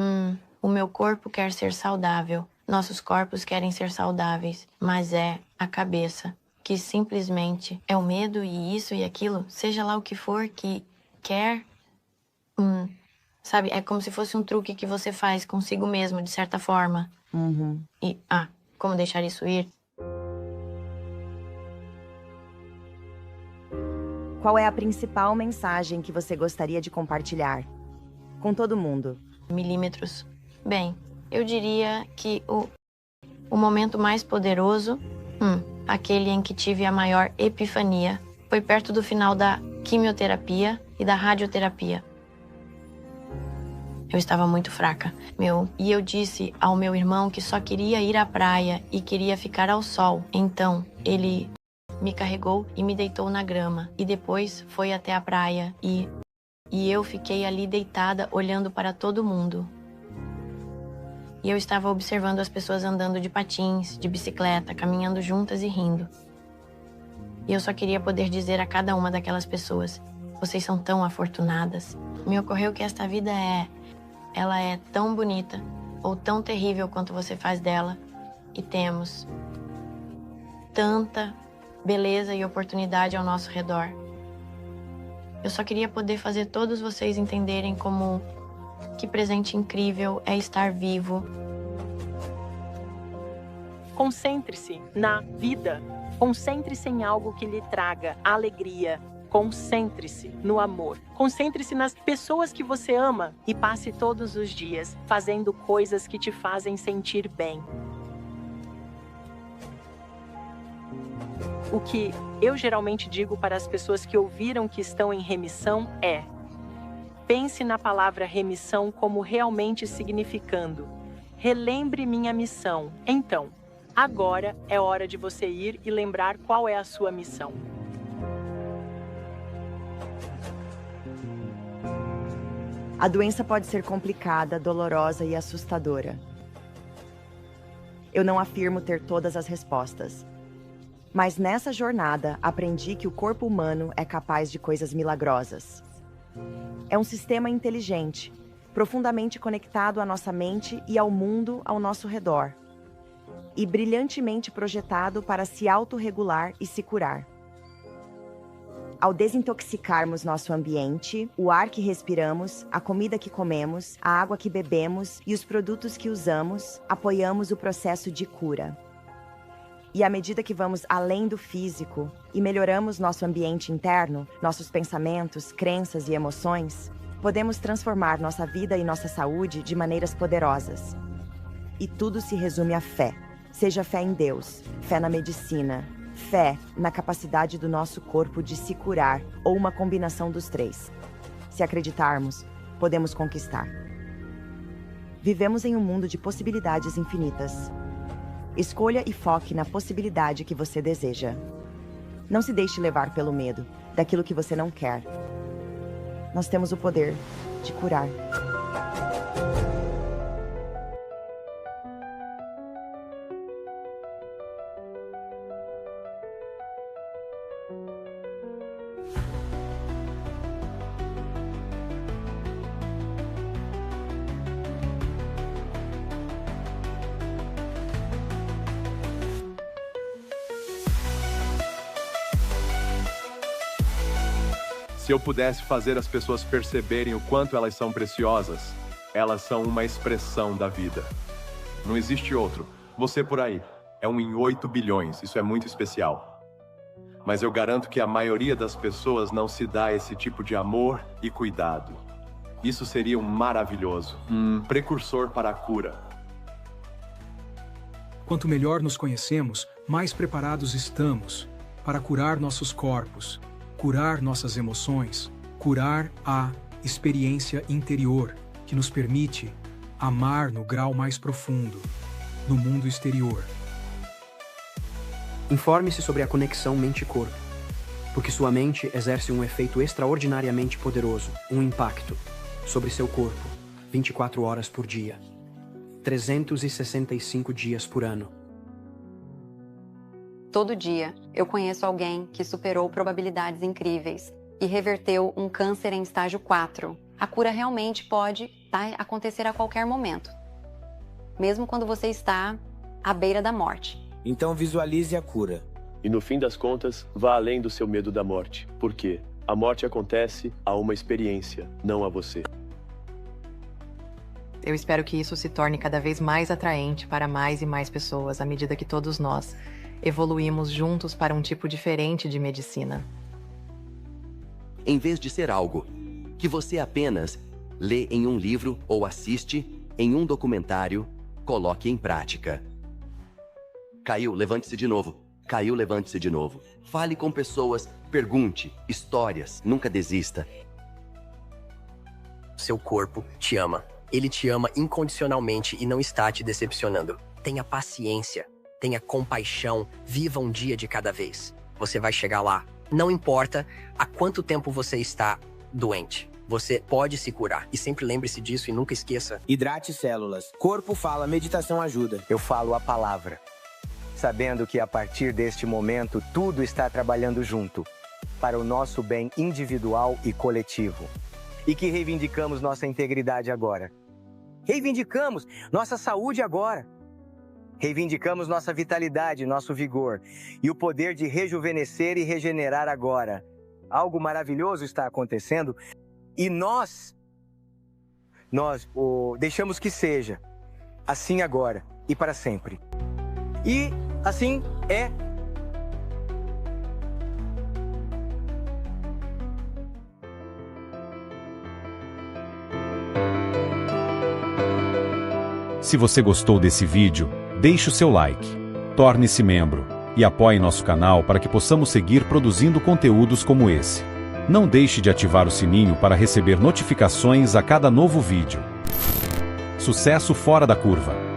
o meu corpo quer ser saudável. Nossos corpos querem ser saudáveis, mas é a cabeça que simplesmente é o medo e isso e aquilo, seja lá o que for que quer. Sabe, é como se fosse um truque que você faz consigo mesmo, de certa forma. E, como deixar isso ir? Qual é a principal mensagem que você gostaria de compartilhar com todo mundo? Milímetros. Bem, eu diria que o momento mais poderoso, aquele em que tive a maior epifania, foi perto do final da quimioterapia e da radioterapia. Eu estava muito fraca, e eu disse ao meu irmão que só queria ir à praia e queria ficar ao sol. Então, ele me carregou e me deitou na grama, e depois foi até a praia, e eu fiquei ali deitada olhando para todo mundo. E eu estava observando as pessoas andando de patins, de bicicleta, caminhando juntas e rindo. E eu só queria poder dizer a cada uma daquelas pessoas, vocês são tão afortunadas. Me ocorreu que esta vida é ela é tão bonita ou tão terrível quanto você faz dela, e temos tanta beleza e oportunidade ao nosso redor. Eu só queria poder fazer todos vocês entenderem como que presente incrível é estar vivo. Concentre-se na vida. Concentre-se em algo que lhe traga alegria. Concentre-se no amor. Concentre-se nas pessoas que você ama e passe todos os dias fazendo coisas que te fazem sentir bem. O que eu geralmente digo para as pessoas que ouviram que estão em remissão é: pense na palavra remissão como realmente significando. Relembre minha missão. Então, agora é hora de você ir e lembrar qual é a sua missão. A doença pode ser complicada, dolorosa e assustadora. Eu não afirmo ter todas as respostas. Mas nessa jornada, aprendi que o corpo humano é capaz de coisas milagrosas. É um sistema inteligente, profundamente conectado à nossa mente e ao mundo ao nosso redor, e brilhantemente projetado para se autorregular e se curar. Ao desintoxicarmos nosso ambiente, o ar que respiramos, a comida que comemos, a água que bebemos e os produtos que usamos, apoiamos o processo de cura. E à medida que vamos além do físico e melhoramos nosso ambiente interno, nossos pensamentos, crenças e emoções, podemos transformar nossa vida e nossa saúde de maneiras poderosas. E tudo se resume à fé. Seja fé em Deus, fé na medicina, fé na capacidade do nosso corpo de se curar, ou uma combinação dos três. Se acreditarmos, podemos conquistar. Vivemos em um mundo de possibilidades infinitas. Escolha e foque na possibilidade que você deseja. Não se deixe levar pelo medo daquilo que você não quer. Nós temos o poder de curar. Se eu pudesse fazer as pessoas perceberem o quanto elas são preciosas, elas são uma expressão da vida. Não existe outro. Você por aí. É um em 8 bilhões. Isso é muito especial. Mas eu garanto que a maioria das pessoas não se dá esse tipo de amor e cuidado. Isso seria um maravilhoso. Um precursor para a cura. Quanto melhor nos conhecemos, mais preparados estamos para curar nossos corpos, curar nossas emoções, curar a experiência interior que nos permite amar no grau mais profundo, no mundo exterior. Informe-se sobre a conexão mente-corpo, porque sua mente exerce um efeito extraordinariamente poderoso, um impacto, sobre seu corpo, 24 horas por dia, 365 dias por ano. Todo dia, eu conheço alguém que superou probabilidades incríveis e reverteu um câncer em estágio 4. A cura realmente pode acontecer a qualquer momento, mesmo quando você está à beira da morte. Então visualize a cura. E no fim das contas, vá além do seu medo da morte. Por quê? A morte acontece a uma experiência, não a você. Eu espero que isso se torne cada vez mais atraente para mais e mais pessoas à medida que todos nós evoluímos juntos para um tipo diferente de medicina. Em vez de ser algo que você apenas lê em um livro ou assiste em um documentário, coloque em prática. Caiu, levante-se de novo. Caiu, levante-se de novo. Fale com pessoas, pergunte, histórias, nunca desista. Seu corpo te ama. Ele te ama incondicionalmente e não está te decepcionando. Tenha paciência. Tenha compaixão, viva um dia de cada vez. Você vai chegar lá. Não importa há quanto tempo você está doente. Você pode se curar. E sempre lembre-se disso e nunca esqueça. Hidrate células. Corpo fala, meditação ajuda. Eu falo a palavra, sabendo que a partir deste momento tudo está trabalhando junto, para o nosso bem individual e coletivo. E que reivindicamos nossa integridade agora. Reivindicamos nossa saúde agora. Reivindicamos nossa vitalidade, nosso vigor e o poder de rejuvenescer e regenerar agora. Algo maravilhoso está acontecendo e nós deixamos que seja assim agora e para sempre. E assim é. Se você gostou desse vídeo, deixe o seu like, torne-se membro e apoie nosso canal para que possamos seguir produzindo conteúdos como esse. Não deixe de ativar o sininho para receber notificações a cada novo vídeo. Sucesso fora da curva!